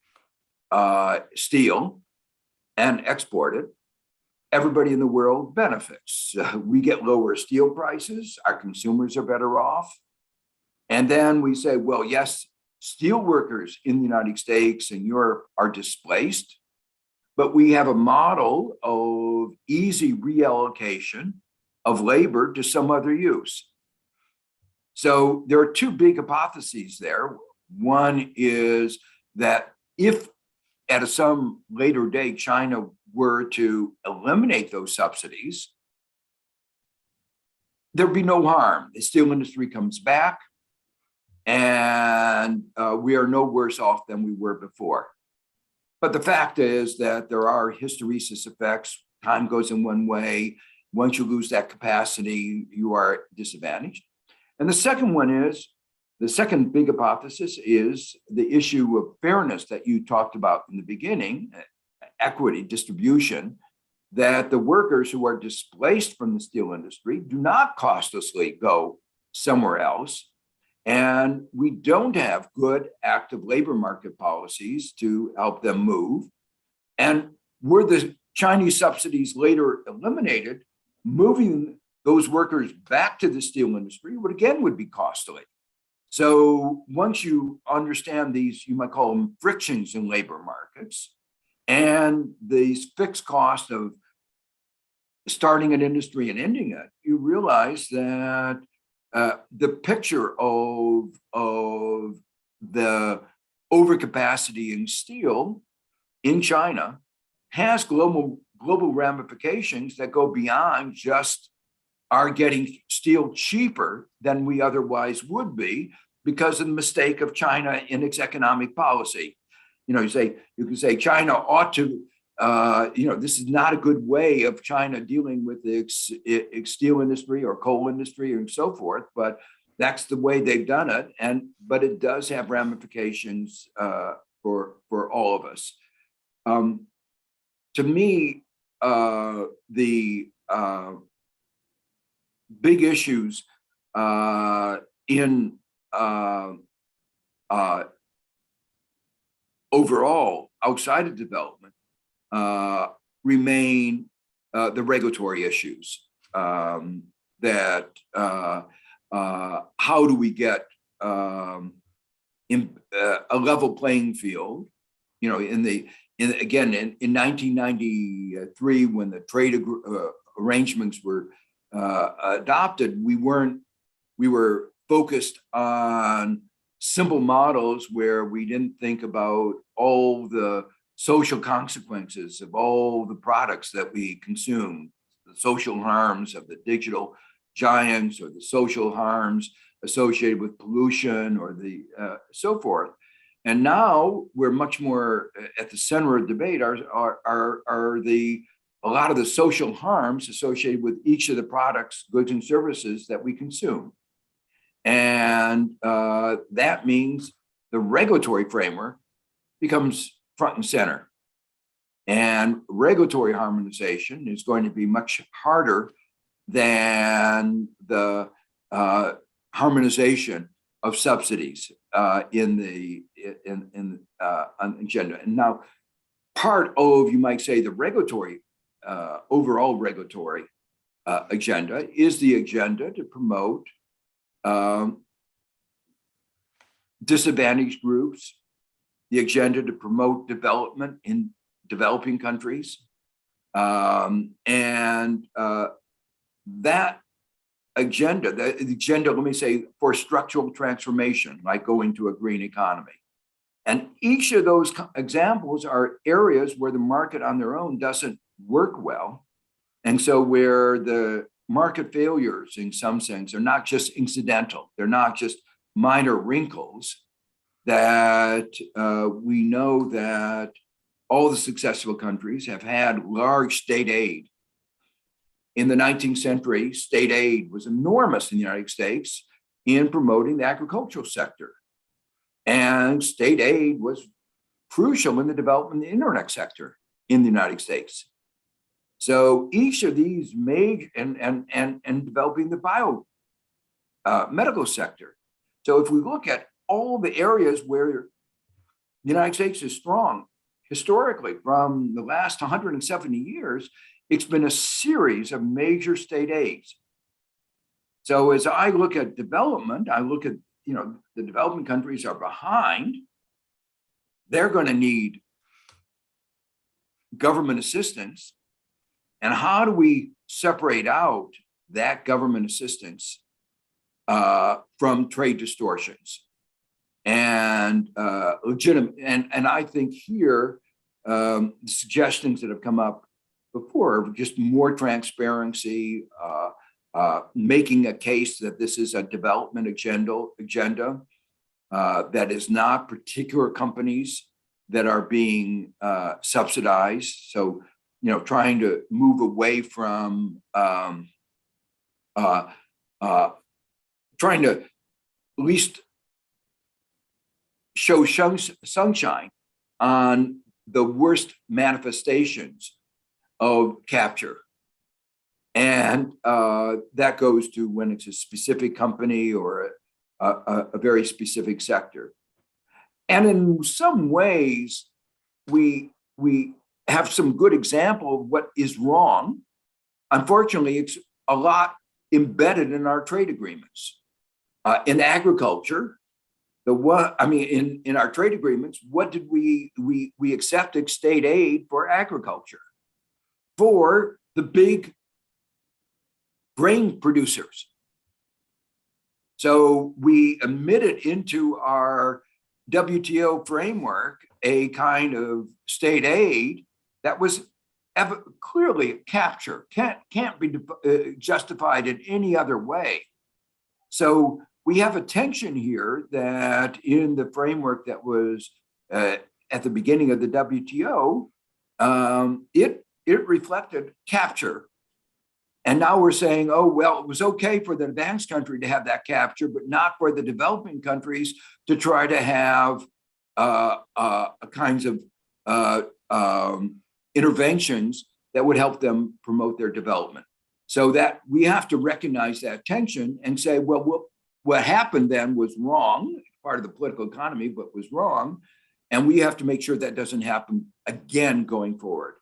steel and export it, everybody in the world benefits. We get lower steel prices, our consumers are better off. And then we say, well, yes, steel workers in the United States and Europe are displaced, but we have a model of easy reallocation of labor to some other use. So there are two big hypotheses there. One is that if at some later date China were to eliminate those subsidies, there'd be no harm. The steel industry comes back, and we are no worse off than we were before. But the fact is that there are hysteresis effects. Time goes in one way. Once you lose that capacity, you are disadvantaged. And the second one is, the second big hypothesis is the issue of fairness that you talked about in the beginning, equity, distribution, that the workers who are displaced from the steel industry do not costlessly go somewhere else. And we don't have good active labor market policies to help them move. And were the Chinese subsidies later eliminated, moving those workers back to the steel industry would be costly. So once you understand these, you might call them frictions in labor markets, and these fixed costs of starting an industry and ending it, you realize that the picture of the overcapacity in steel in China has global ramifications that go beyond just our getting steel cheaper than we otherwise would be because of the mistake of China in its economic policy. You can say China ought to, this is not a good way of China dealing with the steel industry or coal industry and so forth, but that's the way they've done it. But it does have ramifications for all of us. To me, the big issues in overall outside of development remain the regulatory issues that how do we get a level playing field? In 1993, when the trade arrangements were adopted, we were focused on simple models where we didn't think about all the social consequences of all the products that we consume, the social harms of the digital giants or the social harms associated with pollution or the so forth. And now we're much more at the center of debate are a lot of the social harms associated with each of the products, goods and services that we consume. And that means the regulatory framework becomes front and center. And regulatory harmonization is going to be much harder than the harmonization of subsidies in the agenda. And now, part of, you might say, the regulatory overall regulatory agenda is the agenda to promote disadvantaged groups, the agenda to promote development in developing countries, and that agenda, let me say, for structural transformation, like going to a green economy. And each of those examples are areas where the market on their own doesn't work well. And so where the market failures, in some sense, are not just incidental, they're not just minor wrinkles, that we know that all the successful countries have had large state aid in the 19th century, state aid was enormous in the United States in promoting the agricultural sector. And state aid was crucial in the development of the internet sector in the United States. So each of these major, and developing the medical sector. So if we look at all the areas where the United States is strong, historically, from the last 170 years, it's been a series of major state aids. So as I look at development, I look at, the developing countries are behind. They're going to need government assistance. And how do we separate out that government assistance from trade distortions and legitimate? And I think here, the suggestions that have come up before, just more transparency, making a case that this is a development agenda that is not particular companies that are being subsidized. So, trying to move away from trying to at least show sunshine on the worst manifestations of capture. And that goes to when it's a specific company or a very specific sector. And in some ways, we have some good example of what is wrong. Unfortunately, it's a lot embedded in our trade agreements. In agriculture, in our trade agreements, what did we accepted state aid for agriculture, for the big grain producers. So we admitted into our WTO framework a kind of state aid that was clearly a capture, can't be justified in any other way. So we have a tension here that in the framework that was at the beginning of the WTO, it reflected capture. And now we're saying, oh, well, it was okay for the advanced country to have that capture, but not for the developing countries to try to have kinds of interventions that would help them promote their development. So that we have to recognize that tension and say, well, what happened then was wrong, part of the political economy, but was wrong. And we have to make sure that doesn't happen again going forward.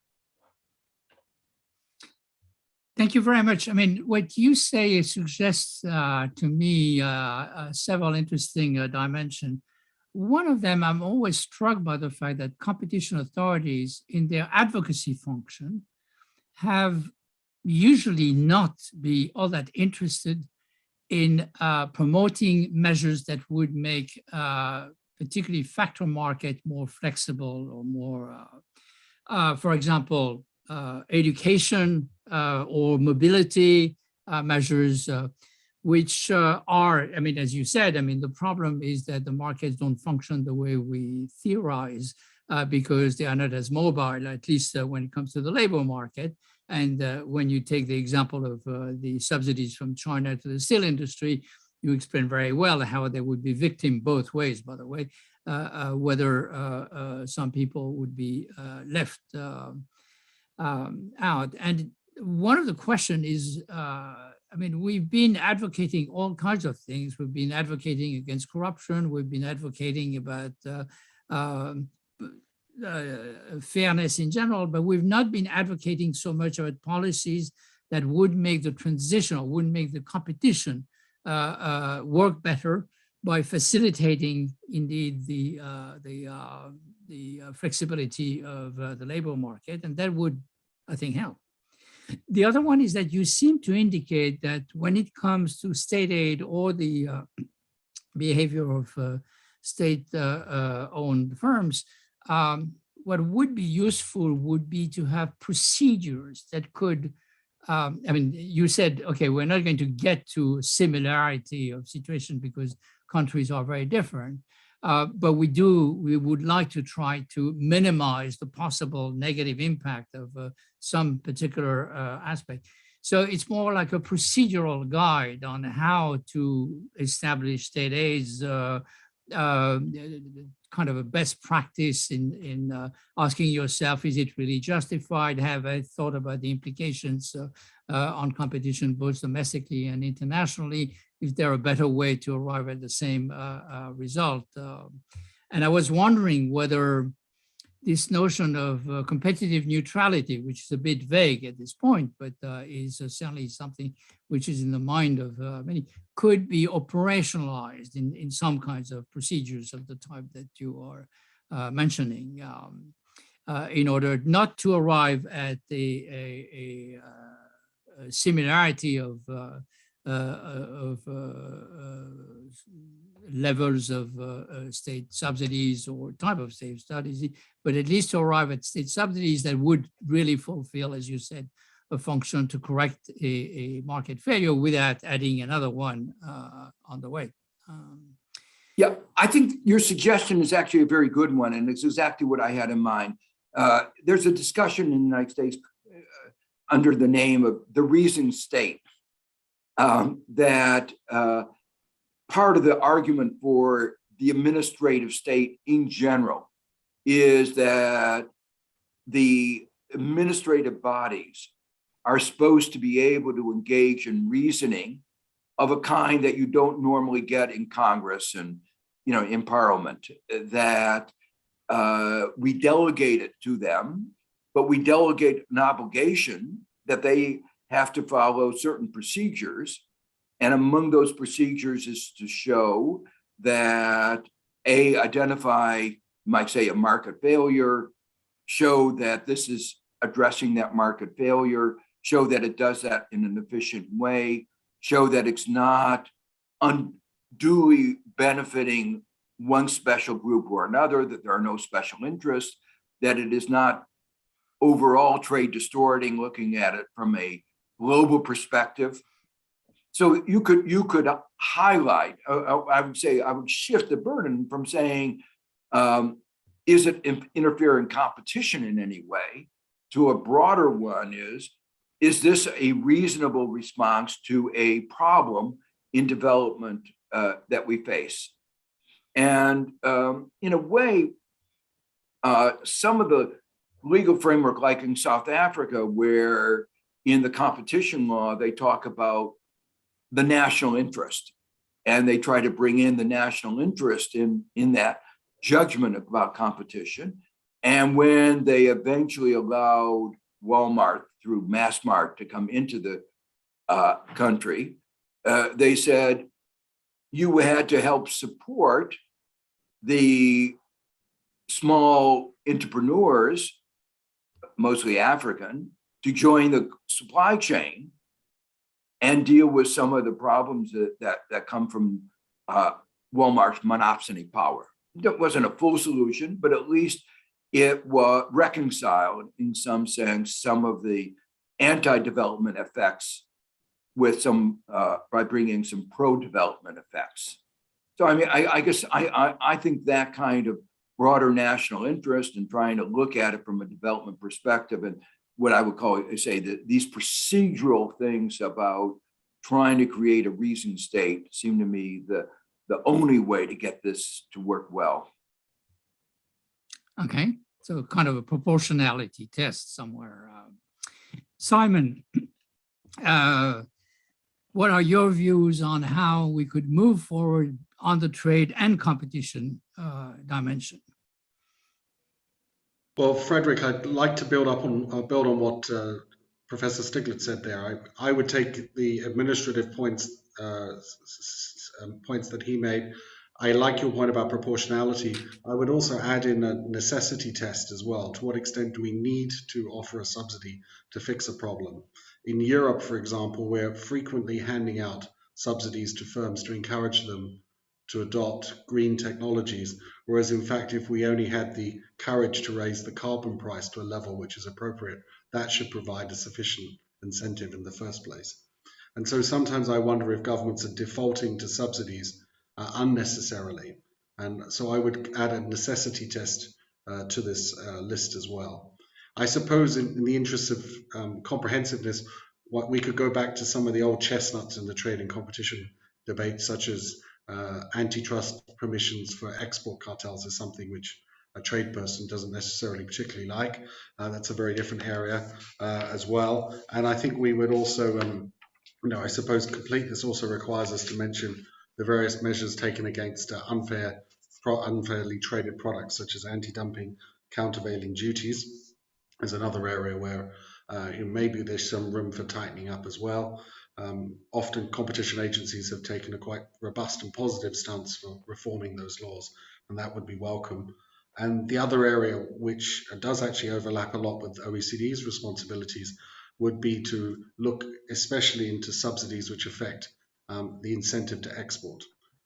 Thank you very much. I mean, what you say suggests to me several interesting dimensions. One of them, I'm always struck by the fact that competition authorities in their advocacy function have usually not be all that interested in promoting measures that would make particularly factor market more flexible or more, for example, education or mobility measures, which are, I mean, as you said, I mean, the problem is that the markets don't function the way we theorize because they are not as mobile, at least when it comes to the labor market. And when you take the example of the subsidies from China to the steel industry, you explain very well how they would be victim both ways, by the way, whether some people would be left out. And one of the questions is, I mean, we've been advocating all kinds of things. We've been advocating against corruption. We've been advocating about fairness in general, but we've not been advocating so much about policies that would make the transition or would make the competition work better by facilitating indeed the flexibility of the labor market, and that would, I think, help. The other one is that you seem to indicate that when it comes to state aid or the behavior of state-owned firms, what would be useful would be to have procedures that could, I mean, you said, okay, we're not going to get to similarity of situation because countries are very different, but we would like to try to minimize the possible negative impact of some particular aspect. So it's more like a procedural guide on how to establish state aids, kind of a best practice in asking yourself, is it really justified? Have I thought about the implications on competition, both domestically and internationally? Is there a better way to arrive at the same result? And I was wondering whether this notion of competitive neutrality, which is a bit vague at this point, but is certainly something which is in the mind of many, could be operationalized in some kinds of procedures of the type that you are mentioning, in order not to arrive at a similarity of levels of state subsidies or type of state subsidies, but at least to arrive at state subsidies that would really fulfill, as you said, a function to correct a market failure without adding another one on the way. Yeah, I think your suggestion is actually a very good one, and it's exactly what I had in mind. There's a discussion in the United States under the name of the reasoned state, that part of the argument for the administrative state in general is that the administrative bodies are supposed to be able to engage in reasoning of a kind that you don't normally get in Congress and in Parliament, that we delegate it to them, but we delegate an obligation that they have to follow certain procedures. And among those procedures is to show that identify, you might say, a market failure, show that this is addressing that market failure, show that it does that in an efficient way, show that it's not unduly benefiting one special group or another, that there are no special interests, that it is not overall trade distorting, looking at it from a global perspective. So you could highlight, I would say, I would shift the burden from saying, is it interfering competition in any way, to a broader one is this a reasonable response to a problem in development that we face? And in a way, some of the legal framework, like in South Africa, where in the competition law, they talk about the national interest, and they try to bring in the national interest in that judgment about competition. And when they eventually allowed Walmart through Massmart to come into the country, they said you had to help support the small entrepreneurs, mostly African, to join the supply chain and deal with some of the problems that come from Walmart's monopsony power. That wasn't a full solution, but at least it was reconciled in some sense some of the anti-development effects with some by bringing some pro-development effects. So I mean, I guess I think that kind of broader national interest and trying to look at it from a development perspective, and what I would say that these procedural things about trying to create a reasoned state seem to me the only way to get this to work well. Okay, so kind of a proportionality test somewhere. Simon, what are your views on how we could move forward on the trade and competition dimension? Well, Frederick, I'd like to build on what Professor Stiglitz said there. I would take the administrative points that he made. I like your point about proportionality. I would also add in a necessity test as well. To what extent do we need to offer a subsidy to fix a problem? In Europe, for example, we're frequently handing out subsidies to firms to encourage them to adopt green technologies, whereas in fact, if we only had the courage to raise the carbon price to a level which is appropriate, that should provide a sufficient incentive in the first place. And so sometimes I wonder if governments are defaulting to subsidies unnecessarily. And so I would add a necessity test to this list as well. I suppose in the interest of comprehensiveness, what we could go back to some of the old chestnuts in the trade and competition debate, such as antitrust permissions for export cartels is something which a trade person doesn't necessarily particularly like. That's a very different area as well. And I think we would also, I suppose completeness also requires us to mention the various measures taken against unfairly traded products, such as anti-dumping, countervailing duties, is another area where maybe there's some room for tightening up as well. Often competition agencies have taken a quite robust and positive stance for reforming those laws, and that would be welcome. And the other area, which does actually overlap a lot with OECD's responsibilities, would be to look especially into subsidies which affect the incentive to export.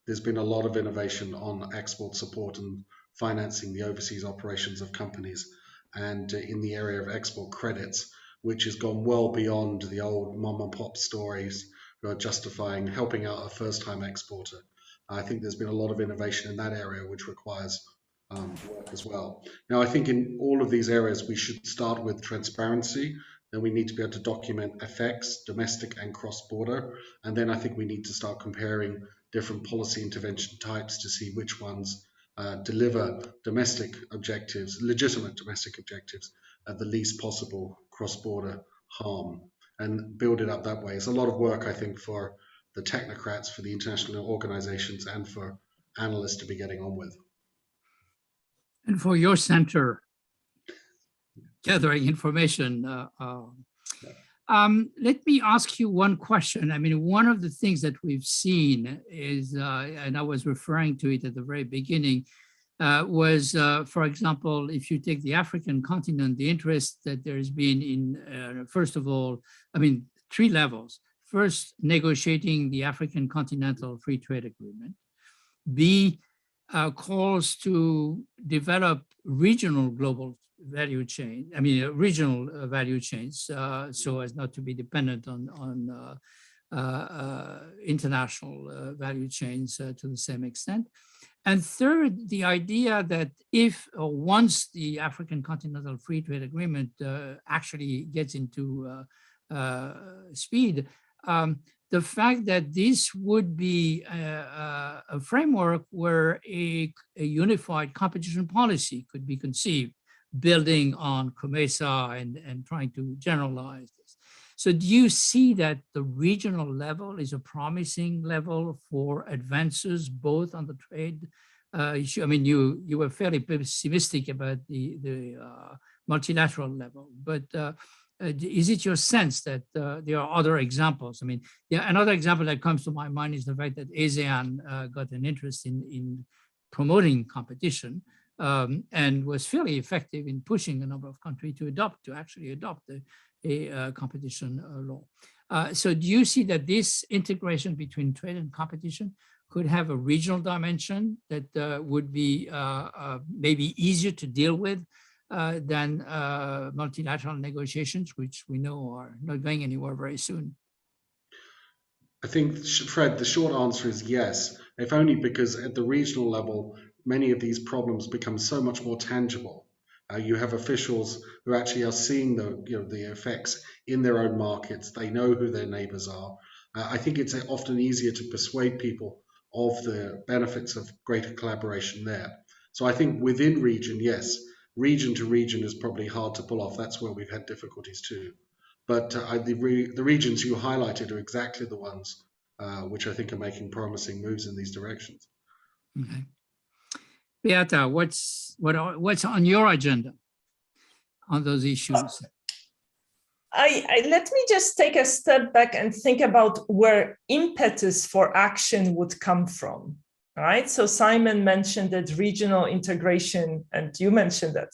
There's been a lot of innovation on export support and financing the overseas operations of companies, and in the area of export credits, which has gone well beyond the old mom and pop stories justifying helping out a first-time exporter. I think there's been a lot of innovation in that area, which requires work as well. Now, I think in all of these areas, we should start with transparency. Then we need to be able to document effects, domestic and cross-border. And then I think we need to start comparing different policy intervention types to see which ones deliver domestic objectives, legitimate domestic objectives, at the least possible cross-border harm, and build it up that way. It's a lot of work, I think, for the technocrats, for the international organizations, and for analysts to be getting on with. And for your center, gathering information, let me ask you one question. I mean, one of the things that we've seen is, and I was referring to it at the very beginning, was, for example, if you take the African continent, the interest that there's been in, first of all, I mean, 3 levels. First, negotiating the African Continental Free Trade Agreement. B, calls to develop regional global value chain, regional value chains, so as not to be dependent on international value chains to the same extent. And third, the idea that if or once the African Continental Free Trade Agreement actually gets into speed, the fact that this would be a framework where a unified competition policy could be conceived, building on COMESA and trying to generalize this. So do you see that the regional level is a promising level for advances both on the trade issue? I mean, you were fairly pessimistic about the multilateral level, but is it your sense that there are other examples? I mean, another example that comes to my mind is the fact that ASEAN got an interest in promoting competition and was fairly effective in pushing a number of countries to actually adopt a competition law. So do you see that this integration between trade and competition could have a regional dimension that would be maybe easier to deal with than multilateral negotiations, which we know are not going anywhere very soon? I think, Fred, the short answer is yes, if only because at the regional level, many of these problems become so much more tangible. You have officials who actually are seeing the effects in their own markets. They know who their neighbors are. I think it's often easier to persuade people of the benefits of greater collaboration there. So I think within region, yes, region to region is probably hard to pull off. That's where we've had difficulties too. But the regions you highlighted are exactly the ones which I think are making promising moves in these directions. Okay. Beata, what's on your agenda on those issues? Let me just take a step back and think about where impetus for action would come from. All right. So Simon mentioned that regional integration, and you mentioned that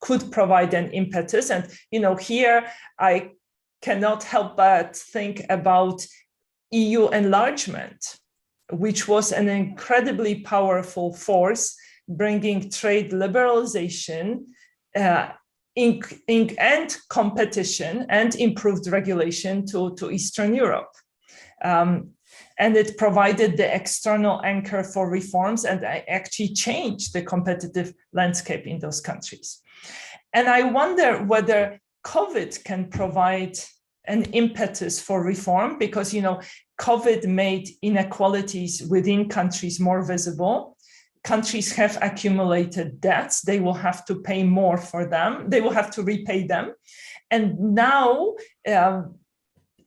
could provide an impetus. And here I cannot help but think about EU enlargement, which was an incredibly powerful force, bringing trade liberalization and competition and improved regulation to Eastern Europe. And it provided the external anchor for reforms and actually changed the competitive landscape in those countries. And I wonder whether COVID can provide an impetus for reform because, COVID made inequalities within countries more visible. Countries have accumulated debts. They will have to pay more for them. They will have to repay them. And now,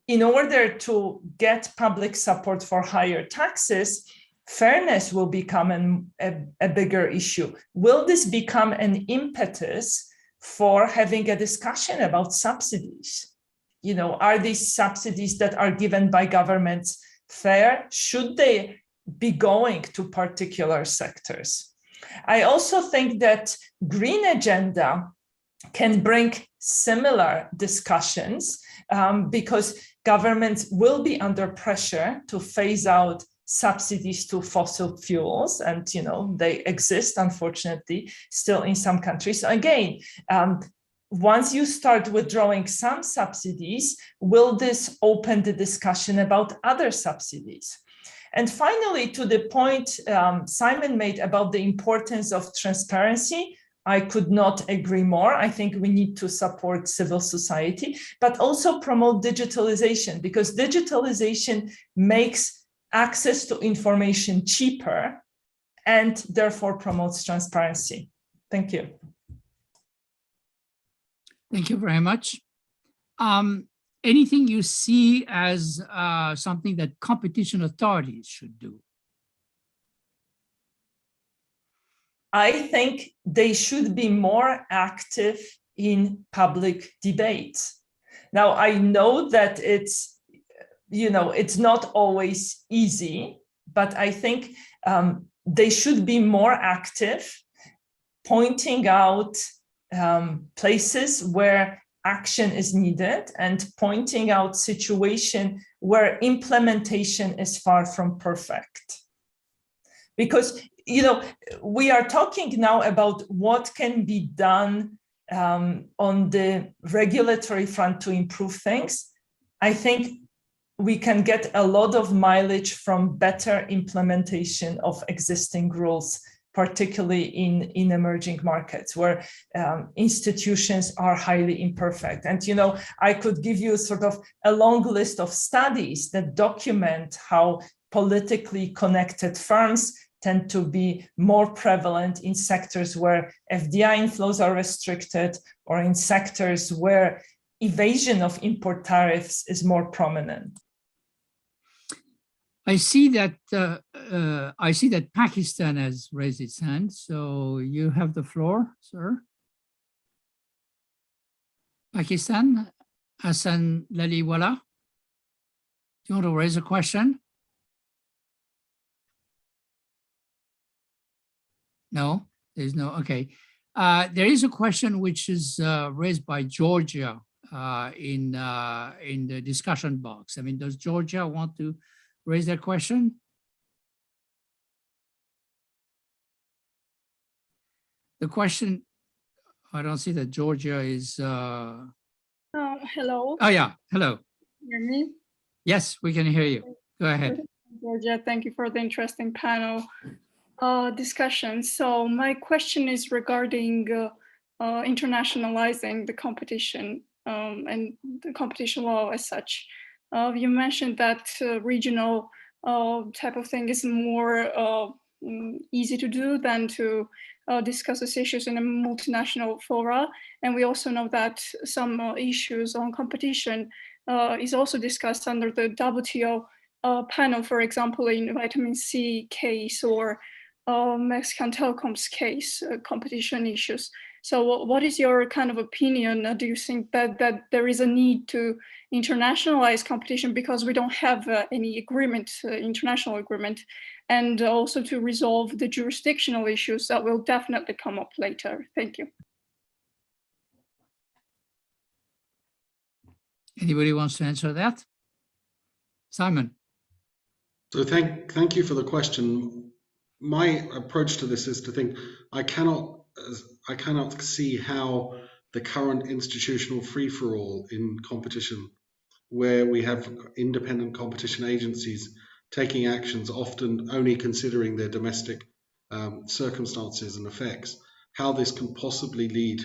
in order to get public support for higher taxes, fairness will become a bigger issue. Will this become an impetus for having a discussion about subsidies? Are these subsidies that are given by governments fair? Should they be going to particular sectors? I also think that green agenda can bring similar discussions because governments will be under pressure to phase out subsidies to fossil fuels, and they exist, unfortunately, still in some countries. Again, once you start withdrawing some subsidies, will this open the discussion about other subsidies? And finally, to the point Simon made about the importance of transparency, I could not agree more. I think we need to support civil society, but also promote digitalization, because digitalization makes access to information cheaper and therefore promotes transparency. Thank you. Thank you very much. Anything you see as something that competition authorities should do? I think they should be more active in public debates. Now, I know that it's not always easy, but I think they should be more active, pointing out places where action is needed and pointing out situations where implementation is far from perfect. Because, we are talking now about what can be done on the regulatory front to improve things. I think we can get a lot of mileage from better implementation of existing rules, particularly in emerging markets where institutions are highly imperfect. And, I could give you sort of a long list of studies that document how politically connected firms tend to be more prevalent in sectors where FDI inflows are restricted or in sectors where evasion of import tariffs is more prominent. I see that Pakistan has raised its hand, so you have the floor, sir. Pakistan, Hassan Laliwala, do you want to raise a question? No, there's no, okay. There is a question which is raised by Georgia in the discussion box. I mean, does Georgia want to raise that question? The question, I don't see that Georgia is. Hello. Oh yeah, hello. Hear me? Yes, we can hear you. Go ahead. Georgia, thank you for the interesting panel discussion. So my question is regarding internationalizing the competition and the competition law as such. You mentioned that regional type of thing is more easy to do than to discuss these issues in a multinational fora. And we also know that some issues on competition is also discussed under the WTO panel, for example, in vitamin C case or Mexican telecoms case, competition issues. So what is your kind of opinion? Do you think that there is a need to internationalize competition because we don't have any agreement, international agreement, and also to resolve the jurisdictional issues that will definitely come up later? Thank you. Anybody wants to answer that? Simon. So thank you for the question. My approach to this is to think I cannot see how the current institutional free-for-all in competition, where we have independent competition agencies taking actions, often only considering their domestic circumstances and effects, how this can possibly lead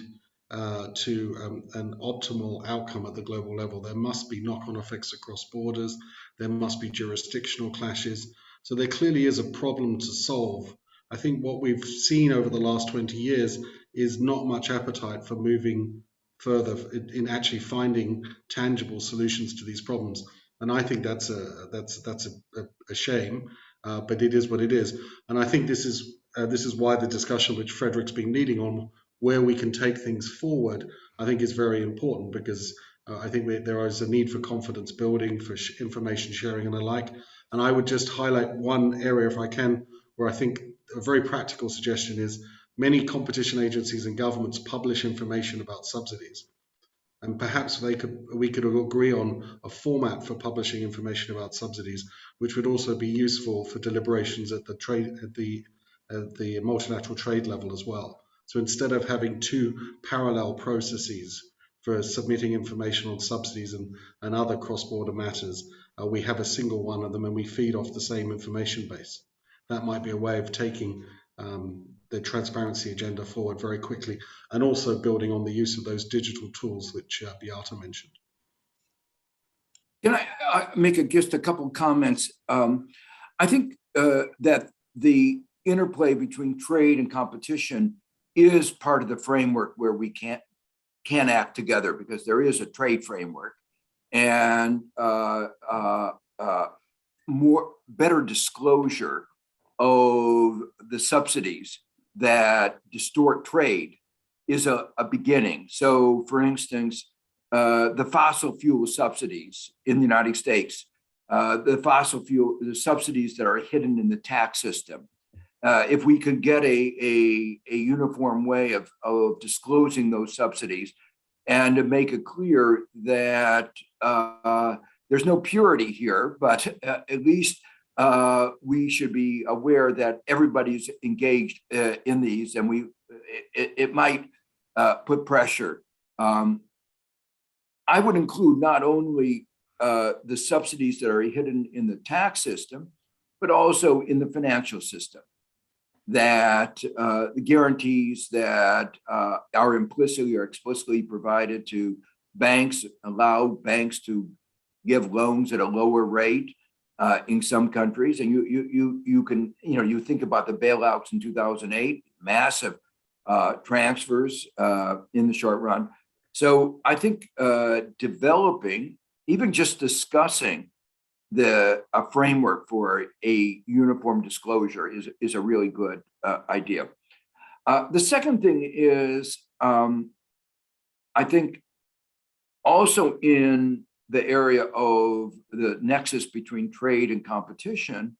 to an optimal outcome at the global level. There must be knock-on effects across borders. There must be jurisdictional clashes. So there clearly is a problem to solve. I think what we've seen over the last 20 years is not much appetite for moving further in actually finding tangible solutions to these problems. And I think that's a shame, but it is what it is. And I think this is why the discussion which Frederick's been leading on where we can take things forward, I think is very important, because I think there is a need for confidence building, for information sharing and the like. And I would just highlight one area, if I can, where I think a very practical suggestion is many competition agencies and governments publish information about subsidies. And perhaps we could agree on a format for publishing information about subsidies, which would also be useful for deliberations at the multilateral trade level as well. So instead of having two parallel processes for submitting information on subsidies and other cross-border matters, we have a single one of them and we feed off the same information base. That might be a way of taking the transparency agenda forward very quickly, and also building on the use of those digital tools which Beata mentioned. Can I make just a couple of comments? I think that the interplay between trade and competition is part of the framework where we can act together, because there is a trade framework, and better disclosure of the subsidies that distort trade is a beginning. So, for instance, the fossil fuel subsidies in the United States, the subsidies that are hidden in the tax system. If we could get a uniform way of disclosing those subsidies, and to make it clear that there's no purity here, but at least we should be aware that everybody's engaged in these, and it might put pressure. I would include not only the subsidies that are hidden in the tax system, but also in the financial system, that the guarantees that are implicitly or explicitly provided to banks allow banks to give loans at a lower rate in some countries. And you can, you think about the bailouts in 2008, massive transfers in the short run. So I think developing, even just discussing a framework for a uniform disclosure is a really good idea. The second thing is, I think also in the area of the nexus between trade and competition,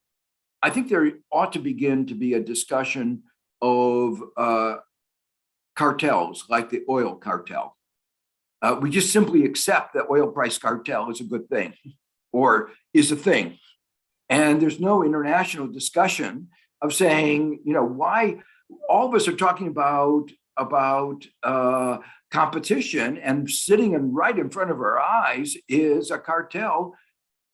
I think there ought to begin to be a discussion of cartels, like the oil cartel. We just simply accept that oil price cartel is a good thing, or is a thing. And there's no international discussion of saying, why all of us are talking about competition, and sitting right in front of our eyes is a cartel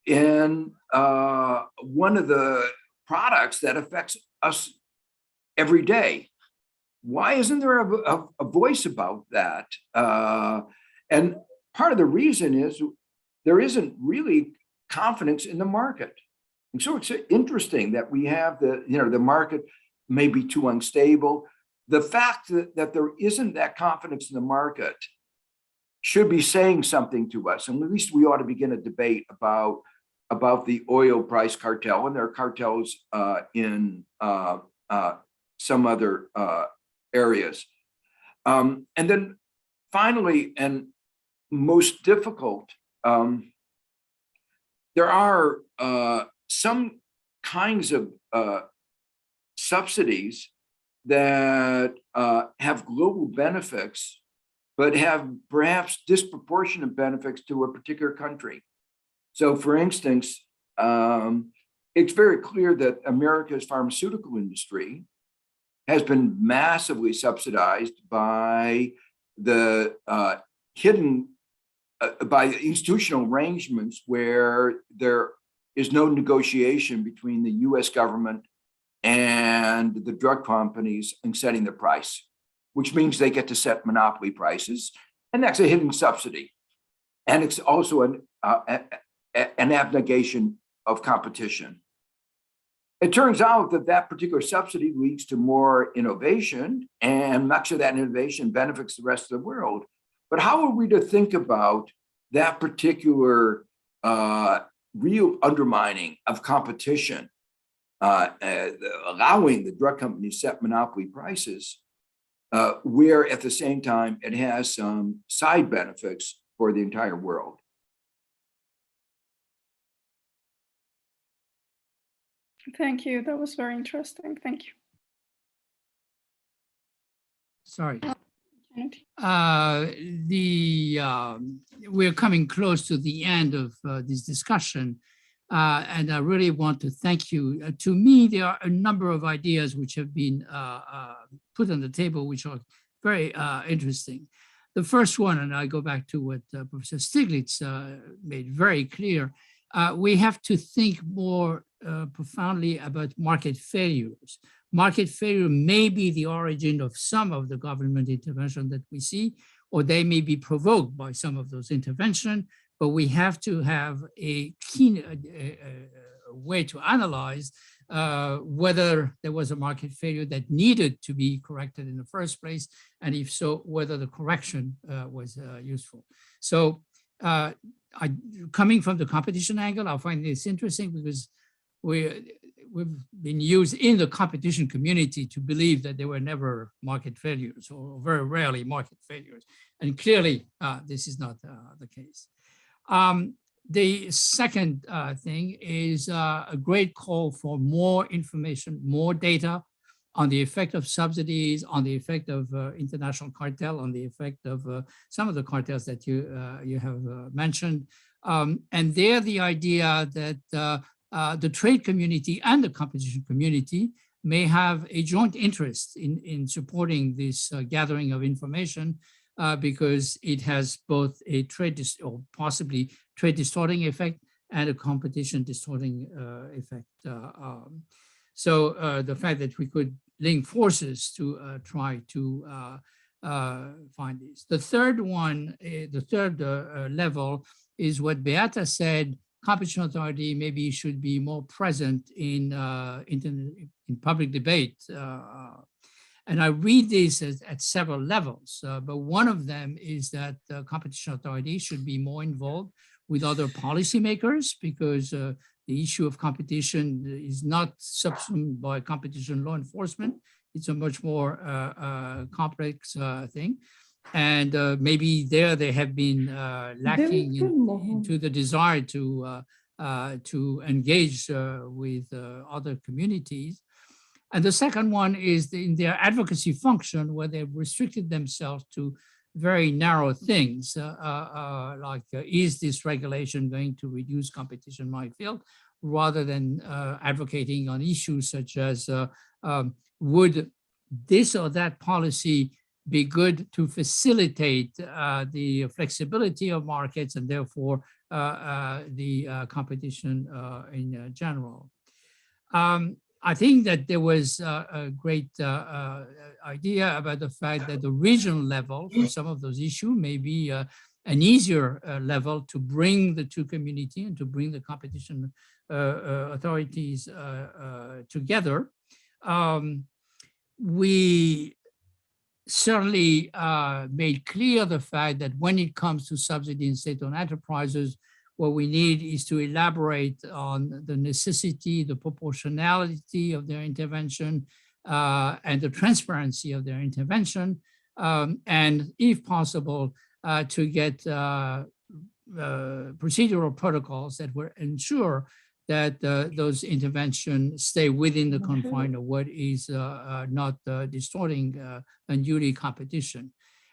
in one of the products that affects us every day. Why isn't there a voice about that? And part of the reason is there isn't really confidence in the market. And so it's interesting that we have the market may be too unstable. The fact that there isn't that confidence in the market should be saying something to us. And at least we ought to begin a debate about the oil price cartel, and there are cartels in some other areas. And then finally, and most difficult, there are some kinds of subsidies that have global benefits, but have perhaps disproportionate benefits to a particular country. So, for instance, it's very clear that America's pharmaceutical industry has been massively subsidized by the by institutional arrangements where there is no negotiation between the US government and the drug companies in setting the price. which means they get to set monopoly prices, and that's a hidden subsidy. And it's also an abnegation of competition. It turns out that that particular subsidy leads to more innovation, and much of that innovation benefits the rest of the world. But how are we to think about that particular real undermining of competition, allowing the drug companies to set monopoly prices, where at the same time it has some side benefits for the entire world? Thank you. That was very interesting. Thank you. Sorry. We're coming close to the end of this discussion, and I really want to thank you. To me, there are a number of ideas which have been put on the table, which are very interesting. The first one, and I go back to what Professor Stiglitz made very clear, we have to think more profoundly about market failures. Market failure may be the origin of some of the government intervention that we see, or they may be provoked by some of those interventions, but we have to have a keen way to analyze whether there was a market failure that needed to be corrected in the first place, and if so, whether the correction was useful. So coming from the competition angle, I find this interesting because we've been used in the competition community to believe that there were never market failures, or very rarely market failures. And clearly, this is not the case. The second thing is a great call for more information, more data on the effect of subsidies, on the effect of international cartel, on the effect of some of the cartels that you have mentioned. And there, the idea that the trade community and the competition community may have a joint interest in supporting this gathering of information, because it has both a trade or possibly trade distorting effect and a competition distorting effect. So the fact that we could link forces to try to find these. The third one, the third level is what Beata said. Competition authority maybe should be more present in public debate. And I read this at several levels, but one of them is that the competition authority should be more involved with other policymakers, because the issue of competition is not subsumed by competition law enforcement. It's a much more complex thing. And maybe they have been lacking into the desire to engage with other communities. And the second one is in their advocacy function, where they've restricted themselves to very narrow things, like is this regulation going to reduce competition in my field, rather than advocating on issues such as would this or that policy be good to facilitate the flexibility of markets and therefore the competition in general. I think that there was a great idea about the fact that the regional level for some of those issues may be an easier level to bring the two communities and to bring the competition authorities together. We certainly made clear the fact that when it comes to subsidy and state-owned enterprises, what we need is to elaborate on the necessity, the proportionality of their intervention, and the transparency of their intervention, and if possible, to get procedural protocols that will ensure that those interventions stay within the confine of what is not distorting unduly competition.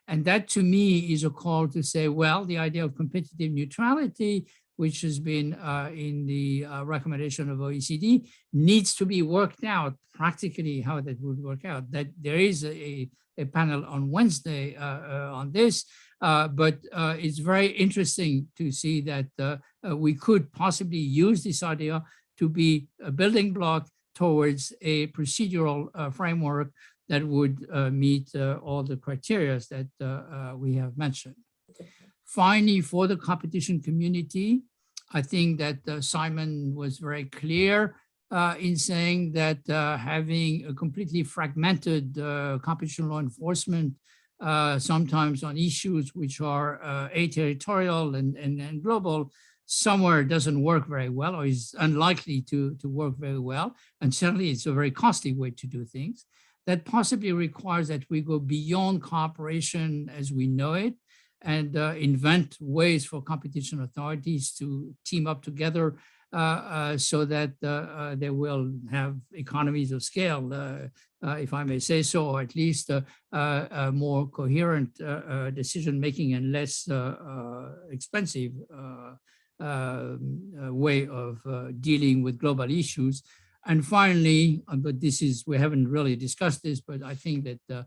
And that, to me, is a call to say, well, the idea of competitive neutrality, which has been in the recommendation of OECD, needs to be worked out practically how that would work out. That there is a panel on Wednesday on this, but it's very interesting to see that we could possibly use this idea to be a building block towards a procedural framework that would meet all the criteria that we have mentioned. Finally, for the competition community, I think that Simon was very clear in saying that having a completely fragmented competition law enforcement, sometimes on issues which are aterritorial and global, somewhere doesn't work very well or is unlikely to work very well. And certainly it's a very costly way to do things. That possibly requires that we go beyond cooperation as we know it and invent ways for competition authorities to team up together so that they will have economies of scale, if I may say so, or at least a more coherent decision-making and less expensive way of dealing with global issues. And finally, but this is, we haven't really discussed this, but I think that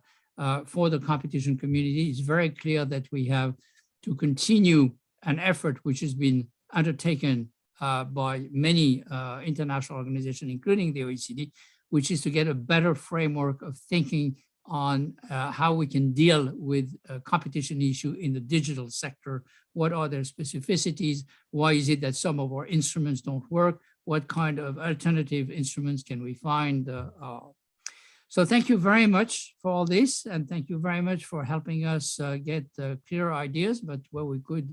for the competition community, it's very clear that we have to continue an effort which has been undertaken by many international organizations, including the OECD, which is to get a better framework of thinking on how we can deal with a competition issue in the digital sector. What are their specificities? Why is it that some of our instruments don't work? What kind of alternative instruments can we find? So thank you very much for all this, and thank you very much for helping us get clear ideas, but where we could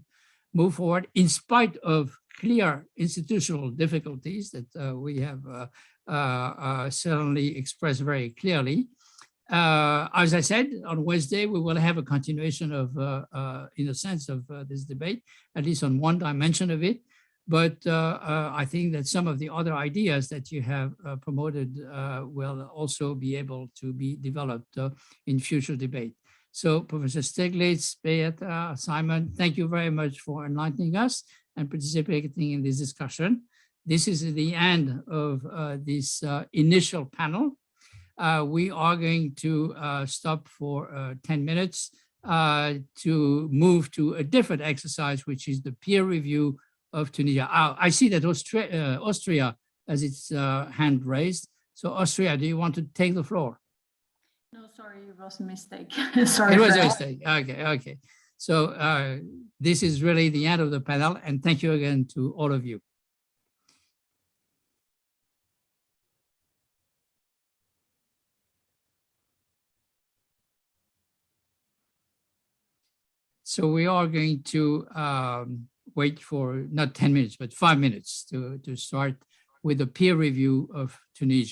move forward in spite of clear institutional difficulties that we have certainly expressed very clearly. As I said, on Wednesday, we will have a continuation of, in a sense, of this debate, at least on one dimension of it. But I think that some of the other ideas that you have promoted will also be able to be developed in future debate. So Professor Stiglitz, Beata, Simon, thank you very much for enlightening us and participating in this discussion. This is the end of this initial panel. We are going to stop for 10 minutes to move to a different exercise, which is the peer review of Tunisia. I see that Austria has its hand raised. So Austria, do you want to take the floor? No, sorry, it was a mistake. Sorry. It was a mistake. Okay, okay. So this is really the end of the panel, and thank you again to all of you. So we are going to wait for not 10 minutes, but 5 minutes to start with a peer review of Tunisia.